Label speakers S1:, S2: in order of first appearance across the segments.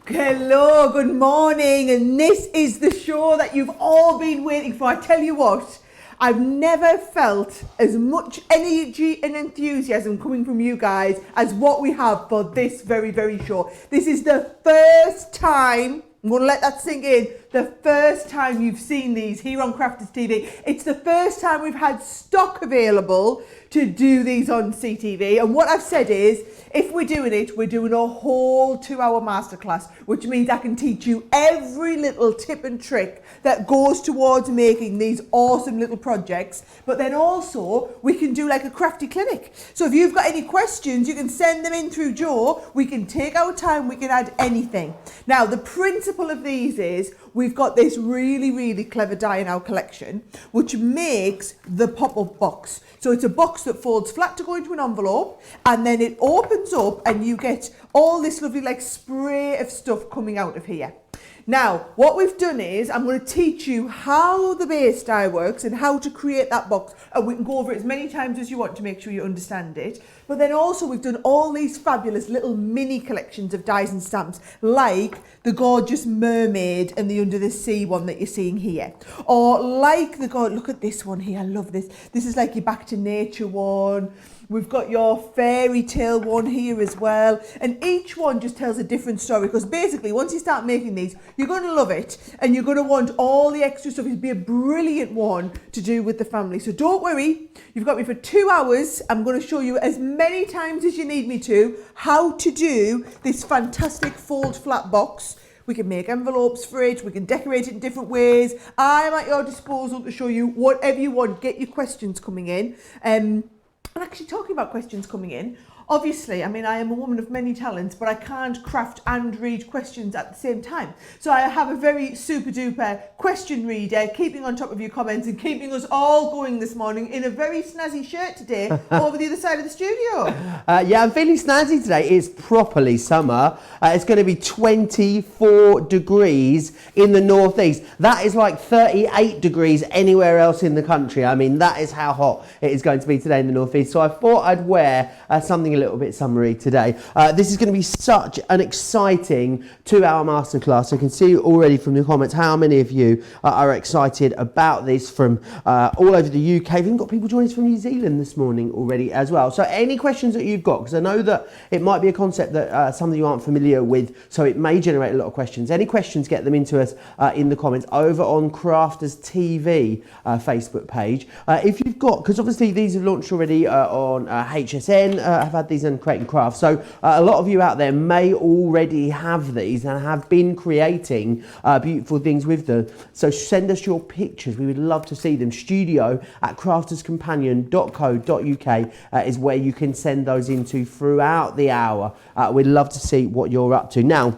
S1: Hello, good morning, and this is the show that you've all been waiting for. I tell you what, I've never felt as much energy and enthusiasm coming from you guys as what we have for this very show. This is the first time, I'm going to let that sink in, the first time you've seen these here on Crafters TV. It's the first time we've had stock available to do these on CTV, and what I've said is, if we're doing it, we're doing a whole 2-hour masterclass, which means I can teach you every little tip and trick that goes towards making these awesome little projects. But then also, we can do like a crafty clinic. So if you've got any questions, you can send them in through Joe. We can take our time, we can add anything. Now, the principle of these is, we've got this really clever die in our collection, which makes the pop-up box. So it's a box that folds flat to go into an envelope, and then it opens up and you get all this lovely like spray of stuff coming out of here. Now, what we've done is, I'm going to teach you how the base die works and how to create that box, and we can go over it as many times as you want to make sure you understand it. But then also we've done all these fabulous little mini collections of dies and stamps, like the gorgeous mermaid and the under the sea one that you're seeing here. Or like look at this one here, I love this. This is like your back to nature one. We've got your fairy tale one here as well. And each one just tells a different story, because basically once you start making these, you're going to love it and you're going to want all the extra stuff. It'd be a brilliant one to do with the family. So don't worry, you've got me for 2 hours. I'm going to show you as many times as you need me to how to do this fantastic fold flat box. We can make envelopes for it, we can decorate it in different ways. I'm at your disposal to show you whatever you want. Get your questions coming in. And actually, talking about questions coming in, obviously, I mean, I am a woman of many talents, but I can't craft and read questions at the same time. So I have a very super duper question reader keeping on top of your comments and keeping us all going this morning in a very snazzy shirt today over the other side of the studio.
S2: Yeah, I'm feeling snazzy today. It's properly summer. It's going to be 24 degrees in the northeast. That is like 38 degrees anywhere else in the country. I mean, that is how hot it is going to be today in the northeast. So I thought I'd wear something a little bit summery today. This is going to be such an exciting 2-hour masterclass. I can see already from the comments how many of you are excited about this from all over the UK. We've even got people joining us from New Zealand this morning already as well. So any questions that you've got, because I know that it might be a concept that some of you aren't familiar with, so it may generate a lot of questions. Any questions, get them into us in the comments over on Crafters TV Facebook page. If you've got, because obviously these have launched already on HSN, have had these in Create and Craft. So a lot of you out there may already have these and have been creating beautiful things with them. So send us your pictures. We would love to see them. studio@crafterscompanion.co.uk is where you can send those into throughout the hour. We'd love to see what you're up to. Now,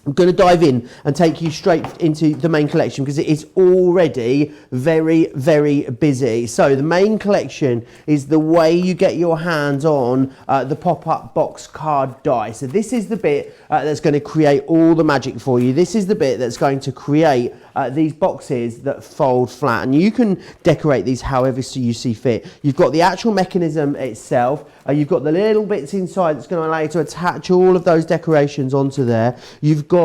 S2: I'm going to dive in and take you straight into the main collection because it is already very busy. So the main collection is the way you get your hands on the pop-up box card die. So this is the bit that's going to create all the magic for you. This is the bit that's going to create these boxes that fold flat, and you can decorate these however you see fit. You've got the actual mechanism itself. You've got the little bits inside that's going to allow you to attach all of those decorations onto there. You've got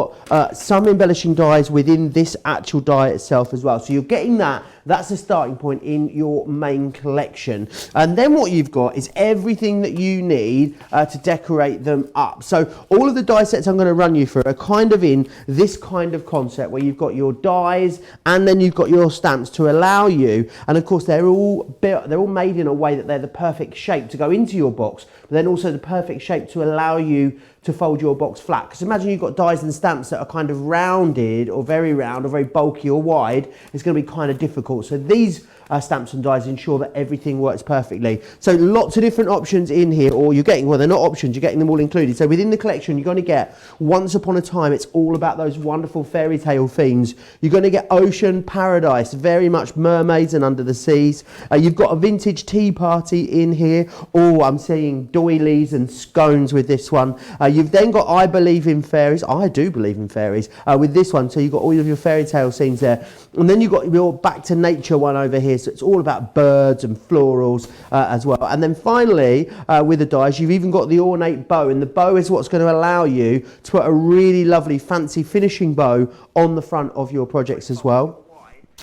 S2: some embellishing dies within this actual die itself as well. So you're getting that. That's the starting point in your main collection. And then what you've got is everything that you need to decorate them up. So all of the die sets I'm going to run you through are kind of in this kind of concept where you've got your dies and then you've got your stamps to allow you, and of course they're all made in a way that they're the perfect shape to go into your box, but then also the perfect shape to allow you to fold your box flat. Because imagine you've got dies and stamps that are kind of rounded or very round or very bulky or wide, it's going to be kind of difficult. So these stamps and dies ensure that everything works perfectly. So lots of different options in here, or you're getting, well, they're not options, you're getting them all included. So within the collection, you're going to get Once Upon a Time. It's all about those wonderful fairy tale themes. You're going to get Ocean Paradise, very much mermaids and under the seas. You've got a vintage tea party in here. Oh, I'm seeing doilies and scones with this one. You've then got I Believe in Fairies. I do believe in fairies with this one. So you've got all of your fairy tale scenes there. And then you've got your Back to Nature one over here. So it's all about birds and florals as well. And then finally, with the dies, you've even got the ornate bow. And the bow is what's going to allow you to put a really lovely fancy finishing bow on the front of your projects as well.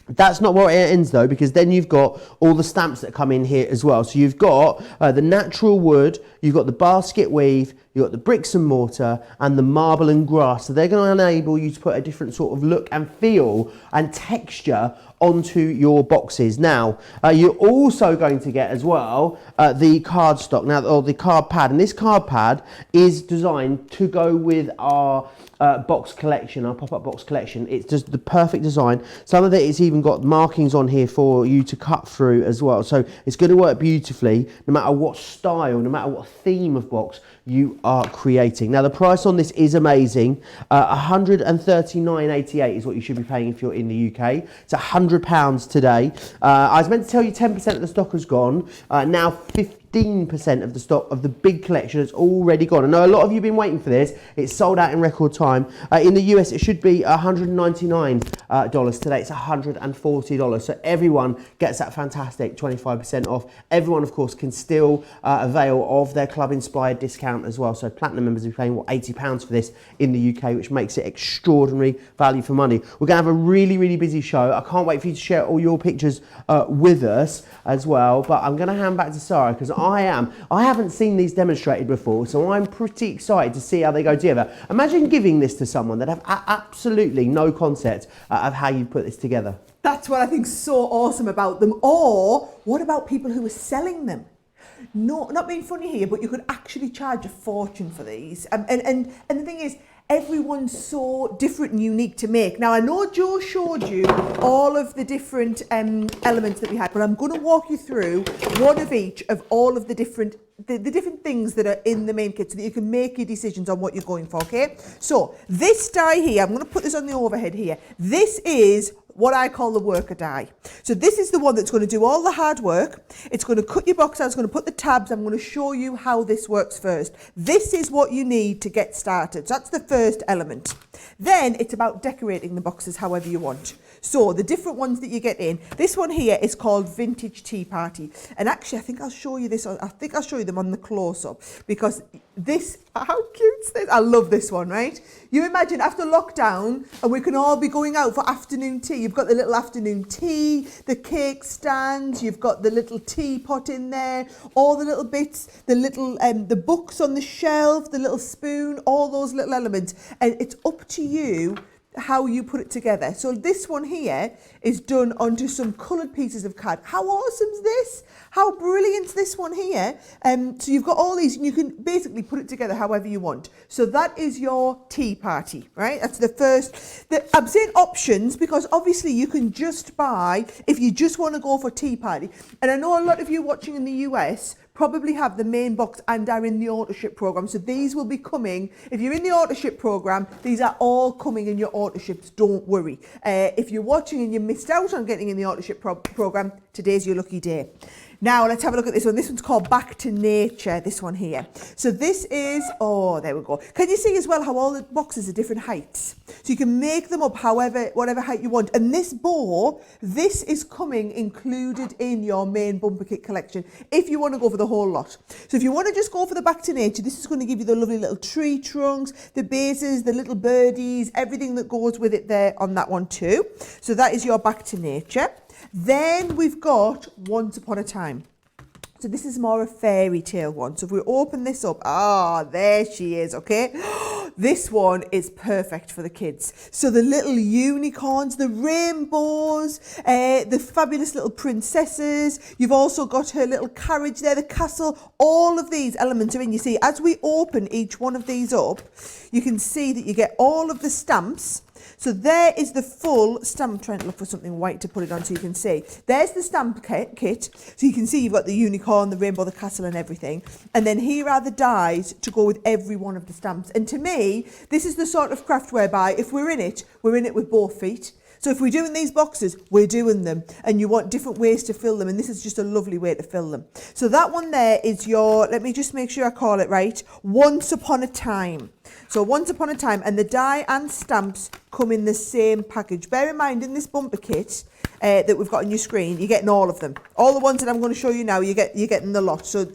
S2: That's not where it ends though, because then you've got all the stamps that come in here as well. So you've got the natural wood, you've got the basket weave, you've got the bricks and mortar and the marble and grass. So they're going to enable you to put a different sort of look and feel and texture onto your boxes. Now, you're also going to get as well the cardstock, now, or the card pad. And this card pad is designed to go with our box collection, our pop-up box collection. It's just the perfect design. Some of it is even got markings on here for you to cut through as well. So it's going to work beautifully no matter what style, no matter what theme of box you are creating. Now the price on this is amazing. $139.88 is what you should be paying if you're in the UK. It's £100 today. I was meant to tell you 10% of the stock has gone. Now 15% of the stock of the big collection has already gone. I know a lot of you have been waiting for this. It's sold out in record time. In the US, it should be $199 today. It's $140. So everyone gets that fantastic 25% off. Everyone, of course, can still avail of their club inspired discount as well. So platinum members will be paying, what, £80 for this in the UK, which makes it extraordinary value for money. We're going to have a really, really busy show. I can't wait for you to share all your pictures with us as well. But I'm going to hand back to Sara because I haven't seen these demonstrated before, so I'm pretty excited to see how they go together. Imagine giving this to someone that have absolutely no concept of how you put this together.
S1: That's what I think is so awesome about them. Or what about people who are selling them? No, not being funny here, but you could actually charge a fortune for these. And the thing is, everyone's so different and unique to make. Now, I know Joe showed you all of the different elements that we had, but I'm going to walk you through one of each of all of the different different things that are in the main kit so that you can make your decisions on what you're going for, okay? So this die here, I'm going to put this on the overhead here. This is what I call the worker die. So this is the one that's going to do all the hard work. It's going to cut your box out, it's going to put the tabs. I'm going to show you how this works first. This is what you need to get started. So that's the first element. Then it's about decorating the boxes however you want. So the different ones that you get in, this one here is called Vintage Tea Party. And actually, I think I'll show you this, I think I'll show you them on the close-up because this, how cute's this? I love this one, right? You imagine after lockdown and we can all be going out for afternoon tea. You've got the little afternoon tea, the cake stands, you've got the little teapot in there, all the little bits, the little, the books on the shelf, the little spoon, all those little elements. And it's up to you how you put it together. So this one here is done onto some coloured pieces of card. How awesome is this? How brilliant is this one here? So you've got all these and you can basically put it together however you want. So that is your tea party, right? That's the first. I'm saying options because obviously you can just buy if you just want to go for tea party. And I know a lot of you watching in the US probably have the main box and are in the auto-ship program. So these will be coming. If you're in the auto-ship program, these are all coming in your auto-ships. Don't worry. If you're watching and you missed out on getting in the auto-ship program, today's your lucky day. Now, let's have a look at this one. This one's called Back to Nature, this one here. So this is, oh, there we go. Can you see as well how all the boxes are different heights? So you can make them up whatever height you want. And this bow, this is coming included in your main bumper kit collection if you want to go for the whole lot. So if you want to just go for the Back to Nature, this is going to give you the lovely little tree trunks, the bases, the little birdies, everything that goes with it there on that one too. So that is your Back to Nature. Then we've got Once Upon a Time. So this is more a fairy tale one. So if we open this up, there she is, okay? This one is perfect for the kids. So the little unicorns, the rainbows, the fabulous little princesses. You've also got her little carriage there, the castle. All of these elements are in. You see, as we open each one of these up, you can see that you get all of the stamps. So there is the full stamp. I'm trying to look for something white to put it on so you can see. There's the stamp kit. So you can see you've got the unicorn, the rainbow, the castle and everything. And then here are the dies to go with every one of the stamps. And to me, this is the sort of craft whereby if we're in it with both feet. So if we're doing these boxes, we're doing them. And you want different ways to fill them. And this is just a lovely way to fill them. So that one there is your, let me just make sure I call it right, Once Upon a Time. So Once Upon a Time, and the die and stamps come in the same package. Bear in mind, in this bumper kit that we've got on your screen, you're getting all of them. All the ones that I'm going to show you now, you're getting the lot. So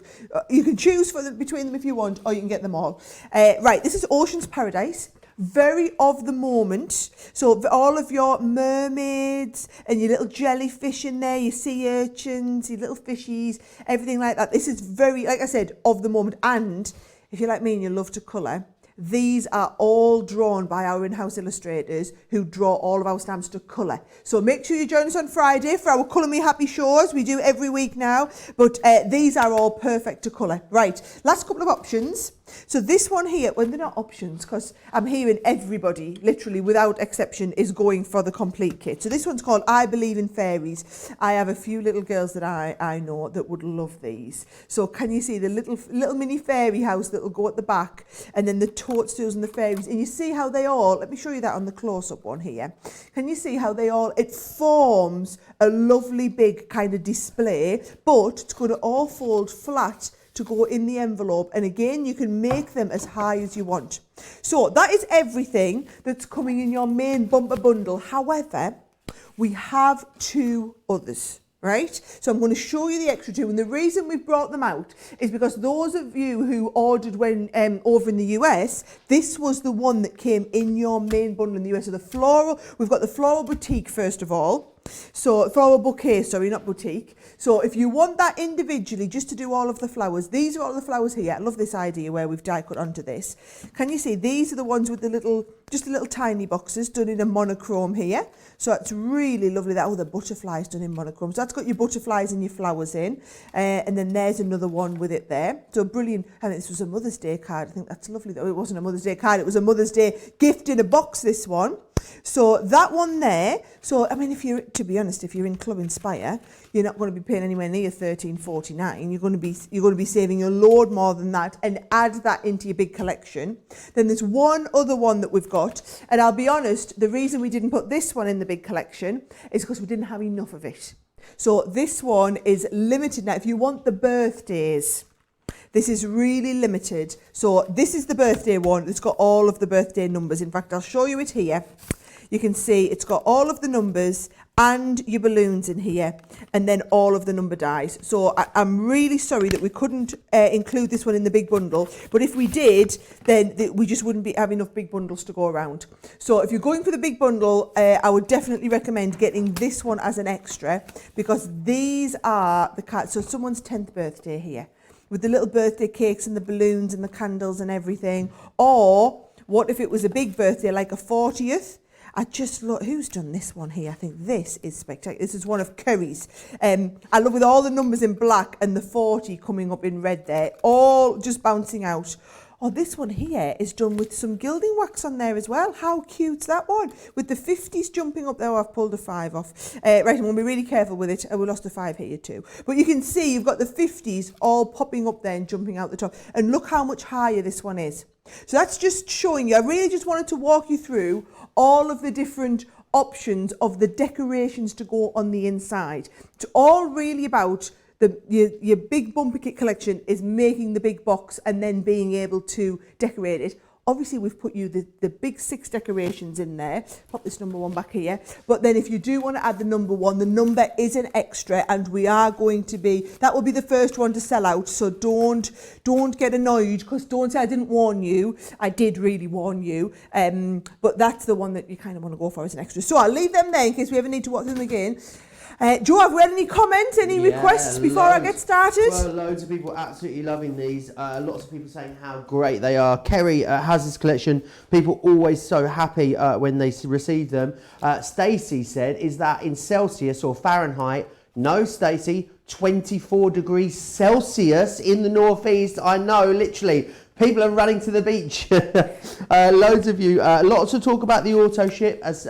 S1: you can choose between them if you want, or you can get them all. Right, this is Ocean's Paradise. Very of the moment. So all of your mermaids and your little jellyfish in there, your sea urchins, your little fishies, everything like that. This is very, like I said, of the moment. And if you're like me and you love to colour, these are all drawn by our in-house illustrators who draw all of our stamps to colour. So make sure you join us on Friday for our Colour Me Happy shows. We do every week now, but these are all perfect to colour. Right, last couple of options. So this one here, well, they're not options because I'm hearing everybody, literally without exception, is going for the complete kit. So this one's called I Believe in Fairies. I have a few little girls that I know that would love these. So can you see the little mini fairy house that will go at the back, and then the toadstools and the fairies, and you see how they all, let me show you that on the close-up one here. Can you see how they all, it forms a lovely big kind of display, but it's going to all fold flat to go in the envelope, and again you can make them as high as you want. So that is everything that's coming in your main bumper bundle. However, we have two others, right? So I'm going to show you the extra two, and the reason we've brought them out is because those of you who ordered when over in the US, this was the one that came in your main bundle in the US. So the floral, we've got the floral boutique first of all. So floral bouquet, sorry, not boutique. So if you want that individually, just to do all of the flowers, these are all the flowers here. I love this idea where we've die cut onto this. Can you see these are the ones with the little, just the little tiny boxes done in a monochrome here. So it's really lovely. That, oh, the butterflies done in monochrome. So that's got your butterflies and your flowers in. And then there's another one with it there. So brilliant. And this was a Mother's Day card. I think that's lovely. Though it wasn't a Mother's Day card. It was a Mother's Day gift in a box, this one. So that one there, so I mean, if you're, to be honest, if you're in Club Inspire, you're not going to be paying anywhere near $13.49. You're going to be saving a load more than that, and add that into your big collection. Then there's one other one that we've got, and I'll be honest, the reason we didn't put this one in the big collection is because we didn't have enough of it. So this one is limited now. If you want the birthdays, this is really limited. So this is the birthday one. It's got all of the birthday numbers. In fact, I'll show you it here. You can see it's got all of the numbers and your balloons in here, and then all of the number dies. So I'm really sorry that we couldn't include this one in the big bundle, but if we did, then we just wouldn't have enough big bundles to go around. So if you're going for the big bundle, I would definitely recommend getting this one as an extra, because these are the cards. So someone's 10th birthday here, with the little birthday cakes and the balloons and the candles and everything. Or what if it was a big birthday, like a 40th? I just look, who's done this one here? I think this is spectacular. This is one of Curry's. I love with all the numbers in black and the 40 coming up in red there, all just bouncing out. Oh, this one here is done with some gilding wax on there as well. How cute's that one? With the 50s jumping up there. Oh, I've pulled a 5 off. Right, I'm going to be really careful with it. We lost a 5 here too. But you can see you've got the 50s all popping up there and jumping out the top. And look how much higher this one is. So that's just showing you. I really just wanted to walk you through all of the different options of the decorations to go on the inside. It's all really about your big bumper kit collection is making the big box and then being able to decorate it. Obviously, we've put you the big 6 decorations in there. Pop this number 1 back here. But then if you do want to add the number 1, the number is an extra, and we are going to be, that will be the first one to sell out. So don't get annoyed, because don't say I didn't warn you. I did really warn you. But that's the one that you kind of want to go for as an extra. So I'll leave them there in case we ever need to watch them again. Joe, have we had any comments, any requests before I get started?
S2: Well, loads of people absolutely loving these. Lots of people saying how great they are. Kerry has this collection. People always so happy when they receive them. Stacey said, is that in Celsius or Fahrenheit? No, Stacey, 24 degrees Celsius in the northeast. I know, literally. People are running to the beach. Loads of you. Lots of talk about the auto ship, as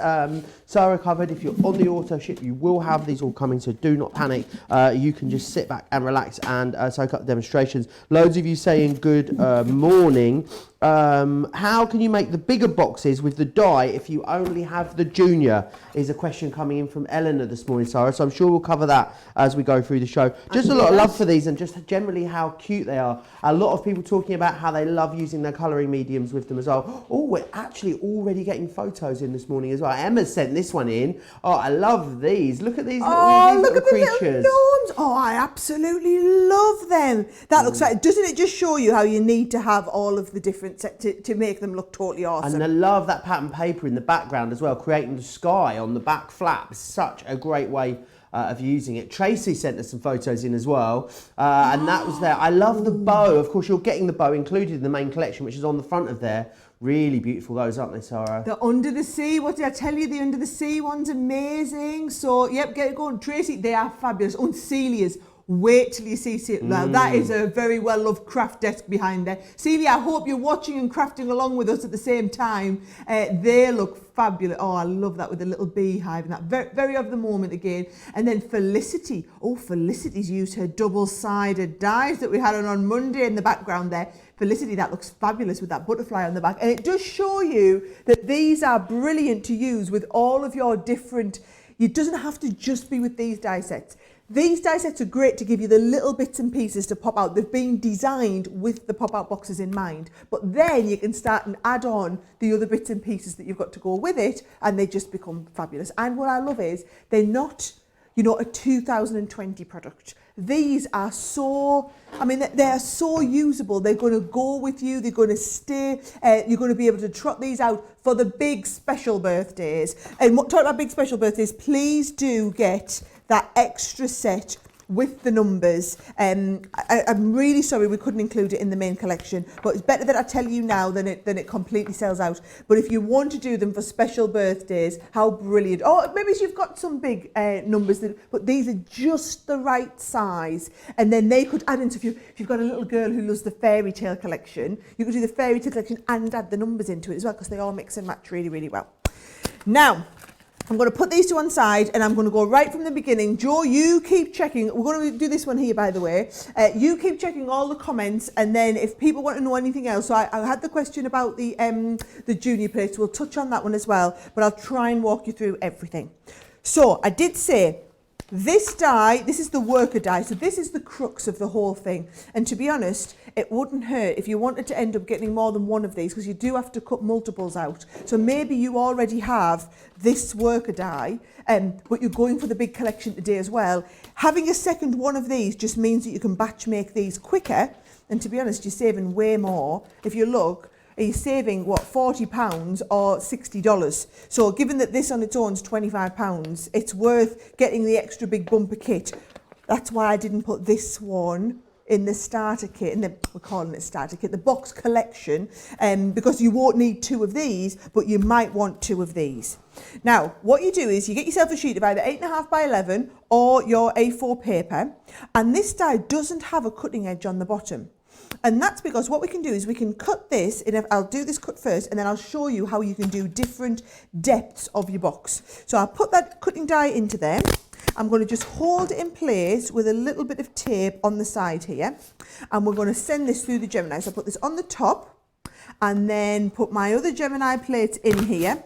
S2: Sara covered. If you're on the auto ship, you will have these all coming, so do not panic. You can just sit back and relax and soak up the demonstrations. Loads of you saying good morning. How can you make the bigger boxes with the die if you only have the junior? Is a question coming in from Eleanor this morning, Sara. So I'm sure we'll cover that as we go through the show. Just a lot of love for these and just generally how cute they are. A lot of people talking about how they love using their colouring mediums with them as well. Oh, we're actually already getting photos in this morning as well. Emma sent this one in. Oh, I love these. Look at these little creatures.
S1: The little gnomes. Oh, I absolutely love them. That looks like, doesn't it just show you how you need to have all of the different to make them look totally awesome?
S2: And I love that pattern paper in the background as well, creating the sky on the back flap. Such a great way of using it. Tracy sent us some photos in as well, and that was there. I love the bow. Of course, you're getting the bow included in the main collection, which is on the front of there. Really beautiful those, aren't they, Sara?
S1: The under the sea, what did I tell you? The under the sea one's amazing. So, yep, get it going. Tracy, they are fabulous. And Celia's, wait till you see Celia. Now, that is a very well-loved craft desk behind there. Celia, I hope you're watching and crafting along with us at the same time. They look fabulous. Oh, I love that with the little beehive and that. Very, very of the moment again. And then Felicity. Oh, Felicity's used her double-sided dies that we had on Monday in the background there. Felicity, that looks fabulous with that butterfly on the back. And it does show you that these are brilliant to use with all of your different... It doesn't have to just be with these die sets. These die sets are great to give you the little bits and pieces to pop out. They've been designed with the pop-out boxes in mind. But then you can start and add on the other bits and pieces that you've got to go with it, and they just become fabulous. And what I love is they're not, you know, a 2020 product. These are so, I mean, they are so usable. They're going to go with you. They're going to stay. You're going to be able to trot these out for the big special birthdays. And talking about big special birthdays, please do get that extra set with the numbers. I'm really sorry we couldn't include it in the main collection, but it's better that I tell you now than it completely sells out. But if you want to do them for special birthdays, how brilliant. Oh, maybe you've got some big numbers, but these are just the right size. And then they could add into, if you've got a little girl who loves the fairy tale collection, you could do the fairy tale collection and add the numbers into it as well, because they all mix and match really, really well. Now, I'm going to put these to one side and I'm going to go right from the beginning. Joe, you keep checking. We're going to do this one here, by the way. You keep checking all the comments, and then if people want to know anything else, so I had the question about the junior plates. We'll touch on that one as well, but I'll try and walk you through everything. So I did say this die, this is the worker die, so this is the crux of the whole thing. And to be honest, it wouldn't hurt if you wanted to end up getting more than one of these, because you do have to cut multiples out. So maybe you already have this worker die, but you're going for the big collection today as well. Having a second one of these just means that you can batch make these quicker. And to be honest, you're saving way more. If you look, are you saving, what, £40 or $60? So given that this on its own is £25, it's worth getting the extra big bumper kit. That's why I didn't put this one in the starter kit, we're calling it starter kit, the box collection, because you won't need two of these, but you might want two of these. Now, what you do is you get yourself a sheet of either 8.5 by 11 or your A4 paper, and this die doesn't have a cutting edge on the bottom. And that's because what we can do is we can cut this, and I'll do this cut first, and then I'll show you how you can do different depths of your box. So I'll put that cutting die into there. I'm going to just hold it in place with a little bit of tape on the side here, and we're going to send this through the Gemini. So I'll put this on the top, and then put my other Gemini plates in here,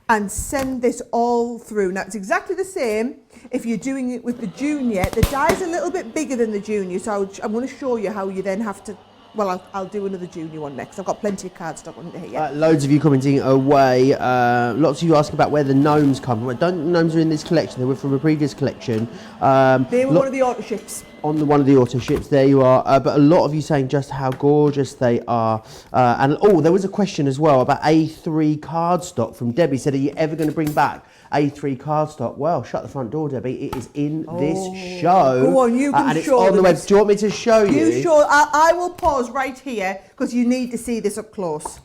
S1: and send this all through. Now, it's exactly the same if you're doing it with the junior. The die's a little bit bigger than the junior, so I'm going to show you how you then have to... Well, I'll do another junior one next. I've got plenty of cardstock under here.
S2: Loads of you commenting away. Lots of you asking about where the gnomes come from. Gnomes are in this collection. They were from a previous collection.
S1: They were one of the auto ships.
S2: on one of the auto ships. There you are. But a lot of you saying just how gorgeous they are. And there was a question as well about A3 cardstock from Debbie. Said, are you ever going to bring back A3 cardstock? Well, shut the front door, Debbie. It is in this show.
S1: Go on, you can
S2: and it's
S1: show
S2: on the
S1: them.
S2: web. Do you want me to show you?
S1: You show. I will pause right here because you need to see this up close.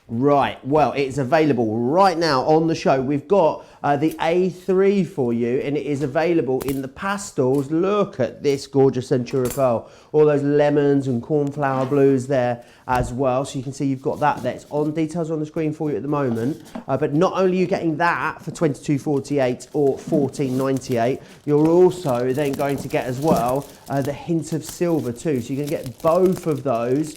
S2: Right, well, it's available right now on the show. We've got the A3 for you, and it is available in the pastels. Look at this gorgeous Centura Pearl. All those lemons and cornflower blues there as well. So you can see you've got that there. It's on, details on the screen for you at the moment. But not only are you getting that for $22.48 or $14.98, you're also then going to get as well the hint of silver too. So you're going to get both of those.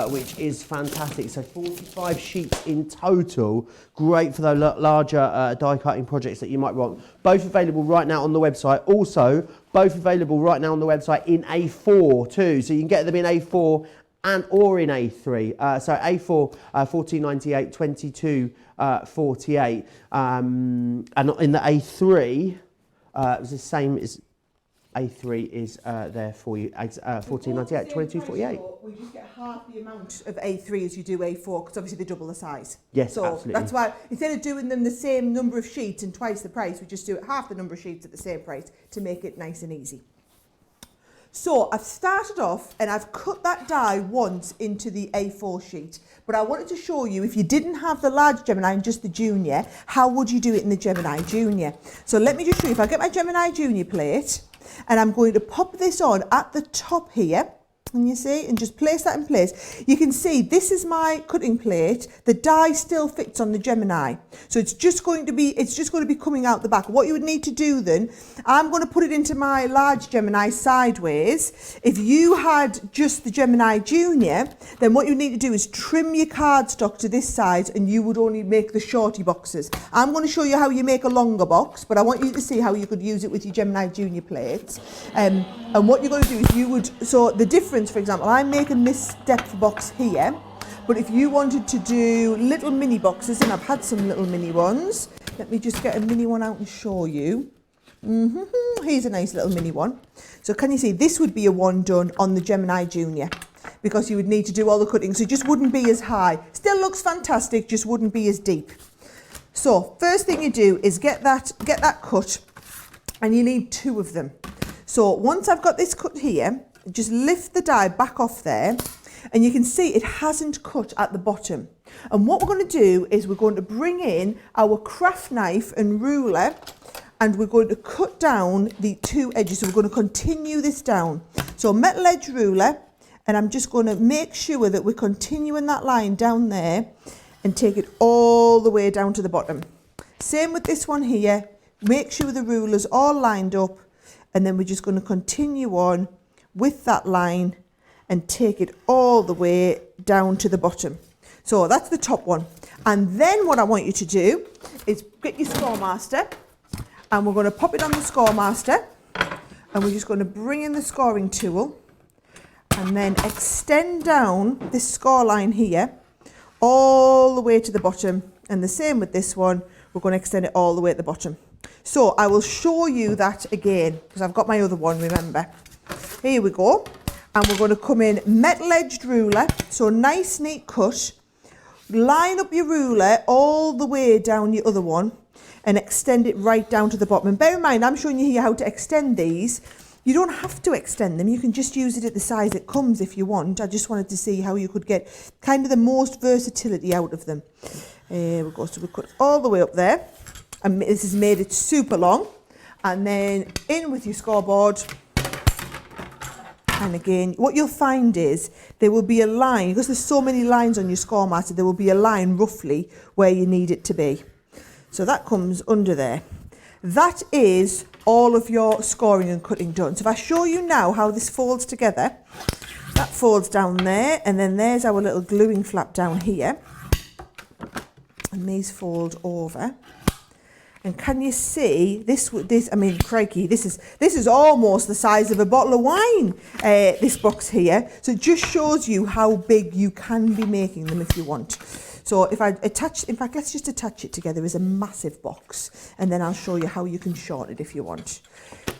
S2: Which is fantastic. So 45 sheets in total. Great for those larger die cutting projects that you might want. Both available right now on the website. Also, both available right now on the website in A4 too. So you can get them in A4 or in A3. So A4, $14.98, $22.48. And in the A3, it was the same as A3 is there for you, $14.98, $22.48.
S1: We just get half the amount of A3 as you do A4, because obviously they double the size.
S2: Yes,
S1: so
S2: absolutely.
S1: That's why instead of doing them the same number of sheets and twice the price, we just do it half the number of sheets at the same price to make it nice and easy. So I've started off and I've cut that die once into the A4 sheet, but I wanted to show you, if you didn't have the large Gemini and just the Junior, how would you do it in the Gemini Junior? So let me just show you. If I get my Gemini Junior plate, and I'm going to pop this on at the top here, and you see, and just place that in place. You can see this is my cutting plate. The die still fits on the Gemini, so it's just going to be coming out the back. What you would need to do then, I'm going to put it into my large Gemini sideways. If you had just the Gemini Junior, then what you need to do is trim your cardstock to this size, and you would only make the shorty boxes. I'm going to show you how you make a longer box, but I want you to see how you could use it with your Gemini Junior plates. And what you're going to do is so the difference, for example, I'm making this depth box here, but if you wanted to do little mini boxes, and I've had some little mini ones, let me just get a mini one out and show you. Here's a nice little mini one. So can you see, this would be a one done on the Gemini Junior, because you would need to do all the cutting, so it just wouldn't be as high. Still looks fantastic, just wouldn't be as deep. So first thing you do is get that cut, and you need two of them. So once I've got this cut here, just lift the die back off there, and you can see it hasn't cut at the bottom. And what we're going to do is we're going to bring in our craft knife and ruler, and we're going to cut down the two edges. So we're going to continue this down. So metal edge ruler, and I'm just going to make sure that we're continuing that line down there and take it all the way down to the bottom. Same with this one here. Make sure the ruler's all lined up, and then we're just going to continue on with that line and take it all the way down to the bottom. So that's the top one. And then what I want you to do is get your Scoremaster, and we're going to pop it on the Scoremaster, and we're just going to bring in the scoring tool and then extend down this score line here all the way to the bottom. And the same with this one, we're going to extend it all the way at the bottom. So I will show you that again, because I've got my other one, remember. Here we go. And we're going to come in metal edged ruler, so nice neat cut. Line up your ruler all the way down your other one and extend it right down to the bottom. And bear in mind, I'm showing you here how to extend these. You don't have to extend them. You can just use it at the size it comes if you want. I just wanted to see how you could get kind of the most versatility out of them. Here we go. So we cut all the way up there. And this has made it super long. And then in with your scoreboard. And again, what you'll find is there will be a line, because there's so many lines on your Scoremaster, there will be a line roughly where you need it to be. So that comes under there. That is all of your scoring and cutting done. So if I show you now how this folds together, that folds down there, and then there's our little gluing flap down here. And these fold over. And can you see this? I mean, crikey, this is almost the size of a bottle of wine. This box here, so it just shows you how big you can be making them if you want. So if I attach, in fact, let's just attach it together as a massive box, and then I'll show you how you can shorten it if you want.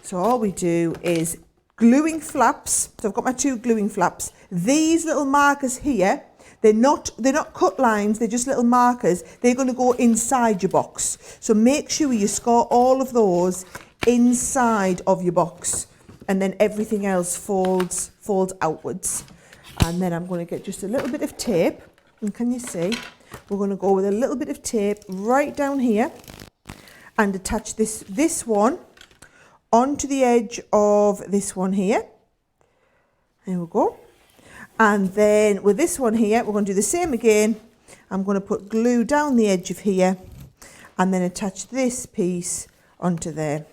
S1: So all we do is gluing flaps. So I've got my 2 gluing flaps. These little markers here, they're not cut lines, they're just little markers. They're going to go inside your box. So make sure you score all of those inside of your box, and then everything else folds outwards. And then I'm going to get just a little bit of tape, and can you see? We're going to go with a little bit of tape right down here and attach this one onto the edge of this one here. There we go. And then with this one here, we're going to do the same again. I'm going to put glue down the edge of here and then attach this piece onto there.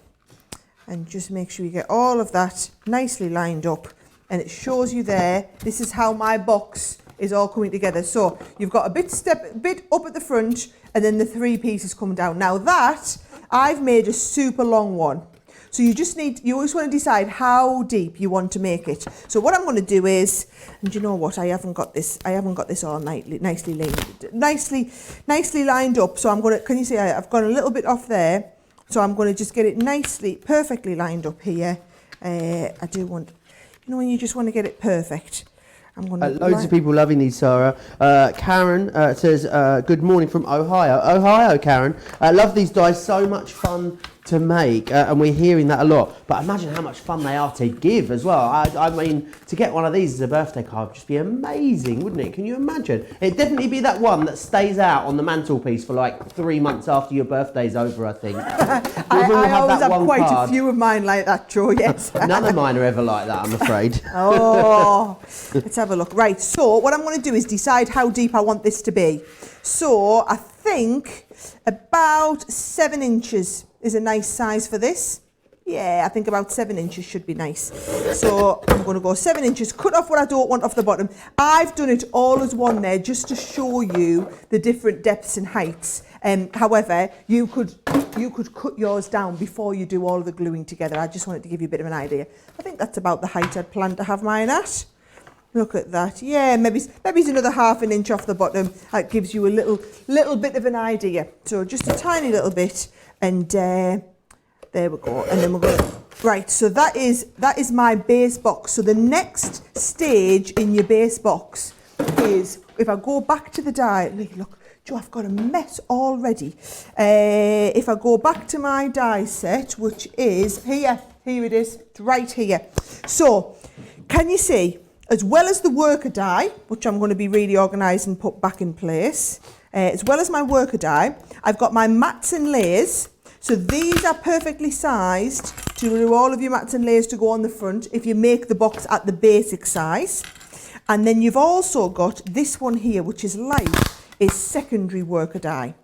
S1: And just make sure you get all of that nicely lined up. And it shows you there, this is how my box is all coming together. So you've got a bit up at the front, and then the 3 pieces come down. Now that, I've made a super long one. So you always want to decide how deep you want to make it. So what I'm going to do is, and you know what, I haven't got this all nicely lined up. So I'm going to, can you see, I've got a little bit off there. So I'm going to just get it perfectly lined up here. I do want, you know, when you just want to get it perfect. I'm going to
S2: loads of people loving these, Sarah. Karen says, good morning from Ohio. Ohio, Karen. I love these dies, so much fun to make, and we're hearing that a lot. But imagine how much fun they are to give as well. I mean, to get one of these as a birthday card would just be amazing, wouldn't it? Can you imagine? It'd definitely be that one that stays out on the mantelpiece for like 3 months after your birthday's over, I think.
S1: I always have quite a few of mine like that, Joe, yes.
S2: None of mine are ever like that, I'm afraid.
S1: Oh, let's have a look. Right, so what I'm going to do is decide how deep I want this to be. So I think about 7 inches is a nice size for this. Yeah, I think about 7 inches should be nice. So I'm going to go 7 inches, cut off what I don't want off the bottom. I've done it all as one there just to show you the different depths and heights. However, you could cut yours down before you do all of the gluing together. I just wanted to give you a bit of an idea. I think that's about the height I'd planned to have mine at. Look at that. Yeah, maybe another ½ an inch off the bottom. That gives you a little bit of an idea. So just a tiny little bit, and there we go. And then we're going to, right, so that is my base box. So the next stage in your base box is, if I go back to the die, look, Joe, I've got a mess already. If I go back to my die set, which is here it is, it's right here. So can you see, as well as the worker die, which I'm going to be really organised and put back in place, as well as my worker die, I've got my mats and layers. So these are perfectly sized to do all of your mats and layers to go on the front if you make the box at the basic size. And then you've also got this one here, which is light, is secondary worker die.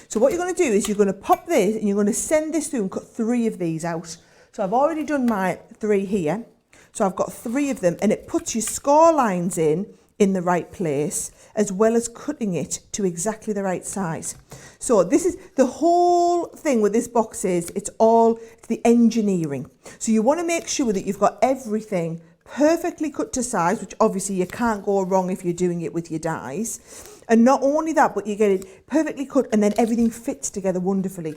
S1: So what you're going to do is you're going to pop this and you're going to send this through and cut 3 of these out. So I've already done my 3 here. So I've got 3 of them, and it puts your score lines in the right place, as well as cutting it to exactly the right size. So this is the whole thing with this box is it's the engineering. So you want to make sure that you've got everything perfectly cut to size, which obviously you can't go wrong if you're doing it with your dies. And not only that, but you get it perfectly cut and then everything fits together wonderfully.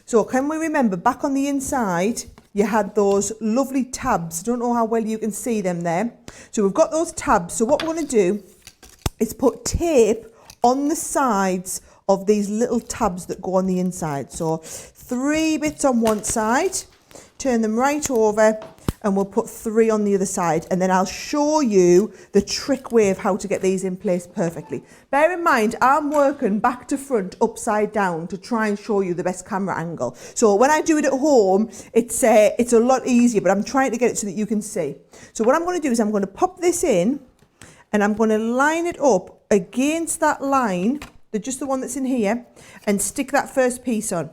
S1: So can we remember back on the inside, you had those lovely tabs. I don't know how well you can see them there. So we've got those tabs. So what we're going to do is put tape on the sides of these little tabs that go on the inside. So 3 bits on one side, turn them right over, and we'll put 3 on the other side, and then I'll show you the trick way of how to get these in place perfectly. Bear in mind, I'm working back to front, upside down, to try and show you the best camera angle. So when I do it at home, it's a lot easier, but I'm trying to get it so that you can see. So what I'm going to do is I'm going to pop this in, and I'm going to line it up against that line, just the one that's in here, and stick that first piece on.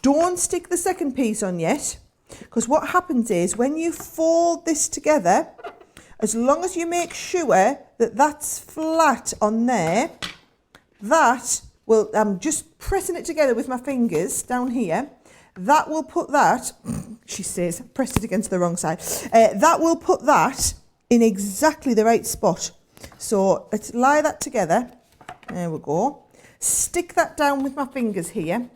S1: Don't stick the second piece on yet, because what happens is when you fold this together, as long as you make sure that that's flat on there, that will, I'm just pressing it together with my fingers down here, that will put that, she says, pressed it against the wrong side, that will put that in exactly the right spot. So let's lie that together, there we go, stick that down with my fingers here,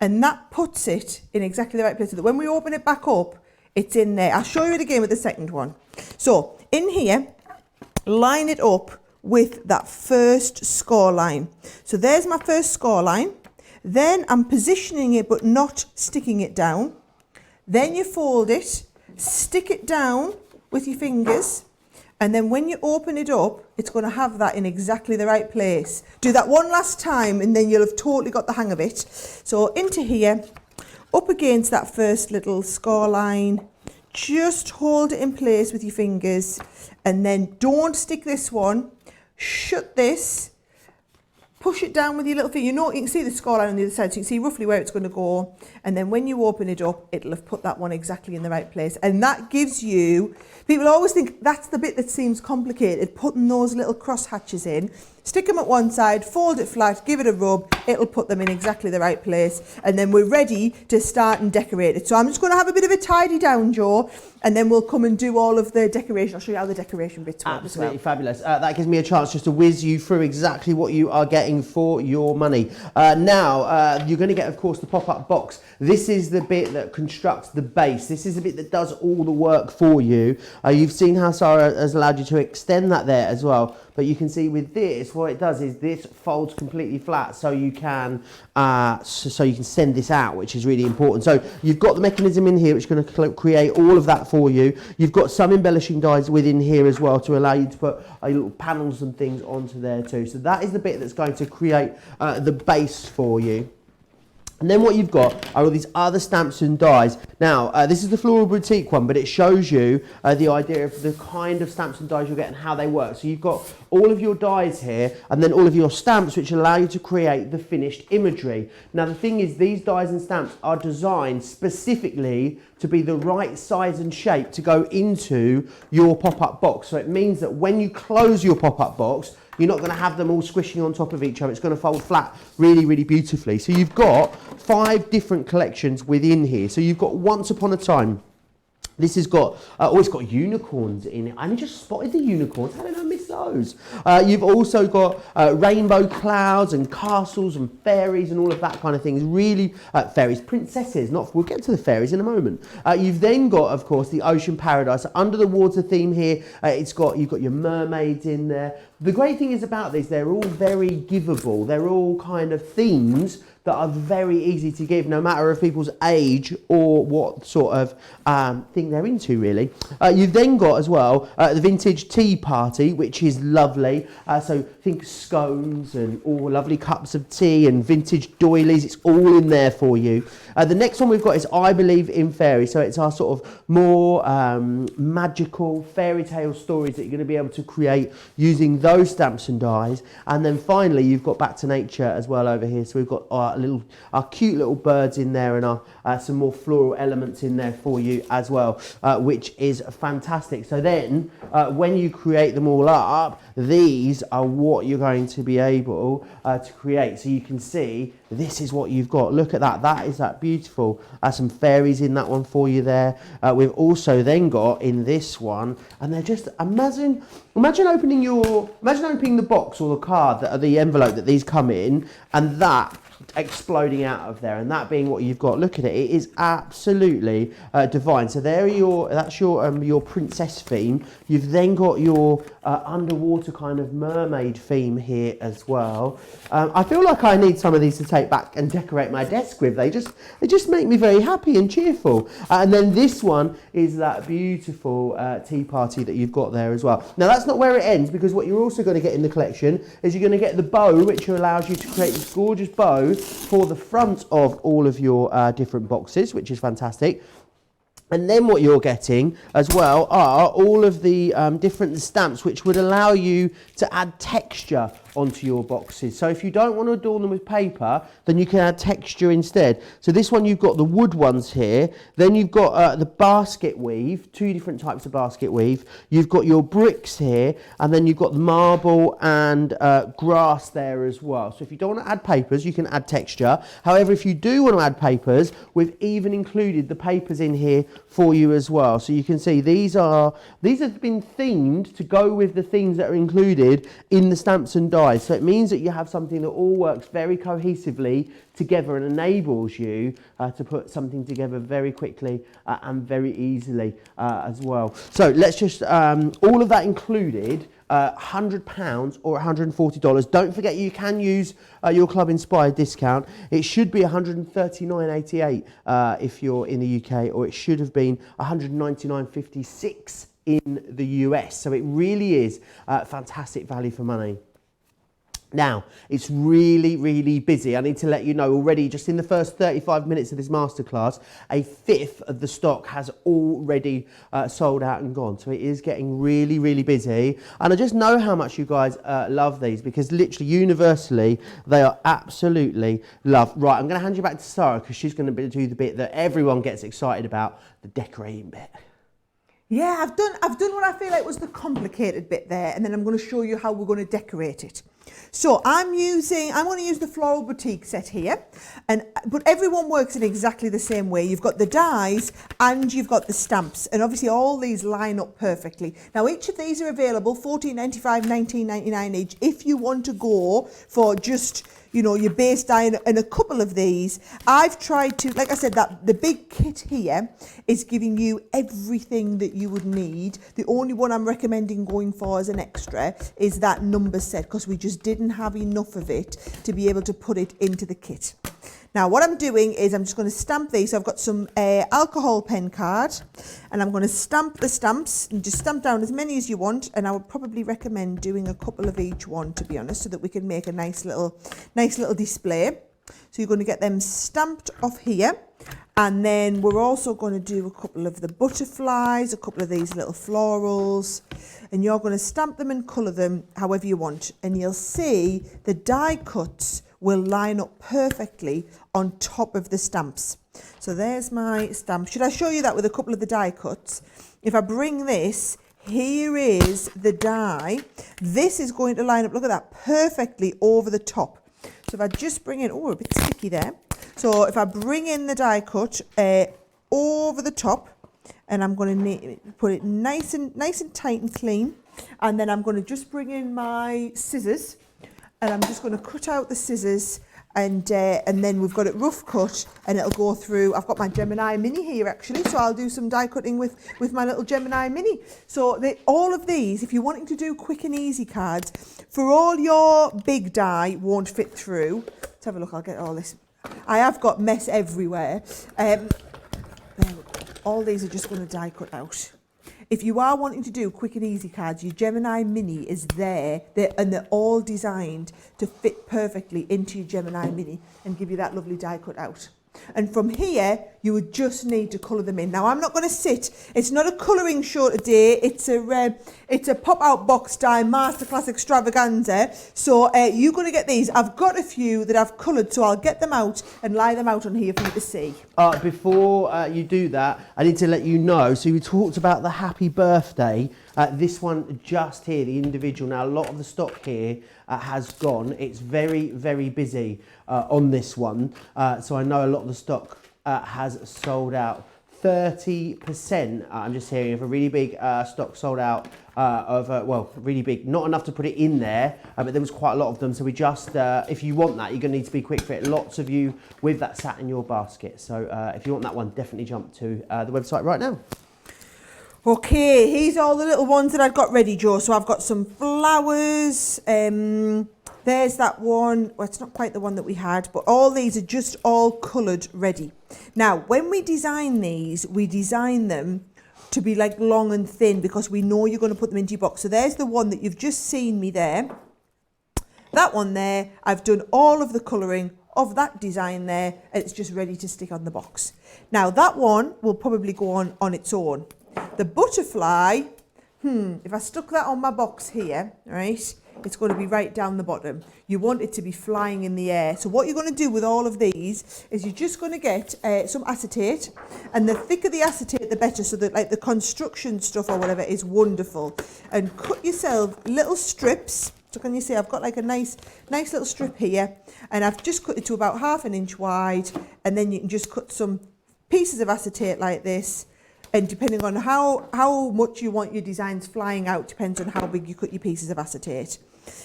S1: and that puts it in exactly the right place so that when we open it back up, It's in there. I'll show you it again with the second one. So in here, line it up with that first score line. So there's my first score line. Then I'm positioning it but not sticking it down. Then you fold it, stick it down with your fingers, and then when you open it up, it's going to have that in exactly the right place. Do that one last time and then you'll have totally got the hang of it. So into here, up against that first little score line, just hold it in place with your fingers, and then don't stick this one, shut this, push it down with your little finger. You can see the score line on the other side, so you can see roughly where it's going to go. And then when you open it up, it'll have put that one exactly in the right place. And that gives you, people always think that's the bit that seems complicated, putting those little cross hatches in. Stick them at one side, fold it flat, give it a rub, it'll put them in exactly the right place. And then we're ready to start and decorate it. So I'm just going to have a bit of a tidy down, Joe, and then we'll come and do all of the decoration. I'll show you how the decoration bits work.
S2: Absolutely fabulous. That gives me a chance just to whiz you through exactly what you are getting for your money. Now, you're going to get, of course, the pop-up box. This is the bit that constructs the base. This is the bit that does all the work for you. You've seen how Sara has allowed you to extend that there as well. But you can see with this, what it does is this folds completely flat, so you can send this out, which is really important. So you've got the mechanism in here, which is going to create all of that for you. You've got some embellishing dies within here as well to allow you to put little panels and things onto there too. So that is the bit that's going to create the base for you. And then what you've got are all these other stamps and dies. Now, this is the Floral Boutique one, but it shows you the idea of the kind of stamps and dies you'll get and how they work. So you've got all of your dies here, and then all of your stamps, which allow you to create the finished imagery. Now, the thing is, these dies and stamps are designed specifically to be the right size and shape to go into your pop-up box. So it means that when you close your pop-up box, you're not going to have them all squishing on top of each other. It's going to fold flat really, really beautifully. So you've got 5 different collections within here. So you've got Once Upon a Time. This has got, it's got unicorns in it. I only just spotted the unicorns. How did I miss those? You've also got rainbow clouds and castles and fairies and all of that kind of thing. It's really, fairies, princesses, we'll get to the fairies in a moment. You've then got, of course, the Ocean Paradise. Under the water theme here, you've got your mermaids in there. The great thing is about these, they're all very giveable. They're all kind of themes that are very easy to give, no matter of people's age or what sort of thing they're into, really. You've then got as well the Vintage Tea Party, which is lovely. So think scones and all lovely cups of tea and vintage doilies. It's all in there for you. The next one we've got is I Believe in Fairies. So it's our sort of more magical fairy tale stories that you're going to be able to create using those stamps and dies. And then finally, you've got Back to Nature as well over here. So we've got our cute little birds in there, and some more floral elements in there for you as well, which is fantastic. So then when you create them all up, these are what you're going to be able to create. So you can see this is what you've got. Look at that. That is that beautiful. Some fairies in that one for you there. We've also then got in this one, and they're just, imagine opening the box or the card, the envelope that these come in, and that exploding out of there, and that being what you've got. Look at it. It is absolutely divine. So that's your princess theme. You've then got your underwater kind of mermaid theme here as well. I feel like I need some of these to take back and decorate my desk with. They just make me very happy and cheerful. And then this one is that beautiful tea party that you've got there as well. Now that's not where it ends, because what you're also going to get in the collection is you're going to get the bow, which allows you to create this gorgeous bow for the front of all of your different boxes, which is fantastic. And then what you're getting as well are all of the different stamps, which would allow you to add texture onto your boxes. So if you don't want to adorn them with paper, then you can add texture instead. So this one, you've got the wood ones here. Then you've got the basket weave, 2 different types of basket weave. You've got your bricks here, and then you've got the marble and grass there as well. So if you don't want to add papers, you can add texture. However, if you do want to add papers, we've even included the papers in here for you as well. So you can see these have been themed to go with the things that are included in the stamps and dies size. So it means that you have something that all works very cohesively together and enables you to put something together very quickly and very easily as well. So let's just, all of that included, £100 or $140. Don't forget you can use your Club Inspired discount. It should be $139.88 if you're in the UK, or it should have been $199.56 in the US. So it really is fantastic value for money. Now, it's really, really busy. I need to let you know already, just in the first 35 minutes of this masterclass, a fifth of the stock has already sold out and gone. So it is getting really, really busy. And I just know how much you guys love these, because literally, universally, they are absolutely loved. Right, I'm going to hand you back to Sara, because she's going to do the bit that everyone gets excited about, the decorating bit.
S1: Yeah, I've done what I feel like was the complicated bit there, and then I'm going to show you how we're going to decorate it. So I'm going to use the Floral Boutique set here, but everyone works in exactly the same way. You've got the dies and you've got the stamps, and obviously all these line up perfectly. Now each of these are available $14.95, $19.99 each. If you want to go for just, you know, your base die and a couple of these, I've tried to, like I said, that the big kit here is giving you everything that you would need. The only one I'm recommending going for as an extra is that number set, because we just didn't have enough of it to be able to put it into the kit. Now what I'm doing is I'm just going to stamp these. So I've got some alcohol pen card, and I'm going to stamp the stamps, and just stamp down as many as you want. And I would probably recommend doing a couple of each one, to be honest, so that we can make a nice little display. So you're going to get them stamped off here. And then we're also going to do a couple of the butterflies, a couple of these little florals, and you're going to stamp them and colour them however you want. And you'll see the die cuts will line up perfectly on top of the stamps. So there's my stamp. Should I show you that with a couple of the die cuts? If I bring this, here is the die. This is going to line up, look at that, perfectly over the top. So if I just bring in, oh, a bit sticky there. So if I bring in the die cut over the top, and I'm going to put it nice and tight and clean, and then I'm going to just bring in my scissors, and I'm just going to cut out the scissors, and then we've got it rough cut, and it'll go through. I've got my Gemini Mini here actually, so I'll do some die cutting with my little Gemini Mini. So all of these, if you're wanting to do quick and easy cards, for all your big die won't fit through. Let's have a look. I'll get all this. I have got mess everywhere. All these are just going to die cut out. If you are wanting to do quick and easy cards, your Gemini Mini is there, and they're all designed to fit perfectly into your Gemini Mini and give you that lovely die cut out. And from here, you would just need to colour them in. Now, I'm not going to sit. It's not a colouring show today. It's a pop-out box die masterclass extravaganza. So you're going to get these. I've got a few that I've coloured, so I'll get them out and lie them out on here for you to see.
S2: Before you do that, I need to let you know. So we talked about the happy birthday. This one just here, the individual. Now, a lot of the stock here has gone. It's very, very busy on this one. So I know a lot of the stock has sold out. 30%, I'm just hearing of a really big stock sold out well, really big, not enough to put it in there, but there was quite a lot of them. So we just, if you want that, you're going to need to be quick for it. Lots of you with that sat in your basket. So if you want that one, definitely jump to the website right now.
S1: Okay, here's all the little ones that I've got ready, Joe. So I've got some flowers. There's that one. Well, it's not quite the one that we had, but all these are just all coloured ready. Now, when we design these, we design them to be like long and thin, because we know you're going to put them into your box. So there's the one that you've just seen me there. That one there, I've done all of the colouring of that design there, and it's just ready to stick on the box. Now, that one will probably go on its own. The butterfly, if I stuck that on my box here, right, it's going to be right down the bottom. You want it to be flying in the air. So what you're going to do with all of these is you're just going to get some acetate, and the thicker the acetate, the better, so that like the construction stuff or whatever is wonderful. And cut yourself little strips. So can you see I've got like a nice little strip here, and I've just cut it to about 1/2 inch wide, and then you can just cut some pieces of acetate like this, And depending on how much you want your designs flying out, depends on how big you cut your pieces of acetate.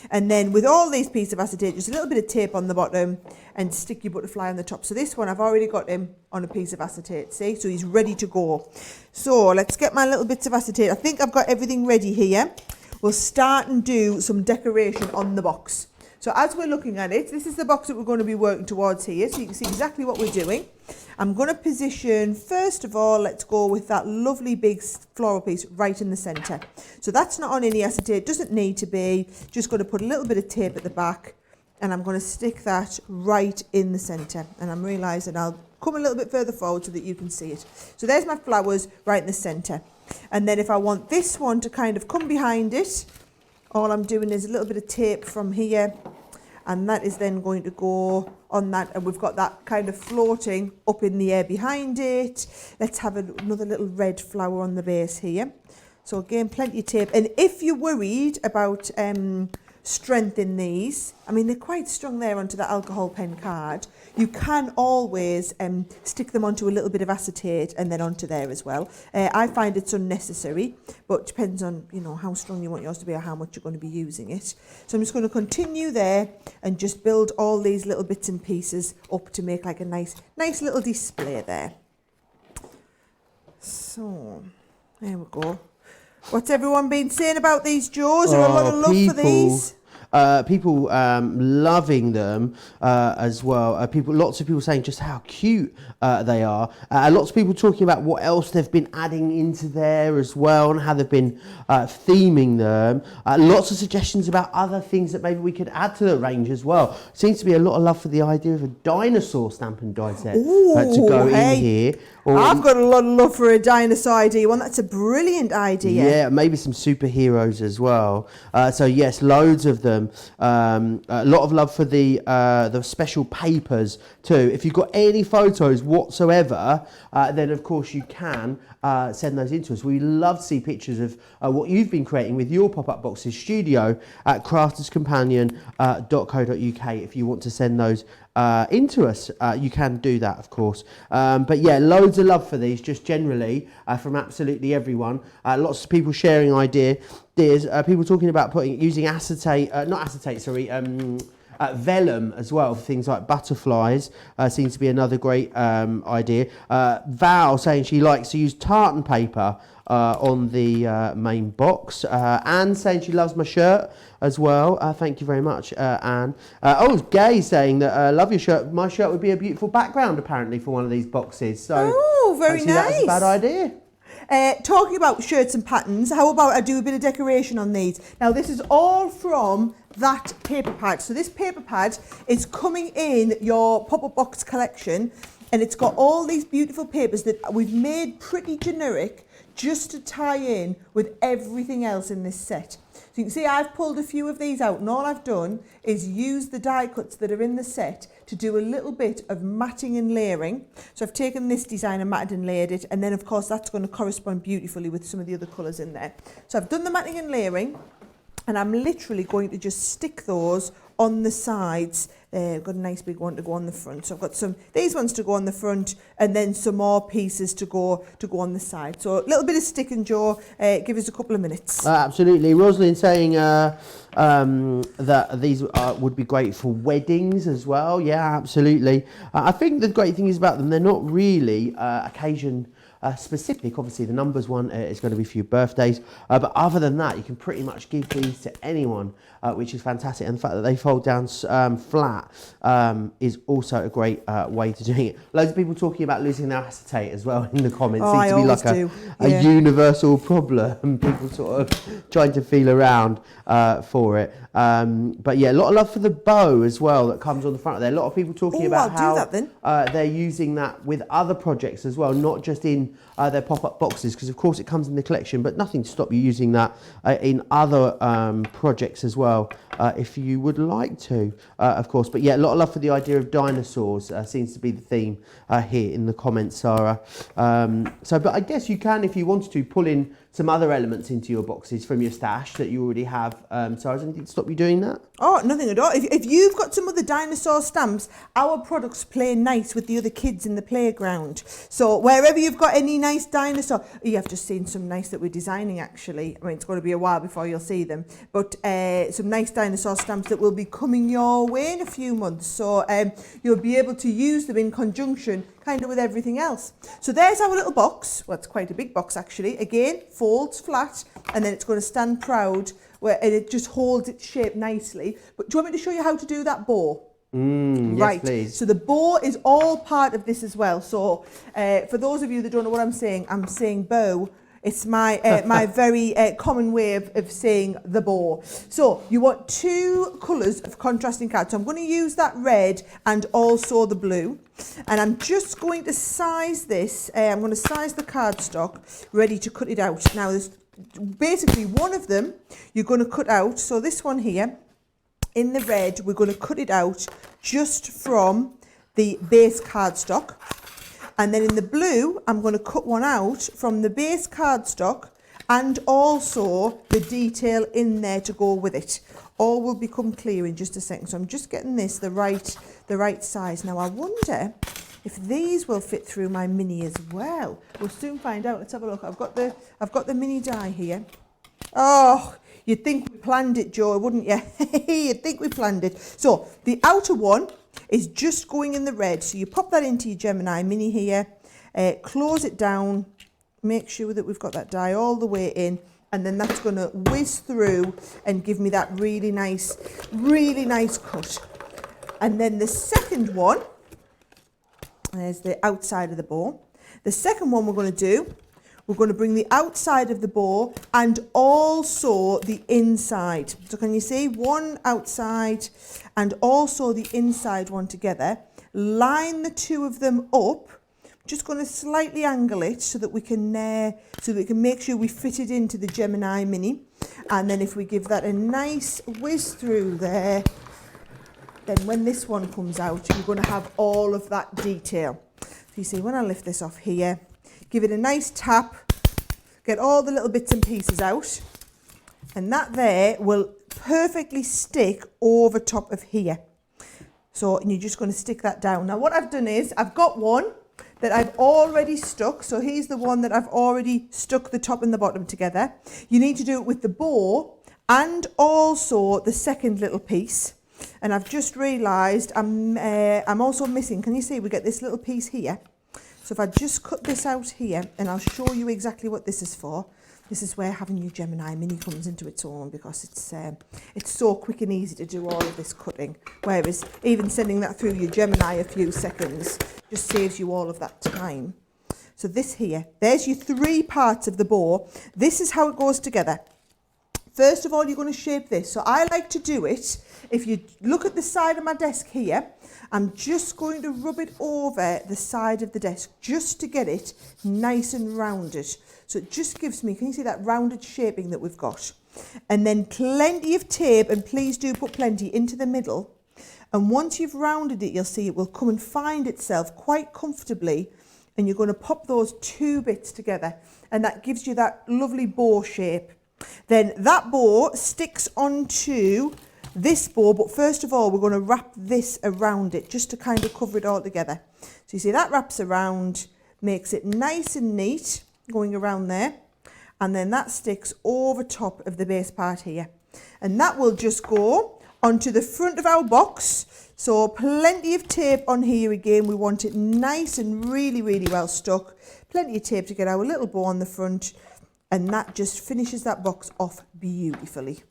S1: And then with all these pieces of acetate, just a little bit of tape on the bottom and stick your butterfly on the top. So this one, I've already got him on a piece of acetate, see? So he's ready to go. So let's get my little bits of acetate. I think I've got everything ready here. We'll start and do some decoration on the box. So as we're looking at it, this is the box that we're going to be working towards here. So you can see exactly what we're doing. I'm going to position, first of all, let's go with that lovely big floral piece right in the centre. So that's not on any acetate, doesn't need to be. Just going to put a little bit of tape at the back and I'm going to stick that right in the centre. And I'm realising I'll come a little bit further forward so that you can see it. So there's my flowers right in the centre. And then if I want this one to kind of come behind it, all I'm doing is a little bit of tape from here, and that is then going to go on that, and we've got that kind of floating up in the air behind it. Let's have another little red flower on the base here. So again, plenty of tape. And if you're worried about strength in these, I mean, they're quite strong there onto the alcohol pen card. You can always stick them onto a little bit of acetate and then onto there as well. I find it's unnecessary, but it depends on, you know, how strong you want yours to be or how much you're going to be using it. So I'm just going to continue there and just build all these little bits and pieces up to make like a nice little display there. So there we go. What's everyone been saying about these, Joe? Is there a lot of love for these?
S2: People loving them as well. Lots of people saying just how cute they are. Lots of people talking about what else they've been adding into there as well and how they've been theming them. Lots of suggestions about other things that maybe we could add to the range as well. Seems to be a lot of love for the idea of a dinosaur stamp and die set to go in here. Or
S1: I've got a lot of love for a dinosaur idea. One that's a brilliant idea.
S2: Yeah, maybe some superheroes as well. So yes, loads of them. A lot of love for the special papers too. If you've got any photos whatsoever, then of course you can send those in to us. We love to see pictures of what you've been creating with your pop-up boxes. Studio at crafterscompanion.co.uk. If you want to send those into us, you can do that, of course. But yeah, loads of love for these, just generally from absolutely everyone. Lots of people sharing ideas. People talking about using vellum as well for things like butterflies. Seems to be another great idea. Val saying she likes to use tartan paper on the main box. Anne saying she loves my shirt as well. Thank you very much, Anne. Gay saying that love your shirt. My shirt would be a beautiful background apparently for one of these boxes. So
S1: very nice.
S2: That's a bad idea.
S1: Talking about shirts and patterns, how about I do a bit of decoration on these? Now this is all from that paper pad. So this paper pad is coming in your pop-up box collection, and it's got all these beautiful papers that we've made pretty generic just to tie in with everything else in this set. So you can see I've pulled a few of these out, and all I've done is use the die cuts that are in the set to do a little bit of matting and layering. So I've taken this design and matted and layered it, and then of course that's going to correspond beautifully with some of the other colours in there. So I've done the matting and layering, and I'm literally going to just stick those on the sides. I've got a nice big one to go on the front. So I've got these ones to go on the front, and then some more pieces to go on the side. So a little bit of stick and jaw. Give us a couple of minutes.
S2: Absolutely. Rosalind saying that these would be great for weddings as well. Yeah, absolutely. I think the great thing is about them, they're not really occasion specific. Obviously the numbers one is going to be for your birthdays, but other than that you can pretty much give these to anyone, which is fantastic. And the fact that they fold down flat is also a great way to doing it. Loads of people talking about losing their acetate as well in the comments. Seems to be like a universal problem. People sort of trying to feel around for it. But yeah, a lot of love for the bow as well that comes on the front there. A lot of people talking about how they're using that with other projects as well, not just in their pop-up boxes, because of course it comes in the collection, but nothing to stop you using that in other projects as well, if you would like to, of course. But yeah, a lot of love for the idea of dinosaurs. Seems to be the theme here in the comments, Sarah. But I guess you can, if you wanted to, pull in some other elements into your boxes from your stash that you already have. So has anything to stop you doing that?
S1: Oh, nothing at all. If you've got some other dinosaur stamps, our products play nice with the other kids in the playground. So wherever you've got any nice dinosaur, you have just seen some nice that we're designing actually. I mean, it's going to be a while before you'll see them, but some nice dinosaur stamps that will be coming your way in a few months. So you'll be able to use them in conjunction kind of with everything else. So there's our little box. Well, it's quite a big box actually. Again, folds flat, and then it's going to stand proud and it just holds its shape nicely. But do you want me to show you how to do that bow? Right.
S2: Yes, please.
S1: So the bow is all part of this as well. So for those of you that don't know what I'm saying bow. It's my my very common way of saying the bow. So you want 2 colours of contrasting cards. So I'm going to use that red and also the blue. And I'm just going to size this. I'm going to size the cardstock ready to cut it out. Now there's basically one of them you're going to cut out. So this one here in the red, we're going to cut it out just from the base cardstock. And then in the blue, I'm going to cut one out from the base cardstock and also the detail in there to go with it. All will become clear in just a second. So I'm just getting this the right size. Now I wonder if these will fit through my mini as well. We'll soon find out. Let's have a look. I've got the mini die here. Oh, you'd think we planned it, Joe, wouldn't you? You'd think we planned it. So the outer one is just going in the red. So you pop that into your Gemini mini here, close it down, make sure that we've got that die all the way in, and then that's going to whiz through and give me that really nice cut. And then the second one, there's the outside of the bow. The second one we're going to do, we're going to bring the outside of the bow and also the inside. So can you see one outside and also the inside one together? Line the 2 of them up. Just going to slightly angle it so that we can make sure we fit it into the Gemini mini. And then if we give that a nice whiz through there, then when this one comes out, you're going to have all of that detail. So you see, when I lift this off here, give it a nice tap, get all the little bits and pieces out, and that there will perfectly stick over top of here. So, and you're just going to stick that down. Now what I've done is, I've got one that I've already stuck. So here's the one that I've already stuck the top and the bottom together. You need to do it with the bow and also the second little piece. And I've just realised I'm also missing, can you see, we get this little piece here. So if I just cut this out here, and I'll show you exactly what this is for. This is where having your Gemini mini comes into its own, because it's so quick and easy to do all of this cutting. Whereas even sending that through your Gemini a few seconds just saves you all of that time. So this here, there's your 3 parts of the bow. This is how it goes together. First of all, you're going to shape this. So I like to do it, if you look at the side of my desk here, I'm just going to rub it over the side of the desk just to get it nice and rounded. So it just gives me, can you see that rounded shaping that we've got? And then plenty of tape, and please do put plenty into the middle. And once you've rounded it, you'll see it will come and find itself quite comfortably. And you're going to pop those 2 bits together, and that gives you that lovely bow shape. Then that bow sticks onto this bow, but first of all, we're going to wrap this around it just to kind of cover it all together. So you see that wraps around, makes it nice and neat going around there. And then that sticks over top of the base part here. And that will just go onto the front of our box. So plenty of tape on here again. We want it nice and really well stuck. Plenty of tape to get our little bow on the front. And that just finishes that box off beautifully.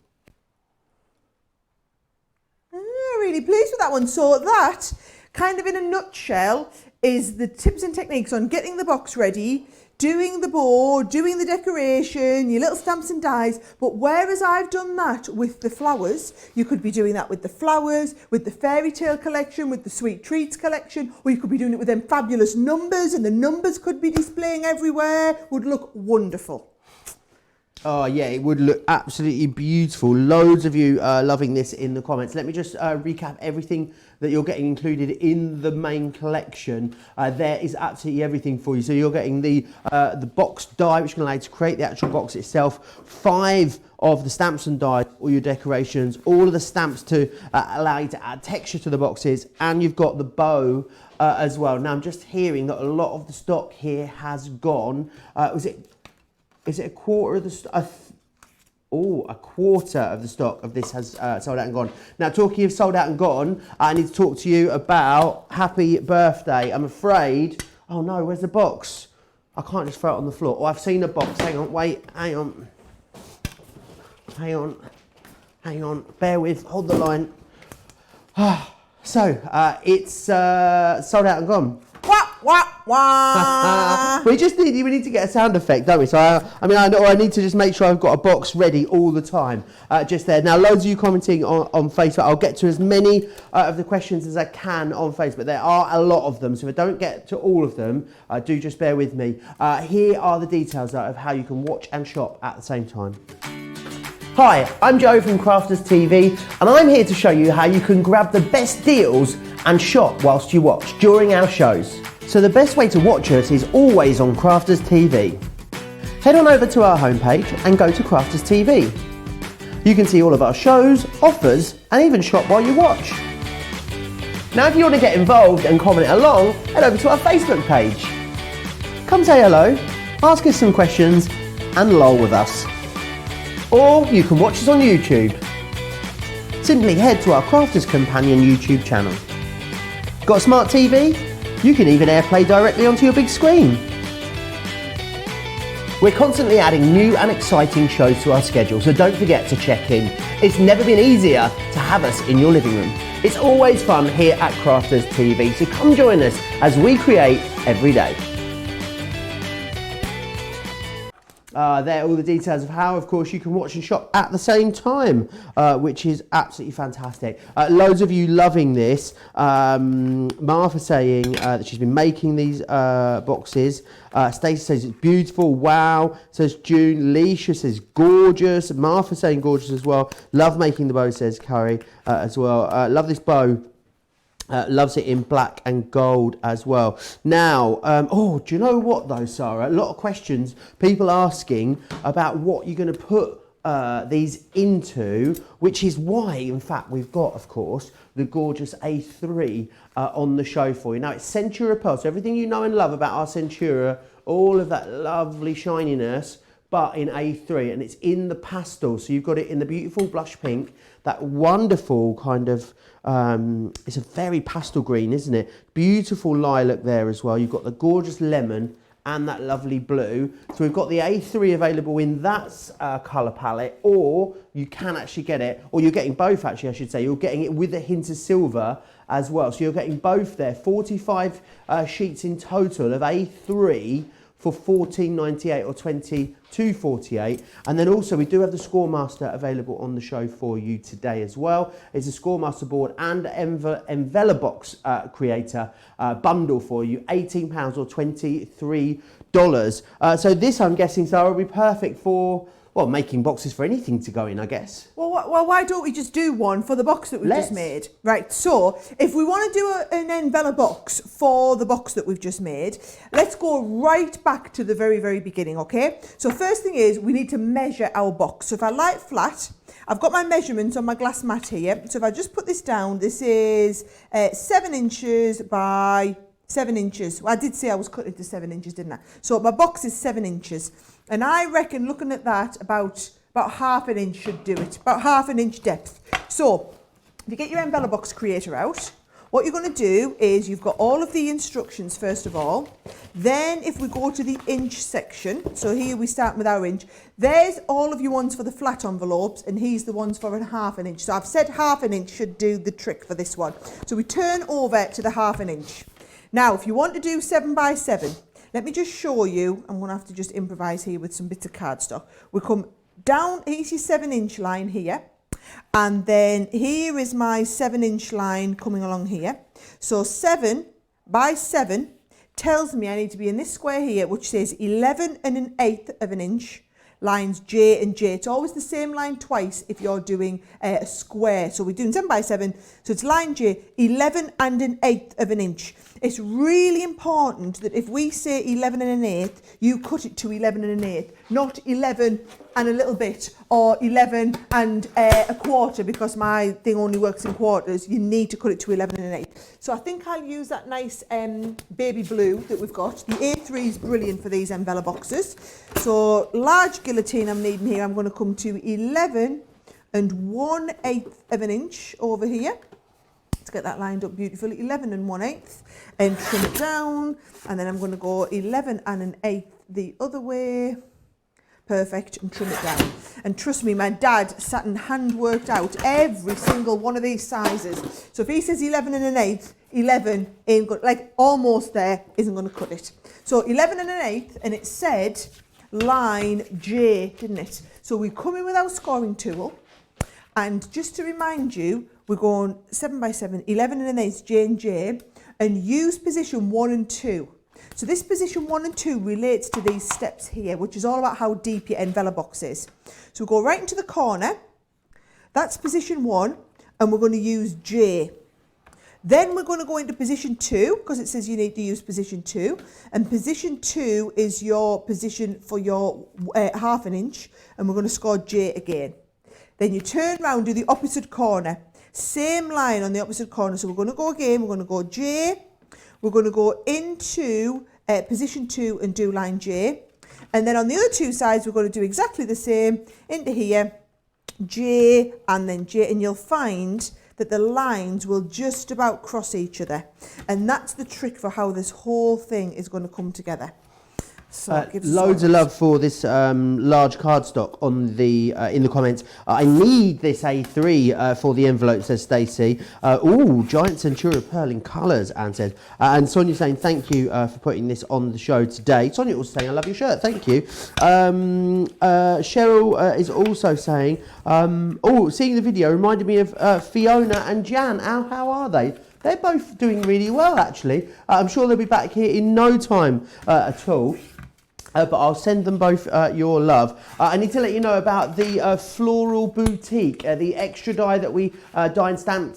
S1: Really pleased with that one. So that, kind of in a nutshell, is the tips and techniques on getting the box ready, doing the bow, doing the decoration, your little stamps and dies. But whereas I've done that with the flowers, you could be doing that with the flowers, with the fairy tale collection, with the sweet treats collection, or you could be doing it with them fabulous numbers, and the numbers could be displaying everywhere. Would look wonderful.
S2: Oh yeah, it would look absolutely beautiful. Loads of you loving this in the comments. Let me just recap everything that you're getting included in the main collection. There is absolutely everything for you. So you're getting the box die, which can allow you to create the actual box itself. 5 of the stamps and dies, all your decorations, all of the stamps to allow you to add texture to the boxes, and you've got the bow as well. Now I'm just hearing that a lot of the stock here has gone. Is it a quarter of the stock? A quarter of the stock of this has sold out and gone. Now, talking of sold out and gone, I need to talk to you about happy birthday. I'm afraid. Oh no, where's the box? I can't just throw it on the floor. Oh, I've seen a box. Hang on, wait, hang on. Hang on. Bear with, hold the line. So, it's sold out and gone.
S1: Wah, wah, wah.
S2: we need to get a sound effect, don't we? So I need to just make sure I've got a box ready all the time, just there. Now, loads of you commenting on Facebook. I'll get to as many of the questions as I can on Facebook. There are a lot of them, so if I don't get to all of them, do just bear with me. Here are the details of how you can watch and shop at the same time. Hi, I'm Joe from Crafters TV, and I'm here to show you how you can grab the best deals and shop whilst you watch during our shows. So the best way to watch us is always on Crafters TV. Head on over to our homepage and go to Crafters TV. You can see all of our shows, offers, and even shop while you watch. Now if you want to get involved and comment along, head over to our Facebook page. Come say hello, ask us some questions, and lol with us. Or you can watch us on YouTube. Simply head to our Crafters Companion YouTube channel. Got a smart TV? You can even AirPlay directly onto your big screen. We're constantly adding new and exciting shows to our schedule, so don't forget to check in. It's never been easier to have us in your living room. It's always fun here at Crafters TV, so come join us as we create every day. There are all the details of how, of course, you can watch and shop at the same time, which is absolutely fantastic. Loads of you loving this. Martha saying that she's been making these boxes. Stacey says it's beautiful. Wow. Says June. Leisha says gorgeous. Martha saying gorgeous as well. Love making the bow, says Curry as well. Love this bow. Loves it in black and gold as well. Now, do you know what though, Sarah? A lot of questions, people asking about what you're going to put these into, which is why, in fact, we've got, of course, the gorgeous A3 on the show for you. Now, it's Centura Pearl, so everything you know and love about our Centura, all of that lovely shininess, but in A3, and it's in the pastel, so you've got it in the beautiful blush pink, that wonderful kind of, it's a very pastel green, isn't it? Beautiful lilac there as well. You've got the gorgeous lemon and that lovely blue. So we've got the A3 available in that colour palette, or you can actually get it, or you're getting both actually, I should say. You're getting it with a hint of silver as well. So you're getting both there. 45 sheets in total of A3 for $14.98 or $22.48. And then also we do have the Scoremaster available on the show for you today as well. It's a Scoremaster board and envelope box creator bundle for you, £18 or $23. So this, I'm guessing, Sarah, will be perfect for, well, making boxes for anything to go in, I guess.
S1: Well, why don't we just do one for the box that we've just made? Right, so if we want to do an envelope box for the box that we've just made, let's go right back to the very, very beginning, okay? So first thing is we need to measure our box. So if I lie it flat, I've got my measurements on my glass mat here. So if I just put this down, this is 7 inches by 7 inches. Well, I did say I was cut into 7 inches, didn't I? So my box is 7 inches. And I reckon, looking at that, about half an inch should do it. About half an inch depth. So if you get your envelope box creator out, what you're going to do is you've got all of the instructions first of all. Then if we go to the inch section, so here we start with our inch, there's all of your ones for the flat envelopes, and here's the ones for a half an inch. So I've said half an inch should do the trick for this one. So we turn over to the half an inch. Now, if you want to do 7 by 7, let me just show you. I'm going to have to just improvise here with some bits of cardstock. We come down, here's your 7 inch line here. And then here is my 7 inch line coming along here. So 7 by 7 tells me I need to be in this square here, which says 11 1/8 of an inch lines J and J. It's always the same line twice if you're doing a square. So we're doing 7 by 7. So it's line J, 11 and an eighth of an inch. It's really important that if we say 11 and an eighth, you cut it to 11 and an eighth, not 11 and a little bit or 11 and a quarter, because my thing only works in quarters. You need to cut it to 11 and an eighth. So I think I'll use that nice baby blue that we've got. The A3 is brilliant for these envelope boxes. So large guillotine I'm needing here, I'm going to come to 11 and 1/8 of an inch over here. Let's get that lined up beautifully. 11 and 1/8 and trim it down. And then I'm going to go 11 and an eighth the other way. Perfect, and trim it down. And trust me, my dad sat and hand worked out every single one of these sizes. So if he says 11 and an eighth, 11 ain't good, like almost there, isn't going to cut it. So 11 and an eighth, and it said line J, didn't it? So we come in with our scoring tool, and just to remind you, we're going 7 by 7, 11 and an eighth, J and J, and use position 1 and 2. So this position 1 and 2 relates to these steps here, which is all about how deep your envelope box is. So we go right into the corner. That's position 1, and we're going to use J. Then we're going to go into position 2, because it says you need to use position 2. And position 2 is your position for your 1/2 inch, and we're going to score J again. Then you turn around, do the opposite corner. Same line on the opposite corner. So we're going to go again, we're going to go J. We're going to go into position 2 and do line J. And then on the other two sides, we're going to do exactly the same. Into here, J, and then J. And you'll find that the lines will just about cross each other. And that's the trick for how this whole thing is going to come together. So
S2: loads of love for this large cardstock on the in the comments. I need this A3 for the envelope, says Stacey. Giant Centura pearl in colours, Anne says. And Sonia saying thank you for putting this on the show today. Sonia also saying I love your shirt, thank you. Cheryl is also saying, seeing the video reminded me of Fiona and Jan. How are they? They're both doing really well, actually. I'm sure they'll be back here in no time at all. But I'll send them both your love. I need to let you know about the Floral Boutique, the extra die that we, die and stamp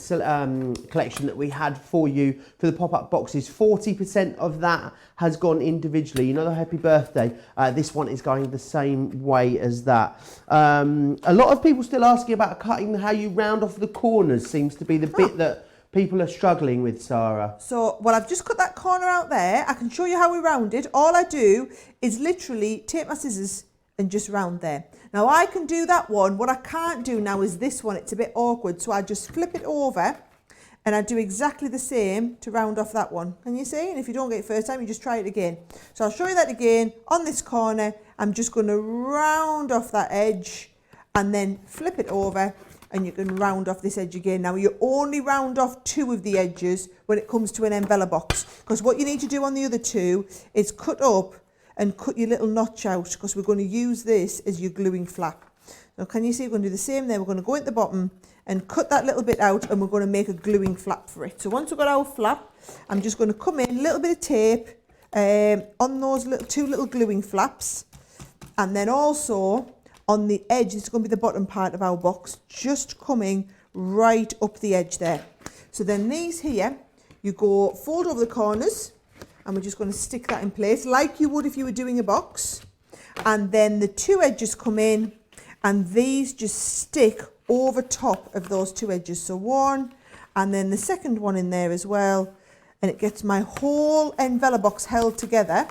S2: collection that we had for you for the pop-up boxes. 40% of that has gone individually. You know the happy birthday? This one is going the same way as that. A lot of people still asking about cutting, how you round off the corners seems to be the bit that people are struggling with, Sarah.
S1: So, well, I've just cut that corner out there. I can show you how we round it. All I do is literally take my scissors and just round there. Now, I can do that one. What I can't do now is this one. It's a bit awkward. So I just flip it over and I do exactly the same to round off that one. Can you see? And if you don't get it first time, you just try it again. So I'll show you that again. On this corner, I'm just going to round off that edge and then flip it over. And you can round off this edge again. Now, you only round off 2 of the edges when it comes to an envelope box, because what you need to do on the other 2 is cut up and cut your little notch out, because we're going to use this as your gluing flap. Now, can you see? We're going to do the same there. We're going to go at the bottom and cut that little bit out, and we're going to make a gluing flap for it. So once we've got our flap, I'm just going to come in, a little bit of tape on those 2 little gluing flaps, and then also on the edge, this is going to be the bottom part of our box, just coming right up the edge there. So then these here, you go fold over the corners, and we're just going to stick that in place like you would if you were doing a box. And then the 2 edges come in, and these just stick over top of those 2 edges. So 1, and then the second one in there as well, and it gets my whole envelope box held together.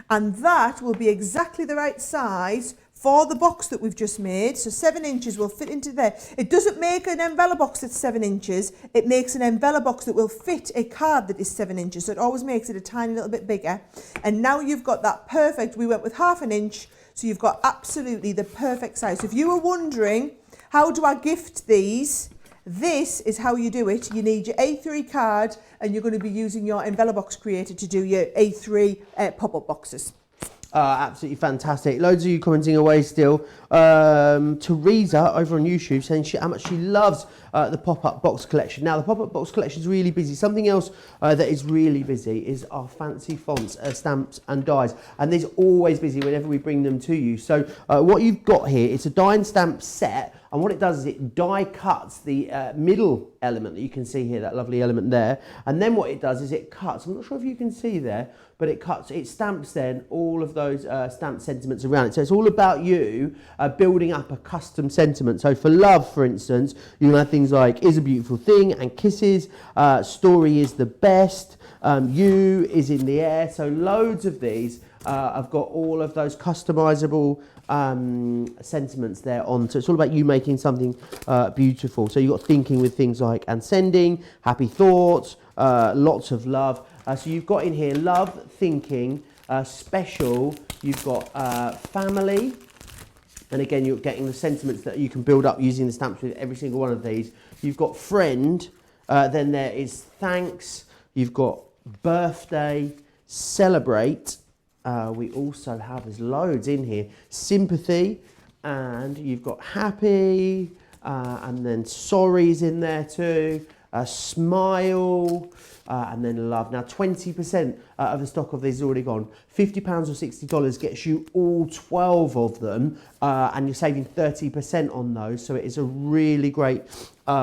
S1: And that will be exactly the right size for the box that we've just made. So 7 inches will fit into there. It doesn't make an envelope box that's 7 inches. It makes an envelope box that will fit a card that is 7 inches. So it always makes it a tiny little bit bigger. And now you've got that perfect. We went with 1/2 inch. So you've got absolutely the perfect size. So if you were wondering, how do I gift these? This is how you do it. You need your A3 card, and you're going to be using your envelope box creator to do your A3 pop-up boxes.
S2: Absolutely fantastic. Loads of you commenting away still. Teresa over on YouTube saying how much she loves the pop-up box collection. Now, the pop-up box collection is really busy. Something else that is really busy is our fancy fonts, stamps and dies. And there's always busy whenever we bring them to you. So what you've got here, it's a die and stamp set. And what it does is it die cuts the middle element that you can see here, that lovely element there. And then what it does is it cuts, I'm not sure if you can see there, but it stamps then all of those stamped sentiments around it. So it's all about you building up a custom sentiment. So for love, for instance, you can have things like is a beautiful thing and kisses, story is the best, you is in the air. So loads of these. I've got all of those customizable sentiments there on. So it's all about you making something beautiful. So you've got thinking with things like and sending, happy thoughts, lots of love. So you've got in here love, thinking, special, you've got family. And again, you're getting the sentiments that you can build up using the stamps with every single one of these. You've got friend, then there is thanks, you've got birthday, celebrate. We also have, there's loads in here, sympathy, and you've got happy, and then sorry's in there too, smile, and then love. Now 20% of the stock of these is already gone. £50 or $60 gets you all 12 of them, and you're saving 30% on those. So it is a really great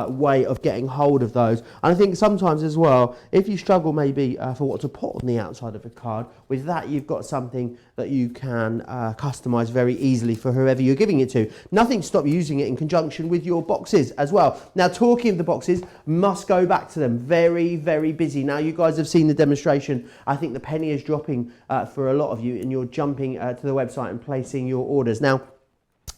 S2: way of getting hold of those. And I think sometimes as well, if you struggle maybe for what to put on the outside of a card, with that you've got something that you can customise very easily for whoever you're giving it to. Nothing to stop using it in conjunction with your boxes as well. Now, talking of the boxes, must go back to them. Very, very busy. Now, you guys have seen the demonstration. I think the penny is dropping for a lot of you, and you're jumping to the website and placing your orders. Now,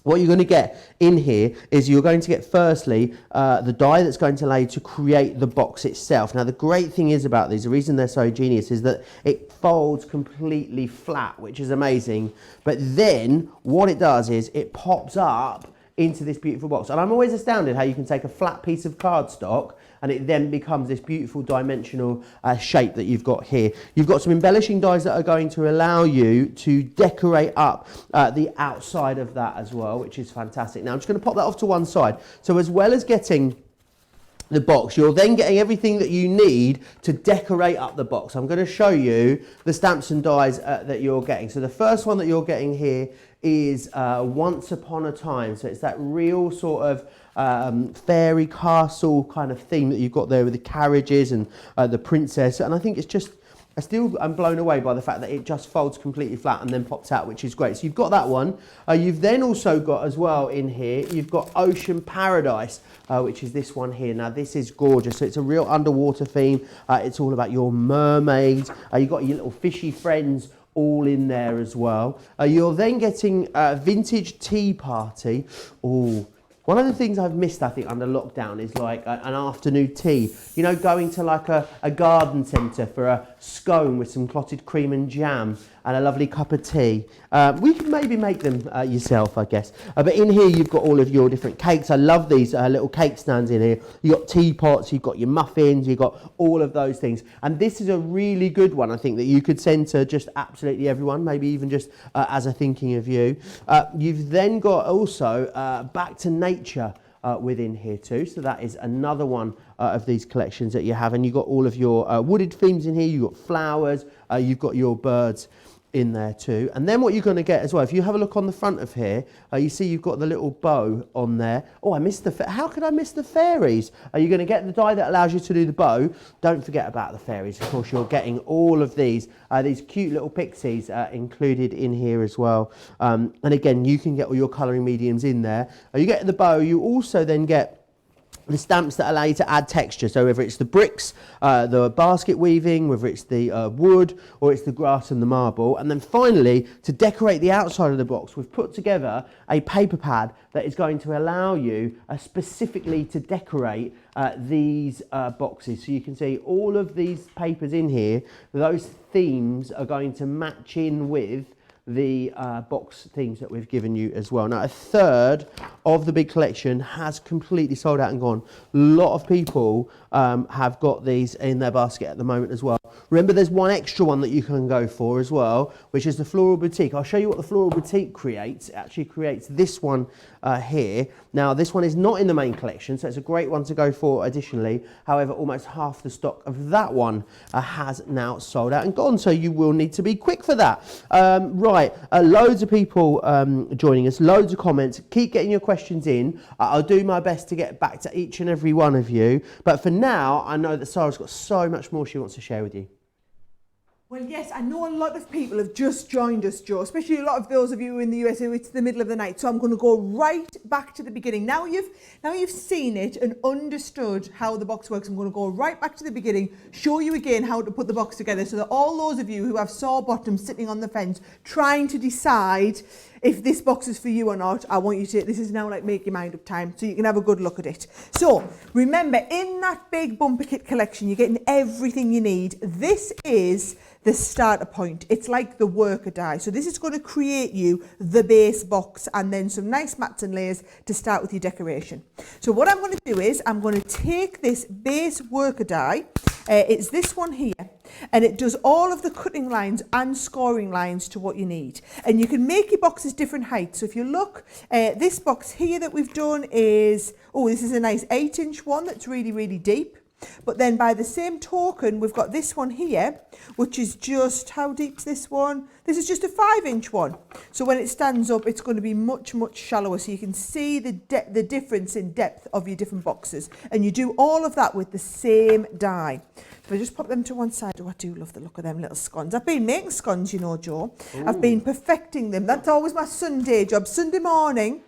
S2: what you're going to get in here is you're going to get firstly the die that's going to allow you to create the box itself. Now the great thing is about these, the reason they're so genius is that it folds completely flat, which is amazing. But then what it does is it pops up into this beautiful box. And I'm always astounded how you can take a flat piece of cardstock and it then becomes this beautiful dimensional shape that you've got here. You've got some embellishing dies that are going to allow you to decorate up the outside of that as well, which is fantastic. Now I'm just going to pop that off to one side. So as well as getting the box, you're then getting everything that you need to decorate up the box. I'm going to show you the stamps and dies that you're getting. So the first one that you're getting here is Once Upon a Time. So it's that real sort of fairy castle kind of theme that you've got there with the carriages and the princess. And I think it's just, I'm blown away by the fact that it just folds completely flat and then pops out, which is great. So you've got that one. You've then also got as well in here, you've got Ocean Paradise, which is this one here. Now this is gorgeous. So it's a real underwater theme. It's all about your mermaids. You've got your little fishy friends all in there as well. You're then getting Vintage Tea Party. Oh, one of the things I've missed, I think, under lockdown is like an afternoon tea. You know, going to like a garden centre for a scone with some clotted cream and jam and a lovely cup of tea. We can maybe make them yourself, I guess. But in here, you've got all of your different cakes. I love these little cake stands in here. You've got teapots, you've got your muffins, you've got all of those things. And this is a really good one, I think, that you could send to just absolutely everyone, maybe even just as a thinking of you. You've then got also Back to Nature within here too. So that is another one of these collections that you have. And you've got all of your wooded themes in here. You've got flowers, you've got your birds in there too. And then what you're going to get as well, if you have a look on the front of here, you see you've got the little bow on there. Oh, I missed how could I miss the fairies? Are you going to get the die that allows you to do the bow? Don't forget about the fairies. Of course, you're getting all of these cute little pixies included in here as well. And again, you can get all your colouring mediums in there. You get the bow, you also then get the stamps that allow you to add texture. So whether it's the bricks, the basket weaving, whether it's the wood, or it's the grass and the marble. And then finally, to decorate the outside of the box, we've put together a paper pad that is going to allow you specifically to decorate these boxes. So you can see all of these papers in here, those themes are going to match in with the box themes that we've given you as well. Now, a third of the big collection has completely sold out and gone. A lot of people have got these in their basket at the moment as well. Remember, there's one extra one that you can go for as well, which is the Floral Boutique. I'll show you what the Floral Boutique creates. It actually creates this one here. Now, this one is not in the main collection, so it's a great one to go for additionally. However, almost half the stock of that one has now sold out and gone, so you will need to be quick for that. Right, loads of people joining us, loads of comments. Keep getting your questions in. I'll do my best to get back to each and every one of you. But for now, I know that Sara's got so much more she wants to share with you.
S1: Well, yes, I know a lot of people have just joined us, Joe, especially a lot of those of you in the US who it's the middle of the night. So I'm going to go right back to the beginning. Now you've seen it and understood how the box works. I'm going to go right back to the beginning, show you again how to put the box together, so that all those of you who have sore bottoms sitting on the fence trying to decide if this box is for you or not, I want you to, this is now like make your mind up time, so you can have a good look at it. So remember, in that big bumper kit collection, you're getting everything you need. This is the starter point. It's like the worker die. So this is going to create you the base box and then some nice mats and layers to start with your decoration. So what I'm going to do is I'm going to take this base worker die, it's this one here, and it does all of the cutting lines and scoring lines to what you need. And you can make your boxes different heights. So if you look, this box here that we've done is, this is a nice 8-inch one that's really, really deep. But then by the same token, we've got this one here, which is just, how deep's this one? This is just a 5-inch one. So when it stands up, it's going to be much, much shallower. So you can see the difference in depth of your different boxes. And you do all of that with the same die. If I just pop them to one side, I do love the look of them little scones. I've been making scones, you know, Joe. Ooh. I've been perfecting them. That's always my Sunday job. Sunday morning,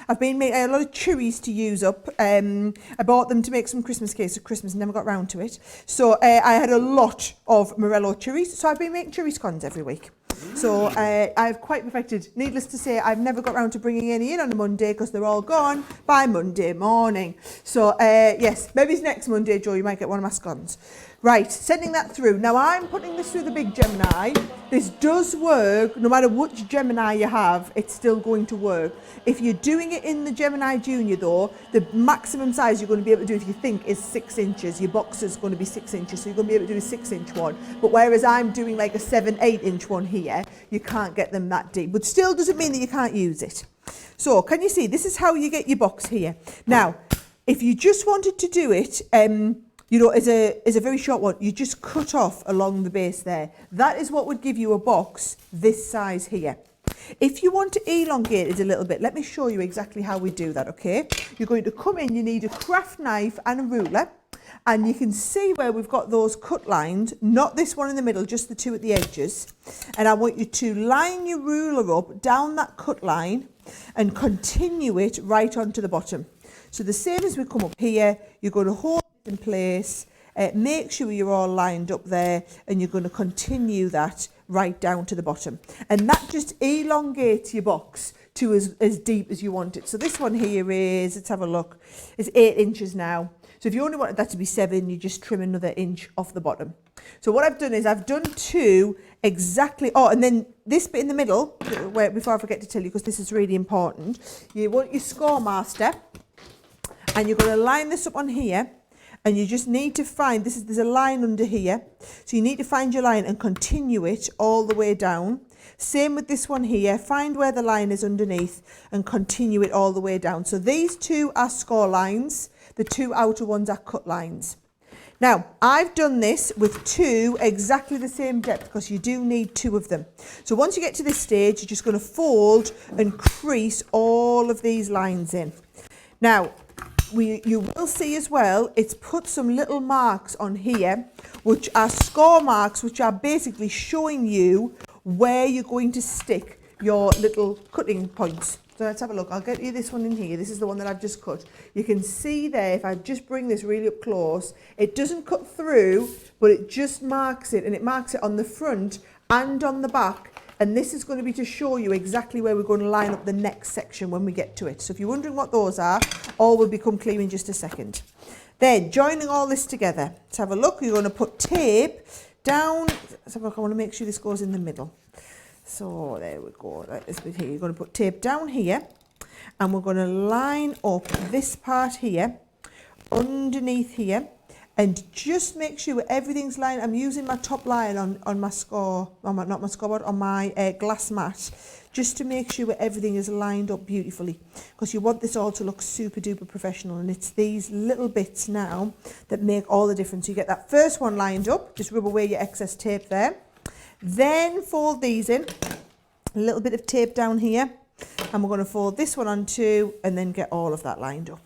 S1: I've been making a lot of cherries to use up. I bought them to make some Christmas cakes at Christmas, never got round to it. So I had a lot of Morello cherries, so I've been making cherry scones every week. So I've quite perfected. Needless to say, I've never got round to bringing any in on a Monday because they're all gone by Monday morning. So yes, maybe it's next Monday, Joe, you might get one of my scones. Right, sending that through. Now I'm putting this through the big Gemini. This does work, no matter which Gemini you have, it's still going to work. If you're doing it in the Gemini Junior though, the maximum size you're going to be able to do, if you think, is 6 inches. Your box is going to be 6 inches, so you're going to be able to do a 6-inch one. But whereas I'm doing like a 7-8-inch one here, you can't get them that deep. But still doesn't mean that you can't use it. So can you see, this is how you get your box here. Now, if you just wanted to do it, you know, as a very short one, you just cut off along the base there. That is what would give you a box this size here. If you want to elongate it a little bit, let me show you exactly how we do that, okay? You're going to come in, you need a craft knife and a ruler, and you can see where we've got those cut lines, not this one in the middle, just the two at the edges. And I want you to line your ruler up down that cut line and continue it right onto the bottom. So the same as we come up here, you're going to hold it in place, make sure you're all lined up there, and you're going to continue that right down to the bottom. And that just elongates your box to as deep as you want it. So this one here is, let's have a look, it's 8 inches now. So if you only wanted that to be 7, you just trim another inch off the bottom. So what I've done is I've done 2 exactly, and then this bit in the middle, where, before I forget to tell you, because this is really important, you want your score master, and you're going to line this up on here, and you just need to find, there's a line under here, so you need to find your line and continue it all the way down. Same with this one here, find where the line is underneath and continue it all the way down. So these 2 are score lines, the 2 outer ones are cut lines. Now, I've done this with 2 exactly the same depth because you do need 2 of them. So once you get to this stage, you're just going to fold and crease all of these lines in. Now, you will see as well, it's put some little marks on here, which are score marks, which are basically showing you where you're going to stick your little cutting points. So let's have a look. I'll get you this one in here. This is the one that I've just cut. You can see there, if I just bring this really up close, it doesn't cut through, but it just marks it, and it marks it on the front and on the back. And this is going to be to show you exactly where we're going to line up the next section when we get to it. So if you're wondering what those are, all will become clear in just a second. Then, joining all this together, let's have a look. You're going to put tape down. Let's have a look. I want to make sure this goes in the middle. So there we go, like this bit here. You're going to put tape down here, and we're going to line up this part here, underneath here, and just make sure everything's lined. I'm using my top line on my score, not my scoreboard, on my glass mat, just to make sure everything is lined up beautifully, because you want this all to look super duper professional, and it's these little bits now that make all the difference. You get that first one lined up, just rub away your excess tape there, then fold these in, a little bit of tape down here, and we're going to fold this one on too, and then get all of that lined up.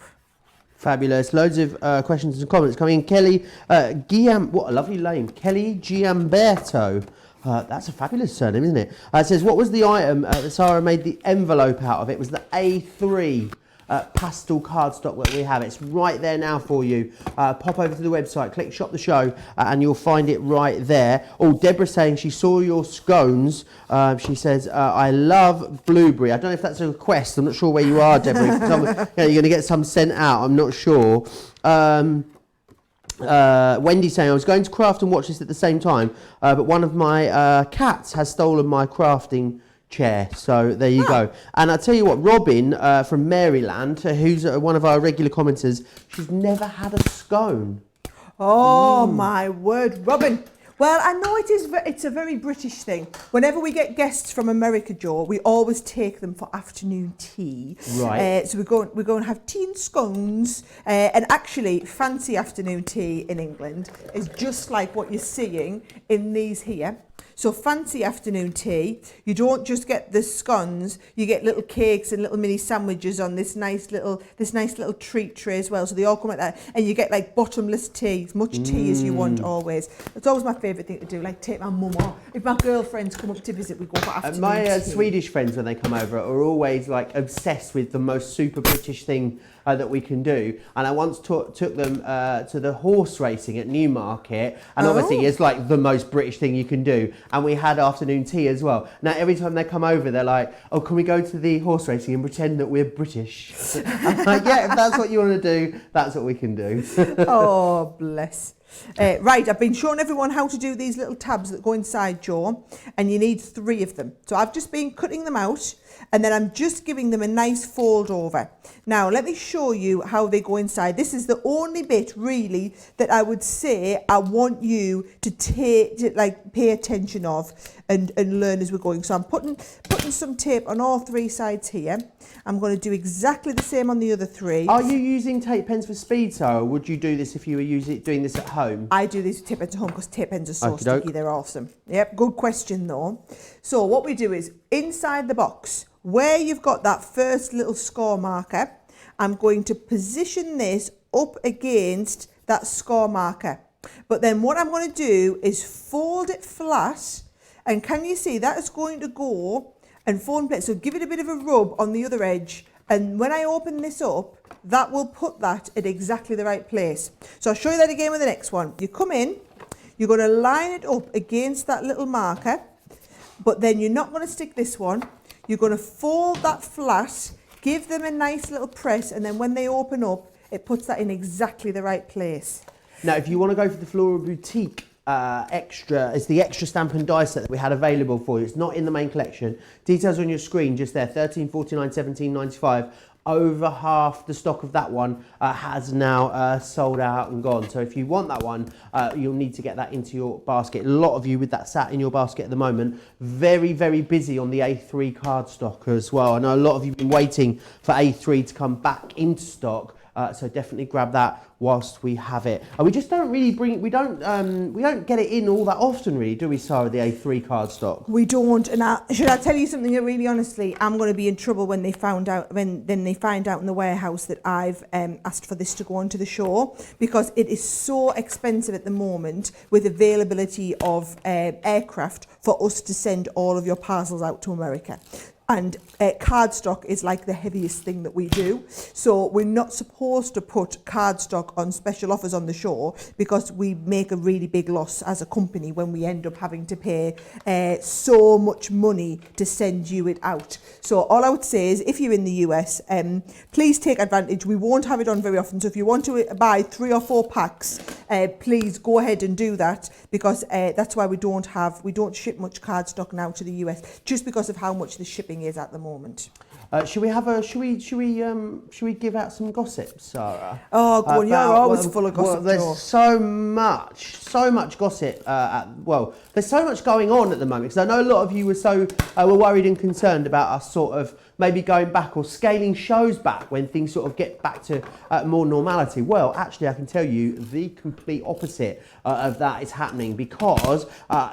S2: Fabulous. Loads of questions and comments coming in. Kelly what a lovely name. Kelly Giamberto. That's a fabulous surname, isn't it? It says, what was the item that Sara made the envelope out of? It was the A3 pastel cardstock that we have. It's right there now for you. Pop over to the website, click shop the show, and you'll find it right there. Oh, Deborah's saying she saw your scones. She says, I love blueberry. I don't know if that's a request. I'm not sure where you are, Deborah. You're going to get some sent out. I'm not sure. Wendy saying, I was going to craft and watch this at the same time, but one of my cats has stolen my crafting chair, so there you go. And I'll tell you what, Robin from Maryland, who's one of our regular commenters, she's never had a scone.
S1: Oh my word, Robin. Well, I know it's a very British thing. Whenever we get guests from America, Joe, we always take them for afternoon tea.
S2: Right.
S1: So we're going to have tea and scones. And actually, fancy afternoon tea in England is just like what you're seeing in these here. So fancy afternoon tea, you don't just get the scones, you get little cakes and little mini sandwiches on this nice little treat tray as well. So they all come like that, and you get like bottomless tea, as much tea as you want always. It's always my favourite thing to do, like take my mum or if my girlfriends come up to visit, we go for afternoon
S2: my
S1: tea.
S2: Swedish friends, when they come over, are always like obsessed with the most super British thing that we can do. And I once took them to the horse racing at Newmarket, and obviously it's like the most British thing you can do. And we had afternoon tea as well. Now every time they come over, they're like, oh, can we go to the horse racing and pretend that we're British? I'm like, yeah, if that's what you want to do, that's what we can do.
S1: Oh, bless. Right, I've been showing everyone how to do these little tabs that go inside, Joe, and you need 3 of them. So I've just been cutting them out, and then I'm just giving them a nice fold over. Now, let me show you how they go inside. This is the only bit, really, that I would say I want you to pay attention of and learn as we're going. So I'm putting some tape on all 3 sides here. I'm going to do exactly the same on the other 3.
S2: Are you using tape pens for speed, Sarah? Or would you do this if you were doing this at home?
S1: I do these tape pens at home because tape pens are so sticky. They're awesome. Yep, good question though. So what we do is, inside the box, where you've got that first little score marker, I'm going to position this up against that score marker. But then what I'm going to do is fold it flat, and can you see that is going to go and fold in place. So give it a bit of a rub on the other edge, and when I open this up, that will put that at exactly the right place. So I'll show you that again with the next one. You come in, you're going to line it up against that little marker, but then you're not going to stick this one. You're going to fold that flat, give them a nice little press, and then when they open up, it puts that in exactly the right place.
S2: Now, if you want to go for the Floral Boutique extra, it's the extra stamp and die set that we had available for you. It's not in the main collection. Details on your screen, just there, $13.49, $17.95. Over half the stock of that one has now sold out and gone. So if you want that one, you'll need to get that into your basket. A lot of you with that sat in your basket at the moment. Very, very busy on the A3 cardstock as well. I know a lot of you have been waiting for A3 to come back into stock. So definitely grab that whilst we have it. And we just don't really we don't get it in all that often, really, do we, Sarah, the A3 cardstock?
S1: We don't. And should I tell you something that really honestly, I'm going to be in trouble when they find out in the warehouse that I've asked for this to go onto the show, because it is so expensive at the moment with availability of aircraft for us to send all of your parcels out to America. And cardstock is like the heaviest thing that we do. So we're not supposed to put cardstock on special offers on the show, because we make a really big loss as a company when we end up having to pay so much money to send you it out. So all I would say is, if you're in the US, please take advantage. We won't have it on very often. So if you want to buy 3 or 4 packs, please go ahead and do that, because that's why we don't ship much cardstock now to the US, just because of how much the shipping is at the moment.
S2: Should we give out some gossip, Sarah?
S1: Oh, go on, you're always full of gossip,
S2: there's
S1: Joe.
S2: so much gossip. There's so much going on at the moment, because I know a lot of you were worried and concerned about us sort of maybe going back or scaling shows back when things sort of get back to more normality. Well, actually, I can tell you the complete opposite of that is happening, because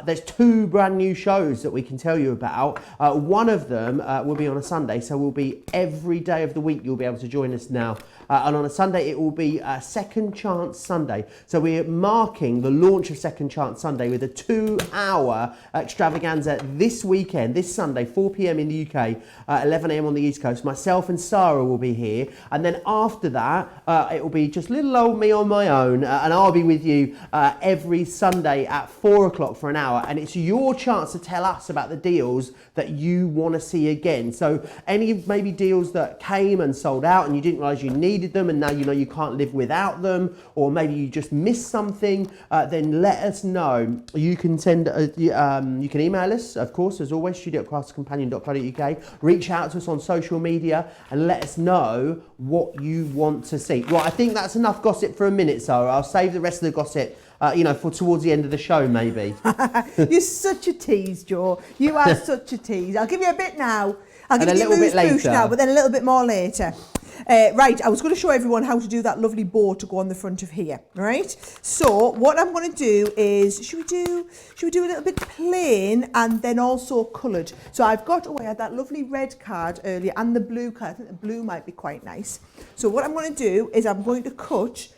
S2: there's 2 brand new shows that we can tell you about. One of them will be on a Sunday, so we'll be every day of the week you'll be able to join us now. And on a Sunday, it will be Second Chance Sunday. So we're marking the launch of Second Chance Sunday with a 2-hour extravaganza this weekend, this Sunday, 4 p.m. in the UK, 11 a.m. on the East Coast. Myself and Sara will be here. And then after that, it will be just little old me on my own. And I'll be with you every Sunday at 4 o'clock for an hour. And it's your chance to tell us about the deals that you want to see again. So any maybe deals that came and sold out and you didn't realise you needed them, and now you know you can't live without them, or maybe you just missed something, then let us know. You can send you can email us, of course, as always, studio@craftscompanion.co.uk. Reach out to us on social media and let us know what you want to see. Right, I think that's enough gossip for a minute, Sarah. I'll save the rest of the gossip for towards the end of the show, maybe.
S1: You're such a tease, Joe. You are such a tease. I'll give you a bit now. I'll give
S2: And
S1: you
S2: a little bit later
S1: now, but then a little bit more later. Right, I was going to show everyone how to do that lovely bow to go on the front of here, right? So what I'm going to do is, should we do a little bit plain and then also coloured? So I've got, I had that lovely red card earlier and the blue card. I think the blue might be quite nice. So what I'm going to do is I'm going to cut,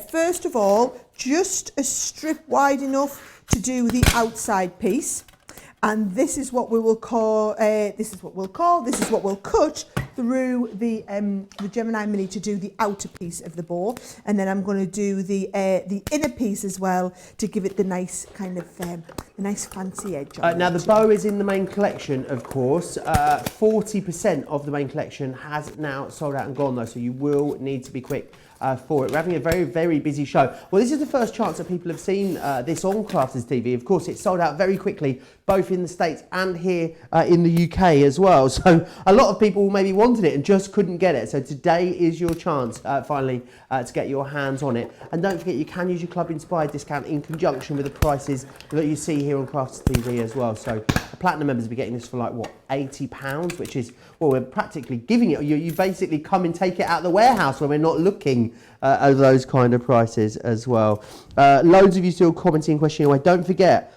S1: first of all, just a strip wide enough to do the outside piece. And this is what we'll cut through the Gemini Mini to do the outer piece of the bow, and then I'm going to do the inner piece as well to give it the nice kind of the nice fancy edge.
S2: Now the bow is in the main collection, of course. 40% of the main collection has now sold out and gone though, so you will need to be quick for it. We're having a very, very busy show. Well, this is the first chance that people have seen this on Crafters TV. Of course, it sold out very quickly, both in the States and here in the UK as well. So a lot of people maybe wanted it and just couldn't get it. So today is your chance, finally, to get your hands on it. And don't forget, you can use your Club Inspired discount in conjunction with the prices that you see here on Crafters TV as well. So the Platinum members will be getting this for like, what, £80, which is, well, we're practically giving it. You basically come and take it out of the warehouse when we're not looking at those kind of prices as well. Loads of you still commenting, questioning away. Don't forget,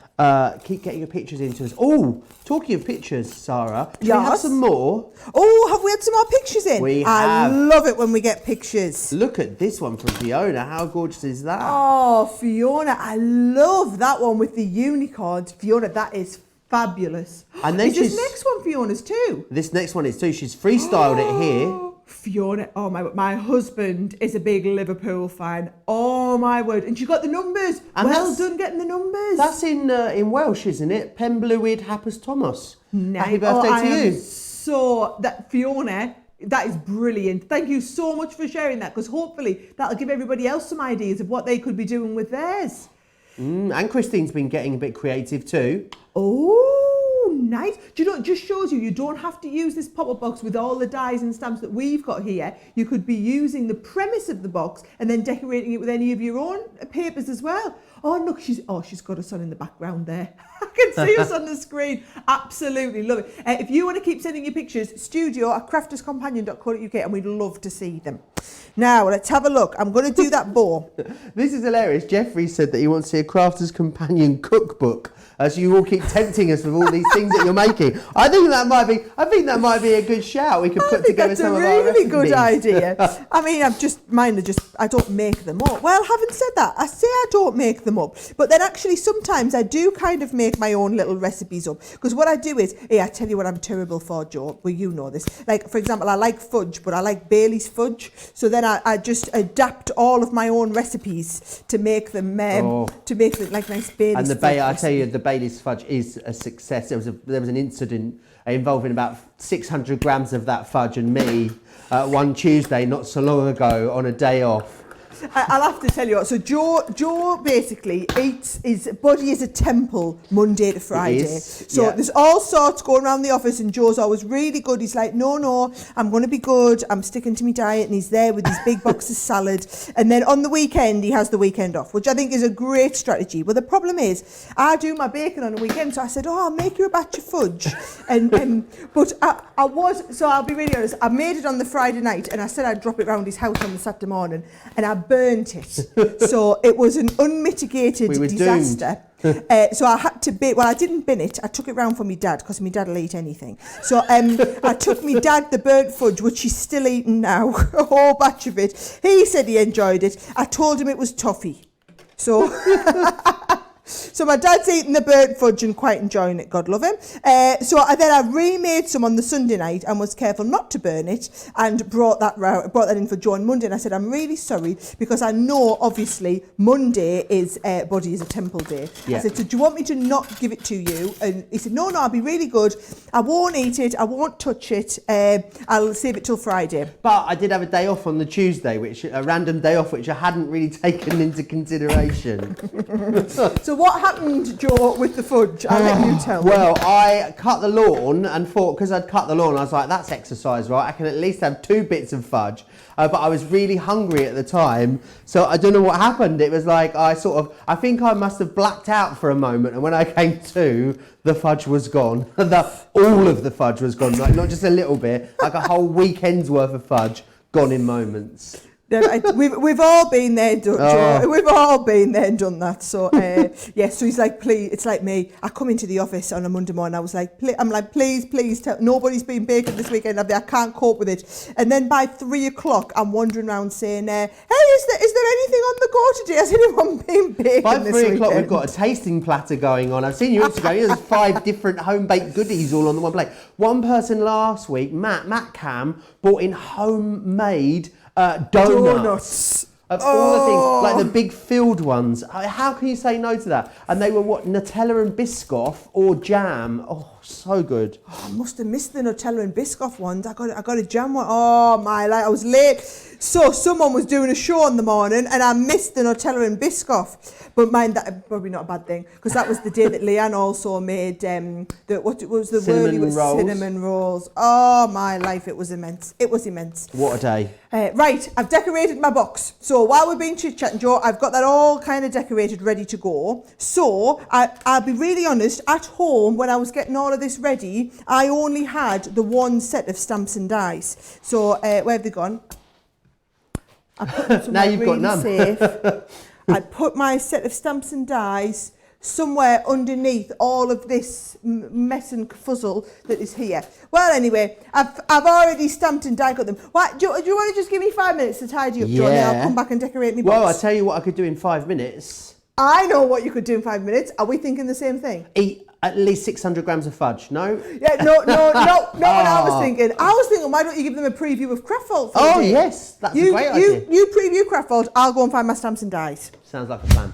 S2: keep getting your pictures into us. Oh, talking of pictures, Sarah, do we have some more?
S1: Oh, have we had some more pictures in?
S2: We
S1: have. I love it when we get pictures.
S2: Look at this one from Fiona. How gorgeous is that?
S1: Oh, Fiona, I love that one with the unicorns. Fiona, that is fabulous.
S2: And then
S1: is this next one Fiona's too?
S2: This next one is too. She's freestyled it here.
S1: Fiona, oh my husband is a big Liverpool fan. Oh my word. And she got the numbers. And well done getting the numbers.
S2: That's in Welsh, isn't it? Penblwyd Hapus Thomas.
S1: Nice.
S2: Happy birthday to you.
S1: So that Fiona, that is brilliant. Thank you so much for sharing that, because hopefully that'll give everybody else some ideas of what they could be doing with theirs.
S2: And Christine's been getting a bit creative too.
S1: Oh, nice. Do you know, it just shows you don't have to use this pop-up box with all the dies and stamps that we've got here. You could be using the premise of the box and then decorating it with any of your own papers as well. Oh, look, she's got us on in the background there. I can see us on the screen. Absolutely love it. If you want to keep sending your pictures, studio@crafterscompanion.co.uk, and we'd love to see them. Now, let's have a look. I'm going to do that bow.
S2: This is hilarious. Jeffrey said that he wants to see a Crafter's Companion cookbook. So you all keep tempting us with all these things that you're making. I think that might be a good shout. We could put together some of our recipes.
S1: That's a really good idea. I mean, I don't make them up. Well, having said that, I say I don't make them up. But then actually sometimes I do kind of make my own little recipes up. Because what I do is, I tell you what I'm terrible for, Joe. Well, you know this. Like, for example, I like fudge, but I like Bailey's fudge. So then I just adapt all of my own recipes to make them, like nice Bailey's fudge.
S2: And I tell you, the Bailey's fudge is a success. There was an incident involving about 600 grams of that fudge and me one Tuesday not so long ago on a day off.
S1: I'll have to tell you what. So Joe basically eats his body is a temple Monday to Friday. So there's all sorts going around the office, and Joe's always really good. He's like, no, I'm going to be good. I'm sticking to my diet, and he's there with his big box of salad. And then on the weekend, he has the weekend off, which I think is a great strategy. Well, the problem is, I do my baking on a weekend, so I said, I'll make you a batch of fudge. But I'll be really honest, I made it on the Friday night, and I said I'd drop it round his house on the Saturday morning, and I burnt it. So it was an unmitigated disaster. So I had to bake. Well, I didn't bin it. I took it round for my dad, because my dad will eat anything. So I took my dad the burnt fudge, which he's still eating now, a whole batch of it. He said he enjoyed it. I told him it was toffee. So... So my dad's eating the burnt fudge and quite enjoying it, God love him. So then I remade some on the Sunday night and was careful not to burn it, and brought that in for Joe on Monday. And I said, I'm really sorry, because I know obviously Monday is body is a temple day. Yeah. I said, so do you want me to not give it to you? And he said, no, I'll be really good. I won't eat it. I won't touch it. I'll save it till Friday.
S2: But I did have a day off on the Tuesday, a random day off, which I hadn't really taken into consideration.
S1: So what happened, Joe, with the fudge? I'll let you tell me.
S2: Well, I cut the lawn and thought, because I'd cut the lawn, I was like, that's exercise, right? I can at least have 2 bits of fudge. But I was really hungry at the time, so I don't know what happened. It was like I think I must have blacked out for a moment, and when I came to, the fudge was gone. All of the fudge was gone, like not just a little bit, like a whole weekend's worth of fudge gone in moments.
S1: We've all been there, Joe. We've all been there and done that. So so he's like, please. It's like me. I come into the office on a Monday morning. I was like, please tell. Nobody's been baking this weekend. I can't cope with it. And then by 3 o'clock, I'm wandering around saying, hey, is there anything on the go today? Has anyone been baking
S2: by
S1: this
S2: 3 o'clock,
S1: weekend?
S2: we've got a tasting platter going on. I've seen your Instagram. There's 5 different home baked goodies all on the one plate. One person last week, Matt Cam, brought in homemade donuts. Of all the things, like the big filled ones. How can you say no to that? And they were Nutella and Biscoff or jam. Oh, so good.
S1: I must have missed the Nutella and Biscoff ones. I got a jam one. Oh my life, I was late. So someone was doing a show in the morning, and I missed the Nutella and Biscoff. But mind that probably not a bad thing, because that was the day that Leanne also made cinnamon rolls. Oh my life, it was immense. It was immense.
S2: What a day.
S1: Right, I've decorated my box. So while we've been chit-chatting, Joe, I've got that all kind of decorated, ready to go. So I'll be really honest, at home, when I was getting all of this ready, I only had the one set of stamps and dies. So where have they gone? I put them
S2: now you've
S1: really
S2: got none.
S1: Safe. I put my set of stamps and dies somewhere underneath all of this mess and fuzzle that is here. Well, anyway, I've already stamped and die cut them. What, do you want to just give me 5 minutes to tidy up, Johnny? I'll come back and decorate my box.
S2: Well, I'll tell you what I could do in 5 minutes.
S1: I know what you could do in 5 minutes. Are we thinking the same thing?
S2: Eat at least 600 grams of fudge, no?
S1: Yeah, no, what I was thinking. Why don't you give them a preview of Craftvault?
S2: Oh, yes, that's a great idea.
S1: You preview Craftvault, I'll go and find my stamps and dies.
S2: Sounds like a plan.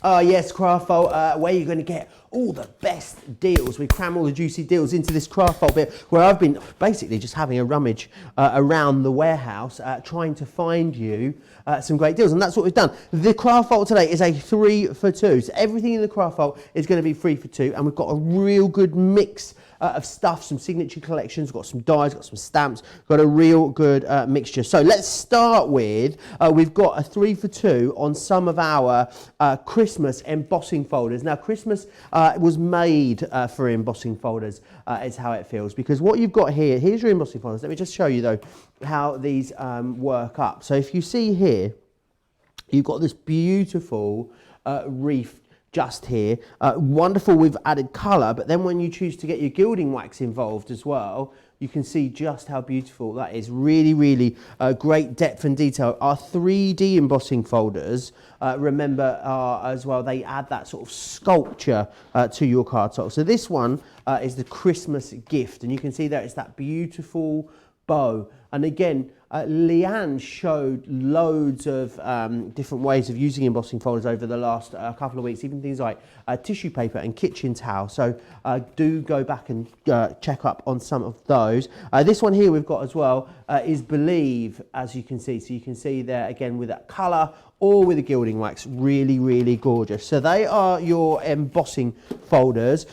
S2: Oh yes, Craftvault, where you're going to get all the best deals. We cram all the juicy deals into this Craftvault bit, where I've been basically just having a rummage around the warehouse, trying to find you some great deals, and that's what we've done. The Craftvault today is a 3 for 2, so everything in the Craftvault is going to be 3 for 2, and we've got a real good mix of stuff, some signature collections, got some dies, got some stamps, got a real good mixture. So let's start with, we've got a 3 for 2 on some of our Christmas embossing folders. Now Christmas was made for embossing folders, is how it feels, because what you've got here's your embossing folders. Let me just show you though how these work up. So if you see here, you've got this beautiful wreath just here, wonderful with added colour, but then when you choose to get your gilding wax involved as well, you can see just how beautiful that is. Really great depth and detail. Our 3D embossing folders, remember, as well, they add that sort of sculpture to your cardstock. So this one is the Christmas gift, and you can see there it's that beautiful bow. And again, Leanne showed loads of different ways of using embossing folders over the last couple of weeks, even things like tissue paper and kitchen towel. So do go back and check up on some of those. This one here we've got as well is Believe, as you can see. So you can see there again with that colour or with the gilding wax, really, really gorgeous. So they are your embossing folders.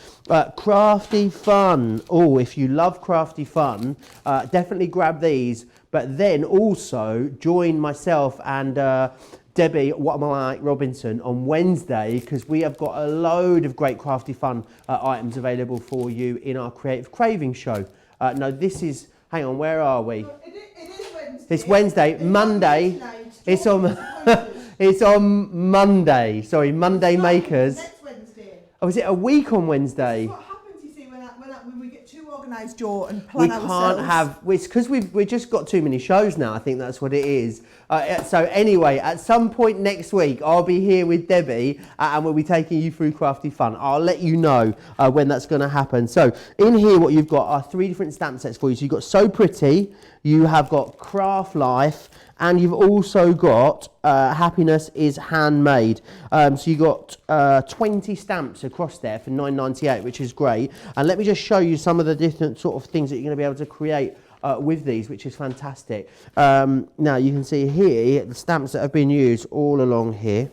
S2: Crafty Fun. Oh, if you love Crafty Fun, definitely grab these. But then also join myself and Debbie, What Am I Like Robinson, on Wednesday, because we have got a load of great Crafty Fun items available for you in our Creative Craving show. No, this is, hang on, where are we?
S1: It is Wednesday.
S2: It's Wednesday, Monday. It's on, it's on Monday. Sorry, Monday Makers.
S1: Next Wednesday.
S2: Oh, is it a week on Wednesday?
S1: What happens, you see, when we get too organised, Joe, and
S2: We
S1: plan
S2: can't have, it's because we've just got too many shows now. I think that's what it is. So anyway, at some point next week, I'll be here with Debbie and we'll be taking you through Crafty Fun. I'll let you know when that's going to happen. So in here, what you've got are 3 different stamp sets for you. So you've got So Pretty, you have got Craft Life, and you've also got Happiness is Handmade. So you've got 20 stamps across there for $9.98, which is great. And let me just show you some of the different sort of things that you're going to be able to create with these, which is fantastic. Now you can see here the stamps that have been used all along here.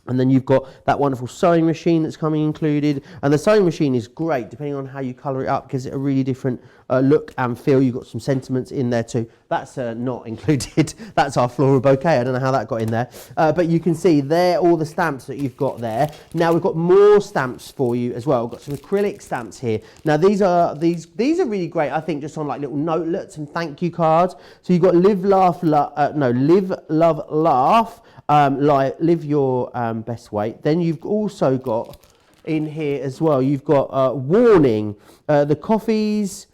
S2: And then you've got that wonderful sewing machine that's coming included. And the sewing machine is great, depending on how you colour it up, gives it a really different look and feel. You've got some sentiments in there too. That's not included. That's our floral bouquet. I don't know how that got in there. But you can see there all the stamps that you've got there. Now we've got more stamps for you as well. We've got some acrylic stamps here. Now these are really great, I think, just on like little notelets and thank you cards. So you've got Live, Laugh, Live, Love, Laugh. Live your best weight. Then you've also got in here as well, you've got warning, the coffees.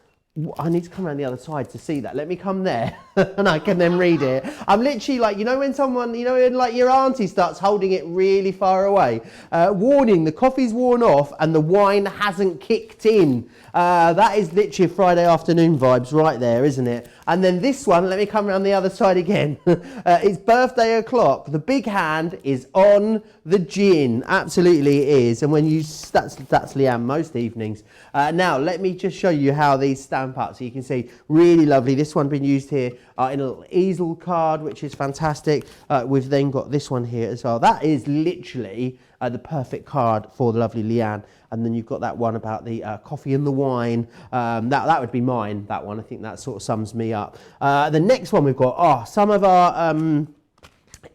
S2: I need to come around the other side to see that. Let me come there and I can then read it. I'm literally like, you know when someone, you know when like your auntie starts holding it really far away. Warning, the coffee's worn off and the wine hasn't kicked in. That is literally Friday afternoon vibes right there, isn't it? And then this one, let me come around the other side again. It's birthday o'clock. The big hand is on the gin. Absolutely it is. And when you, that's Leanne most evenings. Now, let me just show you how these stamp up. So you can see, really lovely. This one been used here in a little easel card, which is fantastic. We've then got this one here as well. That is literally the perfect card for the lovely Leanne. And then you've got that one about the coffee and the wine. That would be mine, that one. I think that sort of sums me up. The next one we've got, some of our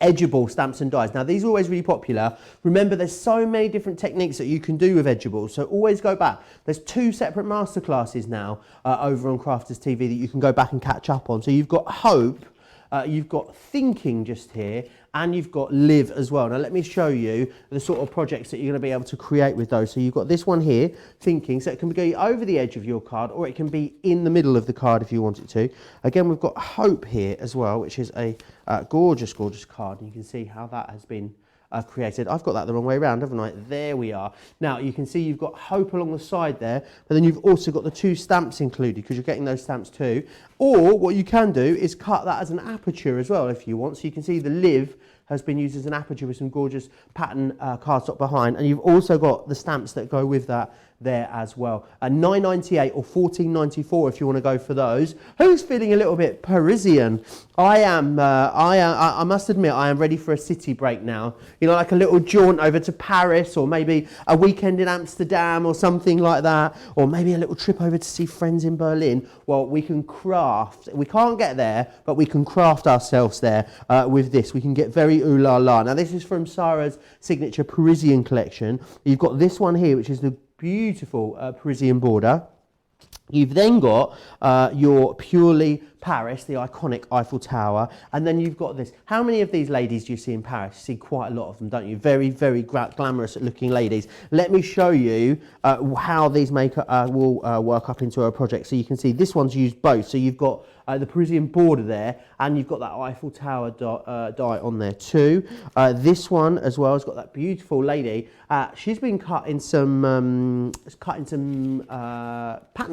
S2: edgeable stamps and dies. Now these are always really popular. Remember, there's so many different techniques that you can do with edgeable, so always go back. There's 2 separate masterclasses now over on Crafters TV that you can go back and catch up on. So you've got Hope, you've got Thinking just here, and you've got Live as well. Now let me show you the sort of projects that you're going to be able to create with those. So you've got this one here, Thinking, so it can go over the edge of your card or it can be in the middle of the card if you want it to. Again, we've got Hope here as well, which is a gorgeous, gorgeous card. And you can see how that has been created. I've got that the wrong way around, haven't I? There we are. Now you can see you've got Hope along the side there, but then you've also got the 2 stamps included because you're getting those stamps too. Or what you can do is cut that as an aperture as well if you want. So you can see the Live has been used as an aperture with some gorgeous pattern cardstock behind, and you've also got the stamps that go with that there as well. $9.98 or $14.94 if you want to go for those. Who's feeling a little bit Parisian? I am. I must admit, I am ready for a city break now. You know, like a little jaunt over to Paris, or maybe a weekend in Amsterdam, or something like that, or maybe a little trip over to see friends in Berlin. Well, we can craft. We can't get there, but we can craft ourselves there with this. We can get very ooh la la. Now, this is from Sara's signature Parisian collection. You've got this one here, which is the beautiful Parisian border. You've then got your Purely Paris, the iconic Eiffel Tower, and then you've got this. How many of these ladies do you see in Paris? You see quite a lot of them, don't you? Very, very glamorous looking ladies. Let me show you how these will work up into a project. So you can see this one's used both. So you've got the Parisian border there, and you've got that Eiffel Tower die on there too. This one as well has got that beautiful lady. She's been cut in some pattern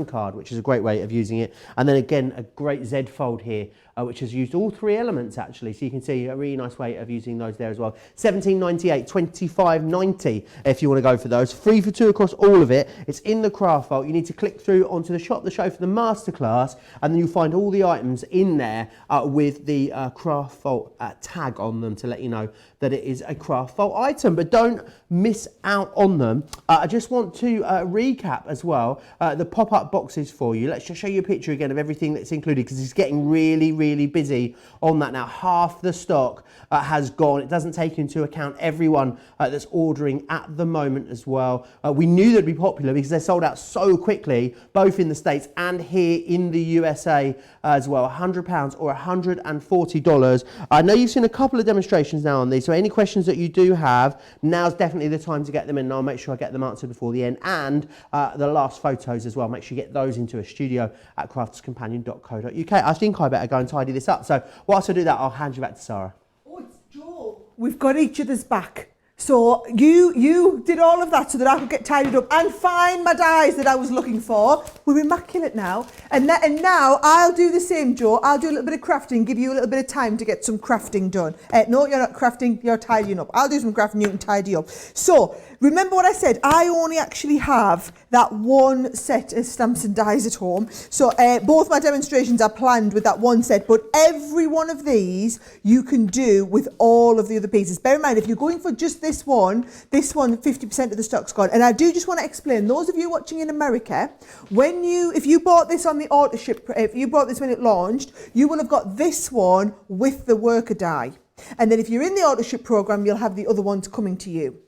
S2: cards card, which is a great way of using it. And then again, a great Z fold here, which has used all three elements actually. So you can see a really nice way of using those there as well. $17.98, $25.90 if you want to go for those. 3 for 2 across all of it. It's in the craft vault. You need to click through onto the shop the show for the masterclass, and then you'll find all the items in there with the craft vault tag on them to let you know that it is a craft vault item. But don't miss out on them. I just want to recap as well the pop-up boxes for you. Let's just show you a picture again of everything that's included, because it's getting really busy on that now. Half the stock has gone. It doesn't take into account everyone that's ordering at the moment as well. We knew they'd be popular because they're sold out so quickly, both in the States and here in the USA as well. £100 or $140. I know you've seen a couple of demonstrations now on these, so any questions that you do have, now's definitely the time to get them in, and I'll make sure I get them answered before the end. And the last photos as well, make sure you get those into a studio at crafterscompanion.co.uk. I think I better go and tidy this up. So whilst I do that, I'll hand you back to Sara.
S1: Oh, it's Joe. We've got each other's back. So you did all of that so that I could get tidied up and find my dies that I was looking for. We're immaculate now. And now I'll do the same, Joe. I'll do a little bit of crafting, give you a little bit of time to get some crafting done. No, you're not crafting, you're tidying up. I'll do some crafting, you can tidy up. So remember what I said, I only actually have that one set of stamps and dies at home. So both my demonstrations are planned with that one set, but every one of these you can do with all of the other pieces. Bear in mind, if you're going for just this one, 50% of the stock's gone. And I do just want to explain, those of you watching in America, if you bought this on the auto ship, if you bought this when it launched, you will have got this one with the worker die. And then if you're in the auto ship program, you'll have the other ones coming to you.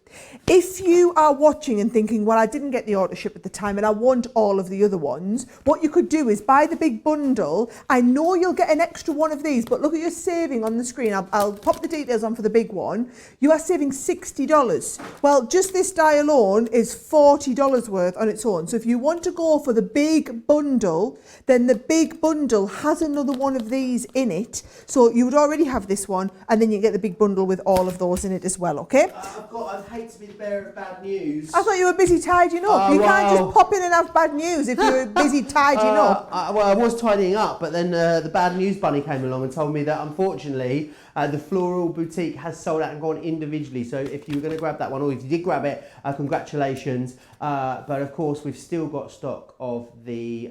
S1: If you are watching and thinking, well, I didn't get the auto ship at the time and I want all of the other ones, what you could do is buy the big bundle. I know you'll get an extra one of these, but look at your saving on the screen. I'll pop the details on for the big one. You are saving $60. Well, just this die alone is $40 worth on its own. So if you want to go for the big bundle, then the big bundle has another one of these in it. So you would already have this one, and then you get the big bundle with all of those in it as well, okay?
S2: I'd hate to be the bearer of bad news.
S1: I thought you were busy tidying up. You can't just pop in and have bad news if you're busy tidying up.
S2: Well, I was tidying up, but then the bad news bunny came along and told me that unfortunately the floral boutique has sold out and gone individually. So if you were going to grab that one, or if you did grab it, congratulations. But of course, we've still got stock of the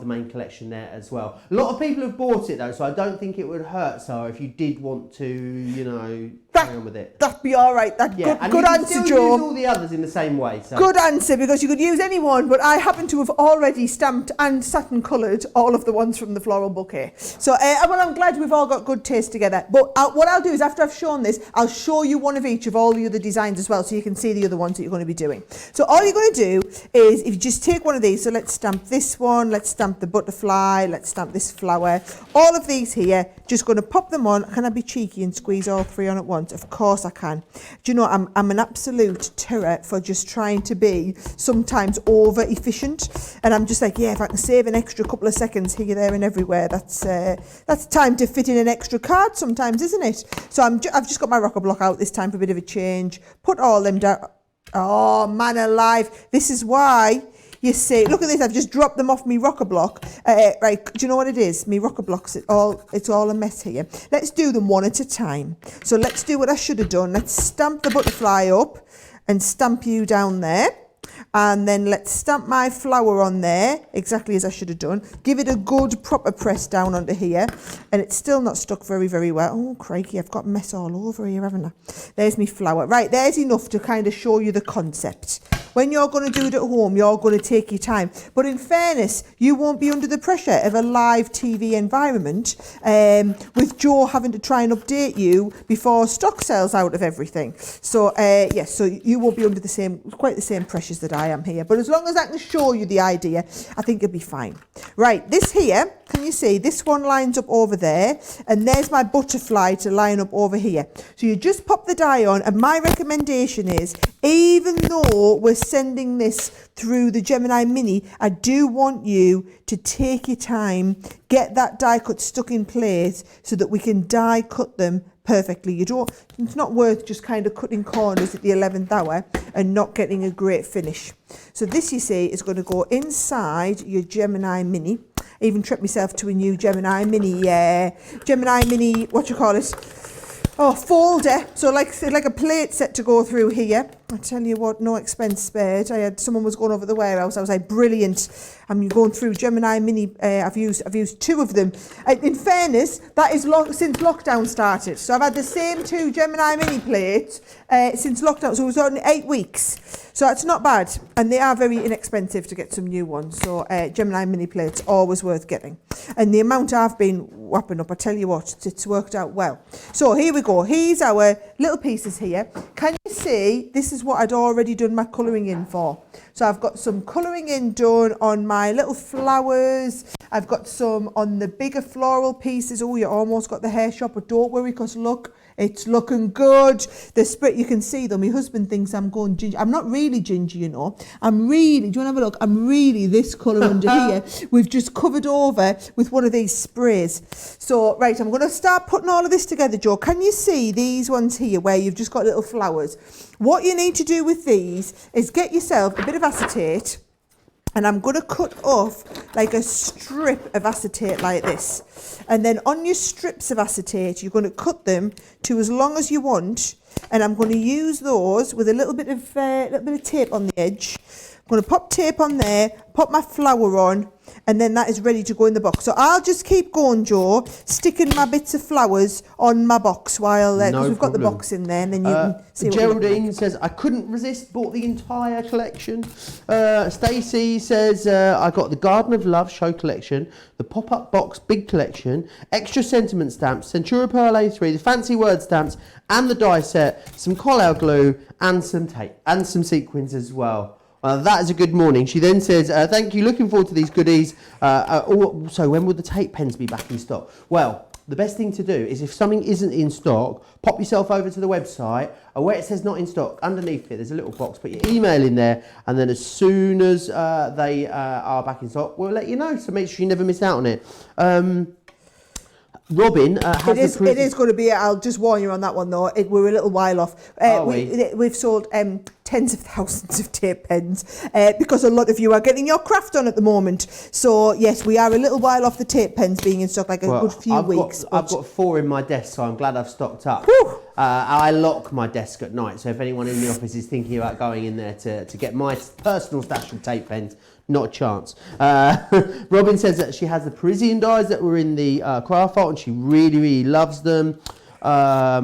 S2: main collection there as well. A lot of people have bought it though, so I don't think it would hurt. So if you did want to, carry on with it,
S1: that'd be all right. Good answer, Joe.
S2: Use all the others in the same way. So.
S1: Good answer, because you could use any one, but I happen to have already stamped and satin coloured all of the ones from the floral bouquet. So, well, I'm glad we've all got good taste together. But what I'll do is, after I've shown this, I'll show you one of each of all the other designs as well, so you can see the other ones that you're going to be doing. So all you're going to do is, if you just take one of these, so let's stamp this one, let's stamp the butterfly, let's stamp this flower, all of these here, just going to pop them on. Can I be cheeky and squeeze all three on at once? Of course I can. Do you know, I'm an absolute terror for just trying to be sometimes over efficient, and I'm just like, yeah, if I can save an extra couple of seconds here, there and everywhere, that's time to fit in an extra card sometimes, isn't it? So I've just got my rocker block out this time for a bit of a change, put all them down. Oh man alive, this is why you see, look at this, I've just dropped them off me rocker block. Right, do you know what it is? Me rocker blocks, it's all a mess here. Let's do them one at a time. So let's do what I should have done. Let's stamp the butterfly up and stamp you down there. And then let's stamp my flower on there, exactly as I should have done. Give it a good proper press down onto here. And it's still not stuck very, very well. Oh, crikey, I've got mess all over here, haven't I? There's my flower. Right, there's enough to kind of show you the concept. When you're going to do it at home, you're going to take your time. But in fairness, you won't be under the pressure of a live TV environment with Joe having to try and update you before stock sells out of everything. So, yes, so you won't be under quite the same pressures that I am here. But as long as I can show you the idea, I think you'll be fine. Right, this here, can you see, this one lines up over there, and there's my butterfly to line up over here. So you just pop the die on, and my recommendation is, even though we're sending this through the Gemini Mini, I do want you to take your time get that die cut stuck in place so that we can die cut them perfectly. It's not worth just kind of cutting corners at the 11th hour and not getting a great finish. So this, you see, is going to go inside your Gemini Mini. I even treated myself to a new Gemini Mini, what you call it? Oh, folder. So like a plate set to go through here. I tell you what, no expense spared. Someone was going over the warehouse. I was like, brilliant. I'm going through Gemini Mini. I've used 2 of them. In fairness, that is since lockdown started. So I've had the same 2 Gemini Mini plates since lockdown. So it was only 8 weeks. So that's not bad. And they are very inexpensive to get some new ones. So Gemini Mini plates, always worth getting. And the amount I've been whapping up, I tell you what, it's worked out well. So here we go. Here's our little pieces here. Can you see, this is what I'd already done my colouring in for. So I've got some colouring in done on my little flowers. I've got some on the bigger floral pieces. Oh, you almost got the hair shop, but don't worry, because look, it's looking good. The split, you can see though, my husband thinks I'm going ginger. I'm not really ginger, you know. I'm really, do you want to have a look? I'm really this colour under here. We've just covered over with one of these sprays. So, right, I'm going to start putting all of this together, Joe. Can you see these ones here where you've just got little flowers? What you need to do with these is get yourself a bit of acetate, and I'm going to cut off like a strip of acetate like this. And then on your strips of acetate, you're going to cut them to as long as you want. And I'm going to use those with a little bit of tape on the edge. I'm going to pop tape on there, pop my flower on, and then that is ready to go in the box. So I'll just keep going, Joe, sticking my bits of flowers on my box while, because we've got the box in there, and then you can see what
S2: Geraldine says, I couldn't resist, bought the entire collection. Stacey says, I got the Garden of Love show collection, the pop-up box big collection, extra sentiment stamps, Centura Pearl A3, the fancy word stamps, and the die set, some Collel glue, and some tape, and some sequins as well. That is a good morning. She then says, thank you, looking forward to these goodies. So when will the tape pens be back in stock? Well, the best thing to do is if something isn't in stock, pop yourself over to the website, where it says not in stock, underneath it there's a little box, put your email in there, and then as soon as they are back in stock, we'll let you know. So make sure you never miss out on it. Robin has
S1: it is going to be, I'll just warn you on that one though, we're a little while off. We've sold tens of thousands of tape pens because a lot of you are getting your craft on at the moment. So yes, we are a little while off the tape pens being in stock, like a good few weeks.
S2: I've got 4 in my desk, so I'm glad I've stocked up. I lock my desk at night, so if anyone in the office is thinking about going in there to get my personal stash of tape pens, not a chance. Robin says that she has the Parisian dies that were in the craft vault, and she really, really loves them. A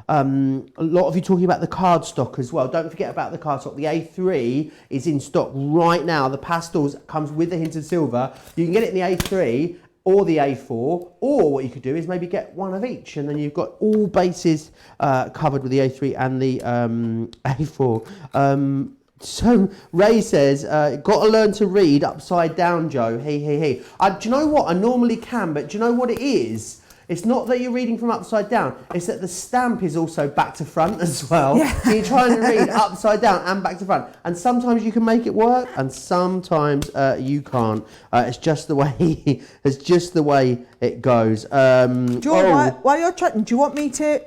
S2: lot of you talking about the cardstock as well. Don't forget about the cardstock. The A3 is in stock right now. The pastels comes with a hint of silver. You can get it in the A3 or the A4, or what you could do is maybe get one of each, and then you've got all bases covered with the A3 and the A4. So Ray says, got to learn to read upside down, Joe. He. Do you know what? I normally can, but do you know what it is? It's not that you're reading from upside down. It's that the stamp is also back to front as well. Yeah. So you're trying to read upside down and back to front. And sometimes you can make it work, and sometimes you can't. It's just the way. It's just the way it goes.
S1: Joe, while you're chatting, do you want me to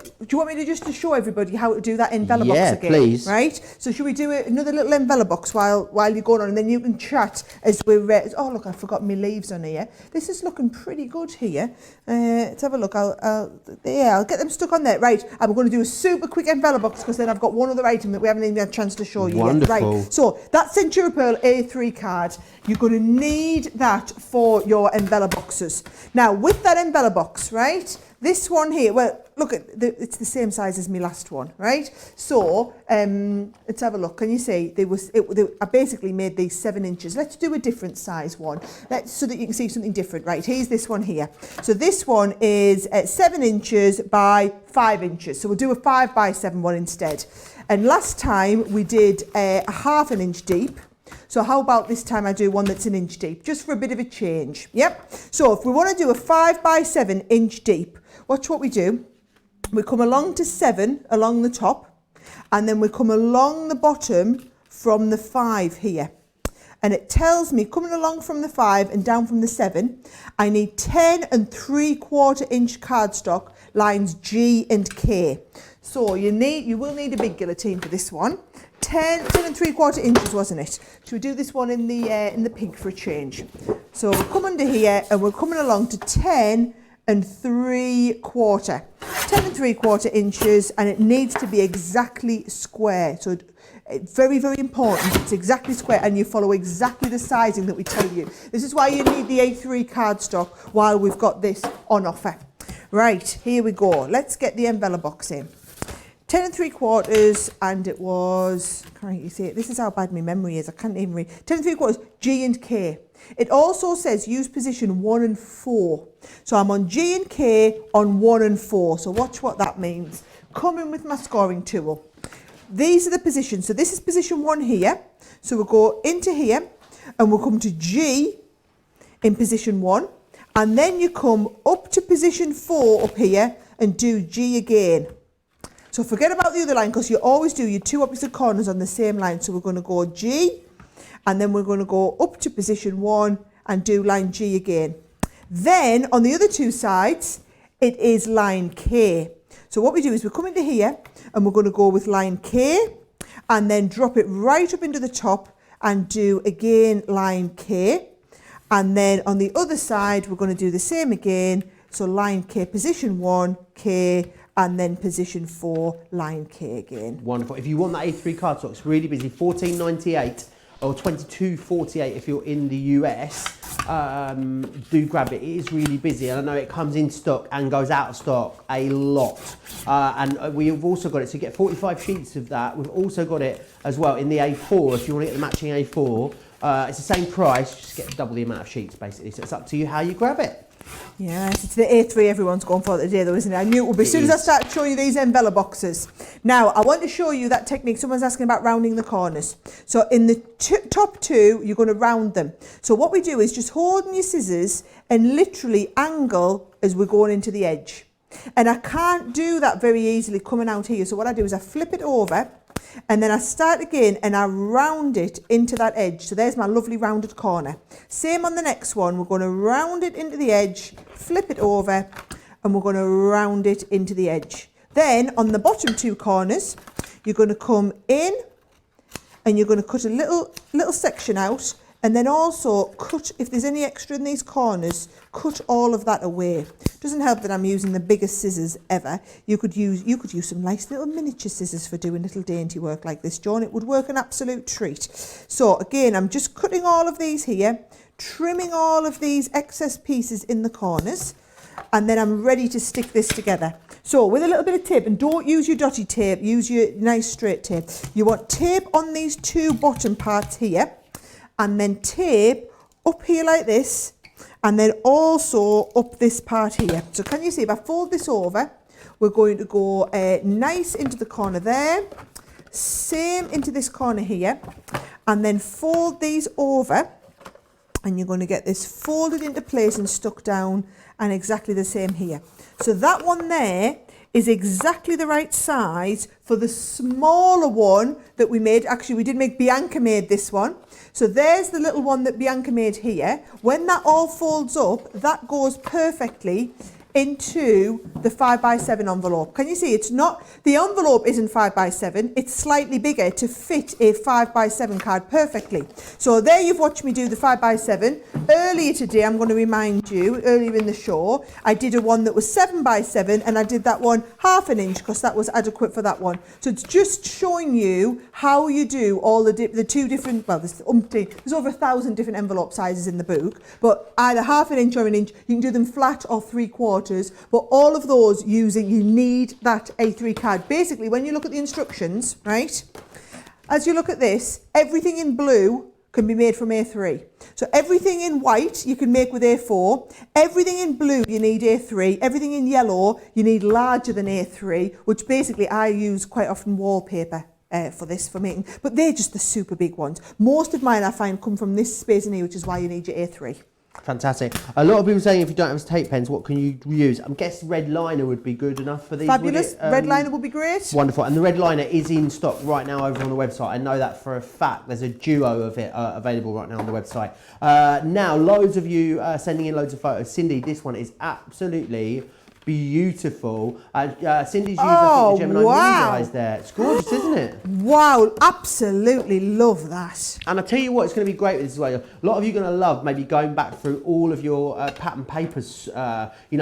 S1: just to show everybody how to do that envelope box again? Yeah, please. Right. So should we do another little envelope box while you're going on, and then you can chat as we're. Oh look, I forgot my leaves on here. This is looking pretty good here. Let's have a look. I'll get them stuck on there. Right, I'm going to do a super quick envelope box because then I've got one other item that we haven't even had a chance to show you yet. Right, so that Centura Pearl A3 card, you're going to need that for your envelope boxes. Now, with that envelope box, right, this one here, well, look, it's the same size as my last one, right? So, let's have a look. Can you see? I basically made these 7 inches. Let's do a different size one, so that you can see something different. Right, here's this one here. So this one is 7 inches by 5 inches. So we'll do a 5 by 7 one instead. And last time we did a ½ an inch deep. So how about this time I do one that's 1 inch deep, just for a bit of a change. Yep. So if we want to do a 5 by 7 inch deep, watch what we do. We come along to 7 along the top, and then we come along the bottom from the 5 here. and it tells me coming along from the 5 and down from the 7, I need 10 3/4 inch cardstock lines G and K. So you will need a big guillotine for this one. 10 3/4 inches, wasn't it? Should we do this one in the pink for a change? So we'll come under here and we're coming along to 10 3/4. 10 3/4 inches, and it needs to be exactly square. So it's very, very important. It's exactly square, and you follow exactly the sizing that we tell you. This is why you need the A3 cardstock while we've got this on offer. Right, here we go. Let's get the envelope box in. 10 3/4, and it was, can't you see it? This is how bad my memory is. I can't even read. 10 3/4, G and K. It also says use position 1 and 4. So I'm on G and K on 1 and 4. So watch what that means. Come in with my scoring tool. These are the positions. So this is position 1 here. So we'll go into here and we'll come to G in position 1. And then you come up to position 4 up here and do G again. So forget about the other line, because you always do your 2 opposite corners on the same line. So we're going to go G, and then we're going to go up to position 1 and do line G again. Then on the other 2 sides, it is line K. So what we do is we come into here and we're going to go with line K, and then drop it right up into the top and do again line K. And then on the other side, we're going to do the same again. So line K, position 1, K, and then position 4, line K again.
S2: Wonderful. If you want that A3 cardstock, it's really busy. $14.98 or $22.48 if you're in the US. Do grab it. It is really busy, and I know it comes in stock and goes out of stock a lot. And we've also got it, so you get 45 sheets of that. We've also got it as well in the A4 if you want to get the matching A4. It's the same price, just get double the amount of sheets basically. So it's up to you how you grab it.
S1: Yes, it's the A3 everyone's going for today though, isn't it? I knew it would be as soon as I start showing you these envelope boxes. Now, I want to show you that technique. Someone's asking about rounding the corners. So in the top 2, you're going to round them. So what we do is just holding your scissors and literally angle as we're going into the edge. And I can't do that very easily coming out here. So what I do is I flip it over, and then I start again and I round it into that edge. So there's my lovely rounded corner. Same on the next one. We're going to round it into the edge, flip it over, and we're going to round it into the edge. Then on the bottom 2 corners, you're going to come in and you're going to cut a little section out, and then also cut, if there's any extra in these corners, cut all of that away. Doesn't help that I'm using the biggest scissors ever. You could use some nice little miniature scissors for doing little dainty work like this, John. It would work an absolute treat. So again, I'm just cutting all of these here, trimming all of these excess pieces in the corners, and then I'm ready to stick this together. So with a little bit of tape, and don't use your dotty tape, use your nice straight tape. You want tape on these 2 bottom parts here, and then tape up here like this, and then also up this part here. So can you see, if I fold this over, we're going to go nice into the corner there, same into this corner here, and then fold these over, and you're going to get this folded into place and stuck down, and exactly the same here. So that one there is exactly the right size for the smaller one that we made. Actually, we did make Bianca made this one. So there's the little one that Bianca made here. When that all folds up, that goes perfectly into the 5x7 envelope. Can you see it's not, the envelope isn't 5x7, it's slightly bigger to fit a 5x7 card perfectly. So there you've watched me do the 5x7. Earlier today, I'm going to remind you, earlier in the show, I did a one that was 7x7, and I did that one 1/2 inch because that was adequate for that one. So it's just showing you how you do all the 2 different, well, there's over 1,000 different envelope sizes in the book, but either 1/2 inch or 1 inch, you can do them flat or 3/4. But all of those you need that A3 card. Basically, when you look at the instructions, right, as you look at this, everything in blue can be made from A3. So everything in white you can make with A4, everything in blue you need A3, everything in yellow you need larger than A3, which basically I use quite often wallpaper for this, for making, but they're just the super big ones. Most of mine I find come from this space in here, which is why you need your A3.
S2: Fantastic. A lot of people saying if you don't have tape pens, what can you use? I'm guessing red liner would be good enough for these.
S1: Fabulous. Red liner would be great.
S2: Wonderful. And the red liner is in stock right now over on the website. I know that for a fact. There's a duo of it available right now on the website. Now, loads of you sending in loads of photos. Cindy, this one is absolutely beautiful. Cindy's used I think, the Gemini eyes there. It's gorgeous, isn't it?
S1: Wow, absolutely love that.
S2: And I tell you what, it's going to be great with this as well. A lot of you are going to love maybe going back through all of your pattern papers,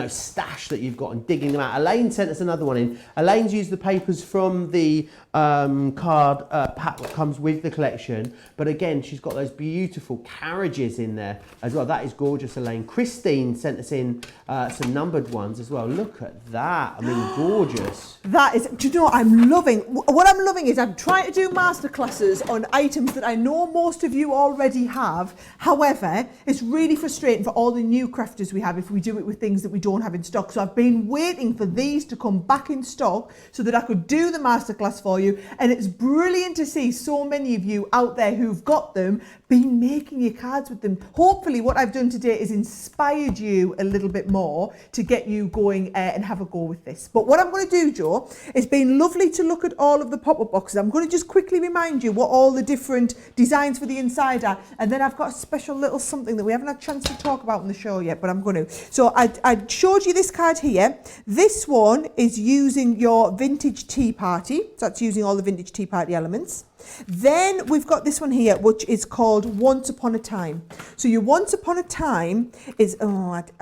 S2: stash that you've got and digging them out. Elaine sent us another one in. Elaine's used the papers from the card pack that comes with the collection, but again, she's got those beautiful carriages in there as well. That is gorgeous, Elaine. Christine sent us in some numbered ones as well. Look at that. I mean, gorgeous.
S1: That is, do you know what I'm loving? What I'm loving is I'm trying to do masterclasses on items that I know most of you already have. However, it's really frustrating for all the new crafters we have if we do it with things that we don't have in stock. So I've been waiting for these to come back in stock so that I could do the masterclass for you. And it's brilliant to see so many of you out there who've got them, been making your cards with them. Hopefully what I've done today is inspired you a little bit more to get you going and have a go with this. But what I'm going to do, Joe, it's been lovely to look at all of the pop-up boxes. I'm going to just quickly remind you what all the different designs for the inside are, and then I've got a special little something that we haven't had a chance to talk about on the show yet, but I'm going to. So I showed you this card here. This one is using your vintage tea party. So that's using all the vintage tea party elements. Then we've got this one here, which is called Once Upon a Time. So your Once Upon a Time is,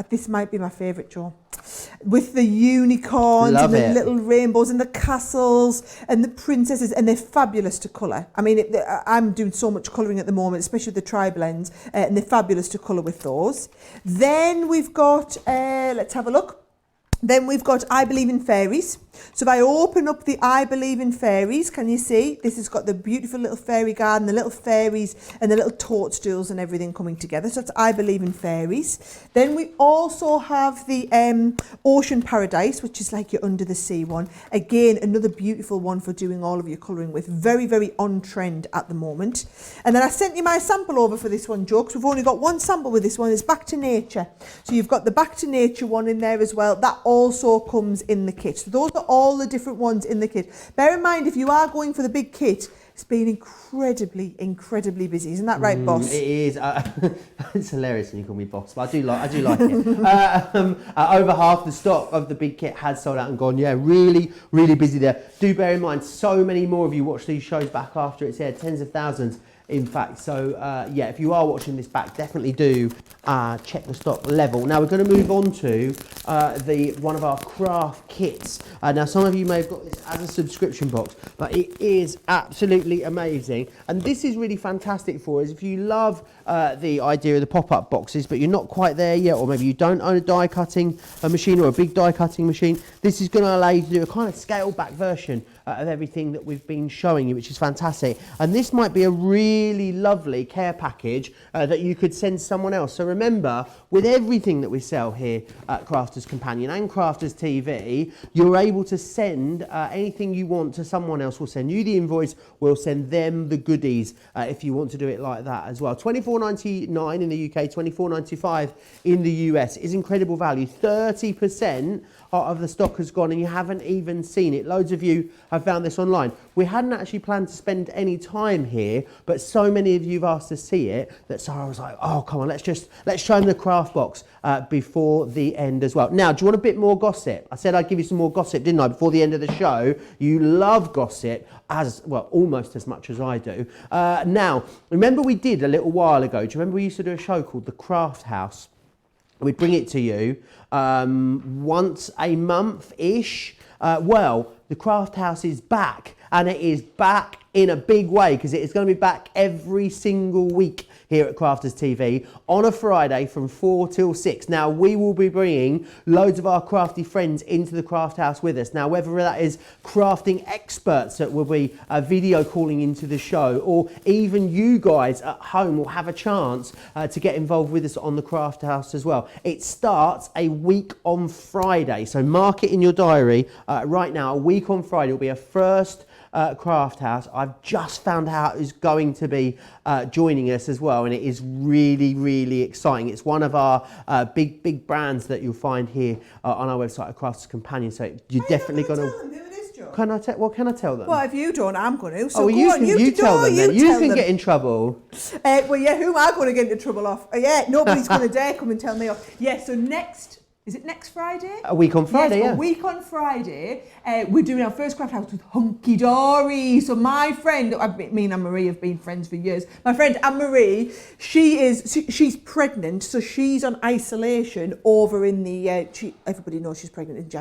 S1: this might be my favourite, Joe. With the unicorns and the little rainbows and the castles and the princesses, and they're fabulous to colour. I mean, I'm doing so much colouring at the moment, especially with the tri-blends, and they're fabulous to colour with those. Then we've got, let's have a look. Then we've got I Believe in Fairies. So if I open up the I Believe in Fairies, can you see? This has got the beautiful little fairy garden, the little fairies and the little toadstools and everything coming together. So that's I Believe in Fairies. Then we also have the Ocean Paradise, which is like your under the sea one. Again, another beautiful one for doing all of your colouring with. Very, very on trend at the moment. And then I sent you my sample over for this one, Joe, because we've only got one sample with this one. It's Back to Nature. So you've got the Back to Nature one in there as well. That also comes in the kit. So those are all the different ones in the kit. Bear in mind, if you are going for the big kit, it's been incredibly busy. Isn't that right, boss? It is.
S2: It's hilarious when you call me boss, but I do like it. Over half the stock of the big kit has sold out and gone. Yeah, really busy there. Do bear in mind, so many more of you watch these shows back after it's aired, tens of thousands. In fact, so if you are watching this back, definitely do check the stock level. Now we're going to move on to one of our craft kits. Now some of you may have got this as a subscription box, but it is absolutely amazing. And this is really fantastic for us if you love the idea of the pop-up boxes, but you're not quite there yet, or maybe you don't own a die cutting machine or a big die cutting machine. This is going to allow you to do a kind of scaled back version of everything that we've been showing you, which is fantastic. And this might be a really lovely care package that you could send someone else. So remember, with everything that we sell here at Crafters Companion and Crafters TV, you're able to send anything you want to someone else. We'll send you the invoice, we'll send them the goodies if you want to do it like that as well. $24.99 in the UK, $24.95 in the US is incredible value. 30% of the stock has gone and you haven't even seen it. Loads of you have found this online. We hadn't actually planned to spend any time here, but so many of you have asked to see it that Sara was like, oh, come on, let's show them the craft box before the end as well. Now, do you want a bit more gossip? I said I'd give you some more gossip, didn't I, before the end of the show? You love gossip as, well, almost as much as I do. Now, remember we did a little while ago, do you remember we used to do a show called The Craft House? We'd bring it to you once a month-ish. Well, the Craft House is back, and it is back in a big way because it is going to be back every single week here at Crafters TV on a Friday from 4 till 6. Now, we will be bringing loads of our crafty friends into the Craft House with us. Now, whether that is crafting experts that will be video calling into the show, or even you guys at home will have a chance to get involved with us on the Craft House as well. It starts a week on Friday, so mark it in your diary right now. A week on Friday will be a first Craft House. I've just found out who's going to be joining us as well, and it is really, really exciting. It's one of our big brands that you'll find here on our website, A Crafter's Companion. So you're definitely going to... What can I tell them?
S1: Well, if you don't, I'm going to. So
S2: well, you tell them then. You can get in trouble.
S1: Well, yeah, who am I going to get into trouble off? Yeah, nobody's going to dare come and tell me off. Yeah, so is it next Friday?
S2: A week on Friday,
S1: yes,
S2: yeah.
S1: A week on Friday, we're doing our first craft house with Hunky Dory. So my friend, me and Anne-Marie have been friends for years. My friend Anne-Marie, she's pregnant, so she's on isolation over in the, everybody knows she's pregnant,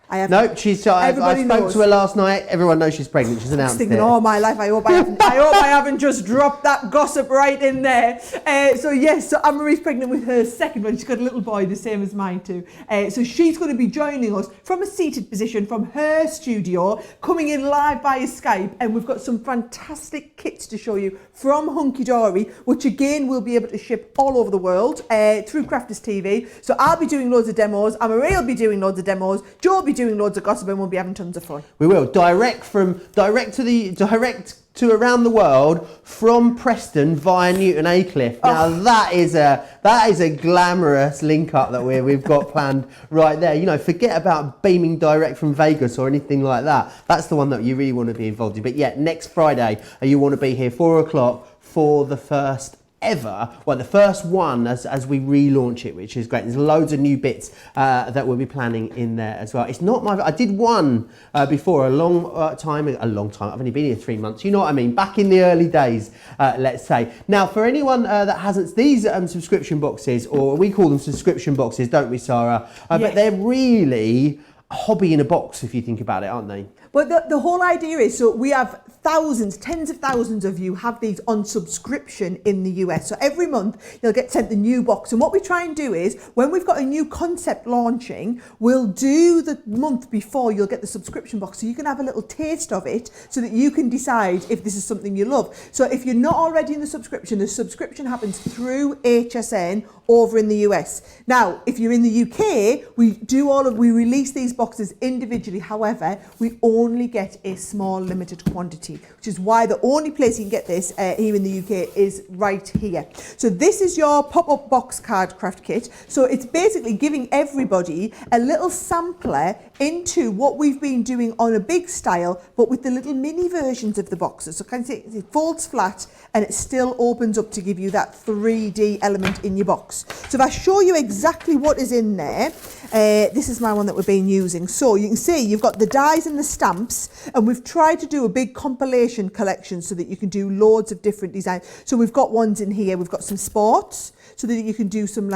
S1: I haven't.
S2: No, I spoke to her last night. Everyone knows she's pregnant. She's announced it.
S1: All my life, I hope I haven't just dropped that gossip right in there. So Anne-Marie's pregnant with her second one. She's got a little boy, the same as mine too. So she's going to be joining us from a seated position from her studio, coming in live via Skype, and we've got some fantastic kits to show you from Hunky Dory, which again we'll be able to ship all over the world through Crafters TV. So I'll be doing loads of demos. Anne-Marie will be doing loads of demos. Joe will be doing loads of gossip, and we'll be having tons of fun.
S2: We will direct to around the world from Preston via Newton Aycliffe. Now that is a glamorous link up that we've got planned right there. You know, forget about beaming direct from Vegas or anything like that. That's the one that you really want to be involved in. But yeah, next Friday you want to be here 4 o'clock for the first the first one as we relaunch it, which is great. There's loads of new bits that we'll be planning in there as well. It's not I did one before a long time. I've only been here 3 months. You know what I mean? Back in the early days, let's say. Now, for anyone that hasn't, these subscription boxes, or we call them subscription boxes, don't we, Sarah?
S1: Yes.
S2: But they're really a hobby in a box, if you think about it, aren't they?
S1: But the whole idea is, so we have tens of thousands of you have these on subscription in the US. So every month you'll get sent the new box. And what we try and do is, when we've got a new concept launching, we'll do the month before you'll get the subscription box. So you can have a little taste of it so that you can decide if this is something you love. So if you're not already in the subscription happens through HSN over in the US. Now, if you're in the UK, we release these boxes individually. However, we only get a small limited quantity, which is why the only place you can get this here in the UK is right here. So this is your pop-up box card craft kit. So it's basically giving everybody a little sampler into what we've been doing on a big style, but with the little mini versions of the boxes. So kind of it folds flat and it still opens up to give you that 3D element in your box. So if I show you exactly what is in there, this is my one that we've been using. So you can see you've got the dies and the stamps, and we've tried to do a big compilation collection so that you can do loads of different designs. So we've got ones in here, we've got some sports, so that you can do some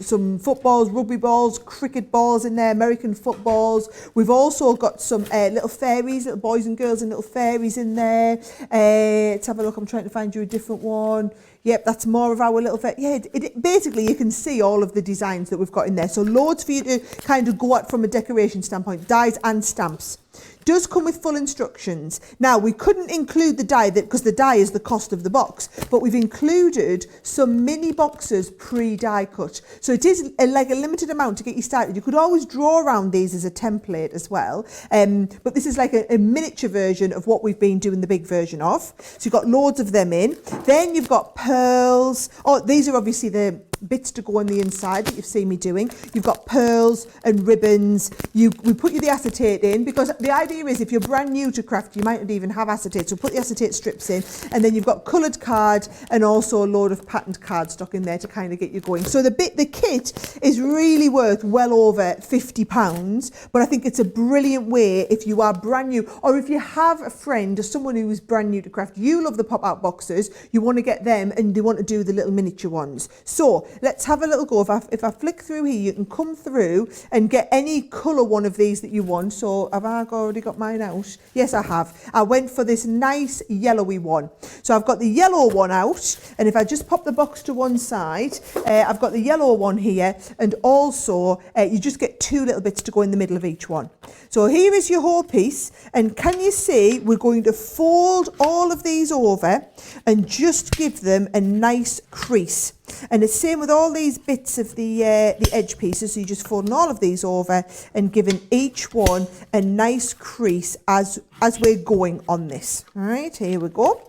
S1: some footballs, rugby balls, cricket balls in there, American footballs. We've also got some little fairies, little boys and girls and little fairies in there. Let's have a look, I'm trying to find you a different one. Yep, that's more of our little... basically, you can see all of the designs that we've got in there. So loads for you to kind of go at from a decoration standpoint, dies and stamps. Does come with full instructions. Now, we couldn't include the die because the die is the cost of the box, but we've included some mini boxes pre-die cut. So it is like a limited amount to get you started. You could always draw around these as a template as well, but this is like a miniature version of what we've been doing the big version of. So you've got loads of them in. Then you've got pearls. Oh, these are obviously the bits to go on the inside that you've seen me doing. You've got pearls and ribbons. We put you the acetate in because the idea is if you're brand new to craft, you might not even have acetate. So put the acetate strips in, and then you've got coloured card and also a load of patterned cardstock in there to kind of get you going. So the kit is really worth well over £50, but I think it's a brilliant way if you are brand new, or if you have a friend or someone who is brand new to craft, you love the pop-out boxes, you want to get them and they want to do the little miniature ones. So let's have a little go. If I flick through here, you can come through and get any colour one of these that you want. So have I already got mine out? Yes, I have. I went for this nice yellowy one. So I've got the yellow one out, and if I just pop the box to one side, I've got the yellow one here, and also you just get two little bits to go in the middle of each one. So here is your whole piece, and can you see we're going to fold all of these over and just give them a nice crease. And it's same with all these bits of the edge pieces. So you're just folding all of these over and giving each one a nice crease as we're going on this. All right, here we go.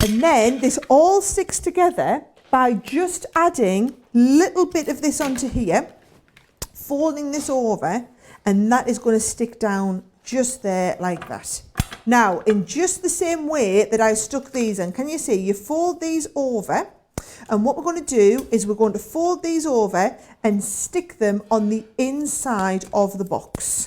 S1: And then this all sticks together by just adding a little bit of this onto here, folding this over, and that is going to stick down just there like that. Now, in just the same way that I stuck these in, can you see, you fold these over, and what we're going to do is we're going to fold these over and stick them on the inside of the box.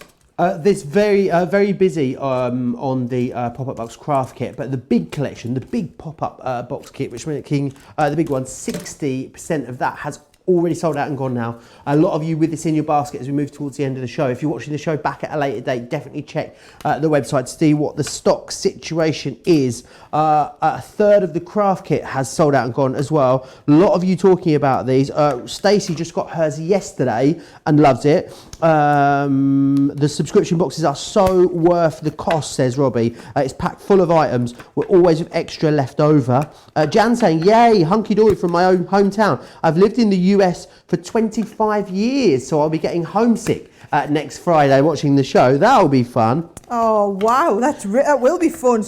S2: This very busy on the pop-up box craft kit, but the big collection, the big pop-up box kit, which we're making, the big one, 60% of that has already sold out and gone now. A lot of you with this in your basket as we move towards the end of the show. If you're watching the show back at a later date, definitely check the website to see what the stock situation is. A third of the craft kit has sold out and gone as well. A lot of you talking about these. Stacey just got hers yesterday and loves it. The subscription boxes are so worth the cost, says Robbie. It's packed full of items. We're always with extra left over. Jan saying, yay, hunky-dory from my own hometown. I've lived in the US for 25 years, so I'll be getting homesick next Friday watching the show. That'll be fun.
S1: Oh, wow, that will be fun.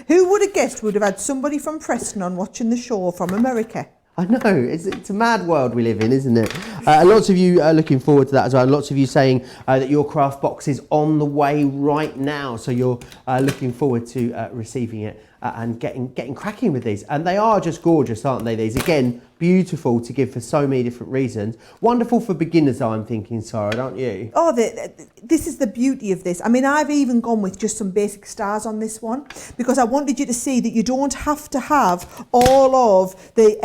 S1: Who would have guessed would have had somebody from Preston on watching the show from America?
S2: I know, it's a mad world we live in, isn't it? Lots of you are looking forward to that as well. Lots of you saying that your craft box is on the way right now. So you're looking forward to receiving it and getting cracking with these. And they are just gorgeous, aren't they? These, again, beautiful to give for so many different reasons. Wonderful for beginners, I'm thinking, Sara, don't you?
S1: Oh, this is the beauty of this. I mean, I've even gone with just some basic stars on this one because I wanted you to see that you don't have to have all of the,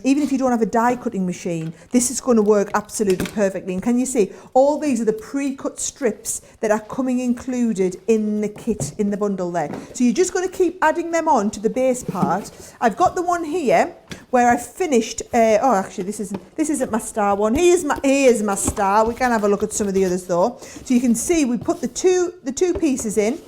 S1: even if you don't have a die cutting machine, this is going to work absolutely perfectly. And can you see, all these are the pre-cut strips that are coming included in the kit, in the bundle there. So you're just going to keep adding them on to the base part. I've got the one here where I finished, actually this isn't my star one. Here's my star. We can have a look at some of the others though. So you can see we put the two pieces in,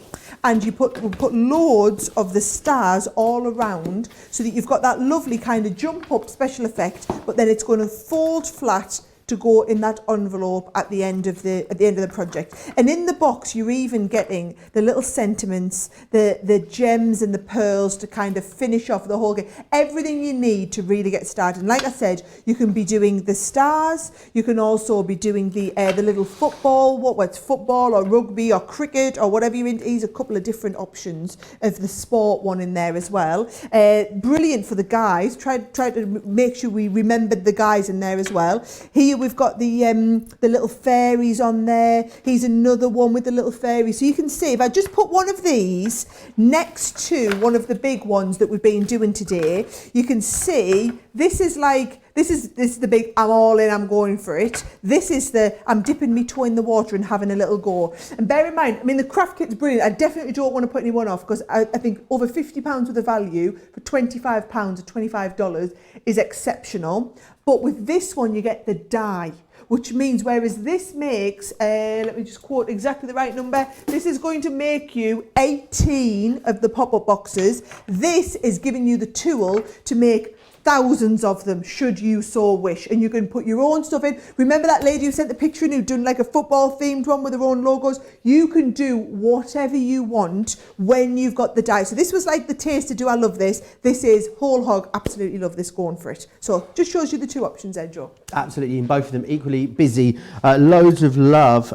S1: and we put loads of the stars all around so that you've got that lovely kind of jump up special effect, but then it's going to fold flat to go in that envelope at the end of the project. And in the box, you're even getting the little sentiments, the gems and the pearls to kind of finish off the whole game. Everything you need to really get started. And like I said, you can be doing the stars. You can also be doing the little football, whether it's football or rugby or cricket or whatever you're into. There's a couple of different options of the sport one in there as well. Brilliant for the guys. Try to make sure we remembered the guys in there as well. Here we've got the little fairies on there. Here's another one with the little fairies. So you can see if I just put one of these next to one of the big ones that we've been doing today, you can see this is the big I'm all in, I'm going for it. This is the I'm dipping my toe in the water and having a little go. And bear in mind, I mean, the craft kit's brilliant. I definitely don't want to put anyone off because I think over £50 worth of value for £25 or $25 is exceptional. But with this one, you get the die, which means whereas this makes, let me just quote exactly the right number, this is going to make you 18 of the pop-up boxes. This is giving you the tool to make thousands of them, should you so wish. And you can put your own stuff in. Remember that lady who sent the picture in who'd done like a football themed one with her own logos? You can do whatever you want when you've got the die. So this was like the taster, do I love this? This is whole hog, absolutely love this, going for it. So just shows you the two options there, Joe.
S2: Absolutely, and both of them equally busy. Loads of love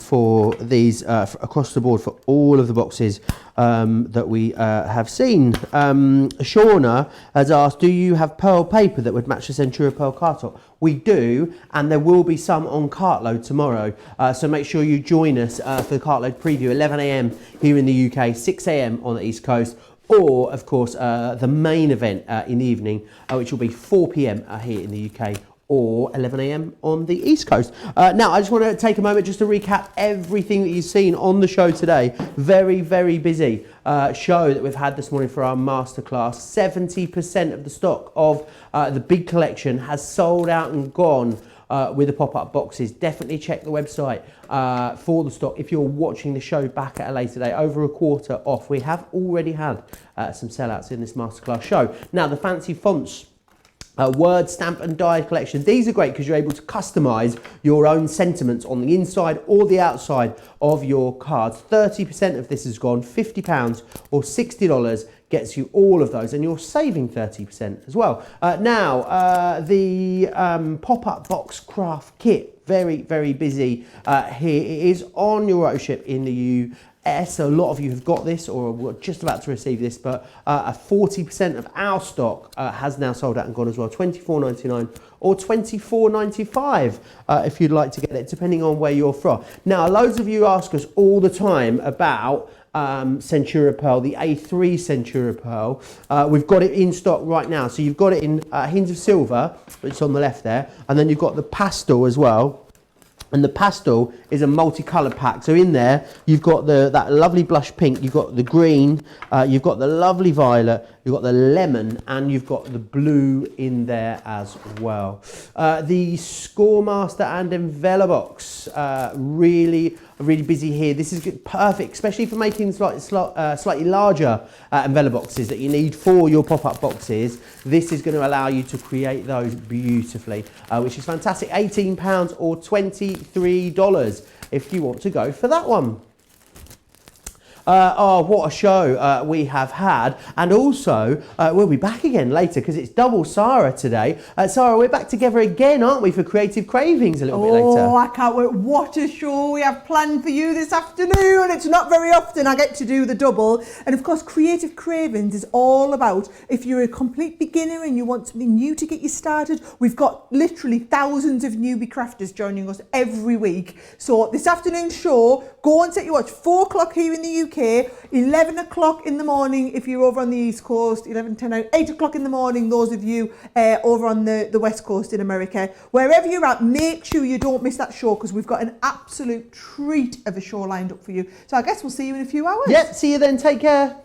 S2: for these across the board for all of the boxes that we have seen. Shauna has asked, do you have pearl paper that would match the Centura Pearl card top? We do, and there will be some on Cartload tomorrow. So make sure you join us for the Cartload preview, 11 a.m. here in the UK, 6 a.m. on the East Coast, or of course the main event in the evening, which will be 4 p.m. Here in the UK, or 11 a.m. on the East Coast. Now, I just want to take a moment just to recap everything that you've seen on the show today. Very, very busy show that we've had this morning for our masterclass. 70% of the stock of the big collection has sold out and gone with the pop-up boxes. Definitely check the website for the stock. If you're watching the show back at a later date, over a quarter off. We have already had some sellouts in this masterclass show. Now, the fancy fonts Word, stamp and die collection. These are great because you're able to customize your own sentiments on the inside or the outside of your cards. 30% of this has gone. £50 or $60 gets you all of those, and you're saving 30% as well. The pop-up box craft kit, very, very busy here. It is on your auto-ship in the US. A lot of you have got this or are just about to receive this, but 40% of our stock has now sold out and gone as well. $24.99 or $24.95 if you'd like to get it, depending on where you're from. Now, loads of you ask us all the time about Centura Pearl, the A3 Centura Pearl. We've got it in stock right now. So you've got it in hints of silver, which is on the left there, and then you've got the pastel as well. And the pastel is a multicolored pack. So in there, you've got that lovely blush pink, you've got the green, you've got the lovely violet, you've got the lemon, and you've got the blue in there as well. The Scoremaster and Envelope box, really busy here. This is perfect, especially for making slightly larger envelope boxes that you need for your pop-up boxes. This is going to allow you to create those beautifully, which is fantastic. £18 or $23 if you want to go for that one. What a show we have had. And also, we'll be back again later because it's double Sara today. Sara, we're back together again, aren't we, for Creative Cravings a little bit later?
S1: Oh, I can't wait. What a show we have planned for you this afternoon. It's not very often I get to do the double. And of course, Creative Cravings is all about if you're a complete beginner and you want something new to get you started. We've got literally thousands of newbie crafters joining us every week. So this afternoon's show, go and set your watch. 4 o'clock here in the UK. 11 o'clock in the morning if you're over on the East Coast, 8 o'clock in the morning those of you over on the West Coast in America. Wherever you're at, make sure you don't miss that show because we've got an absolute treat of a show lined up for you. So I guess we'll see you in a few hours.
S2: Yep, see you then, take care.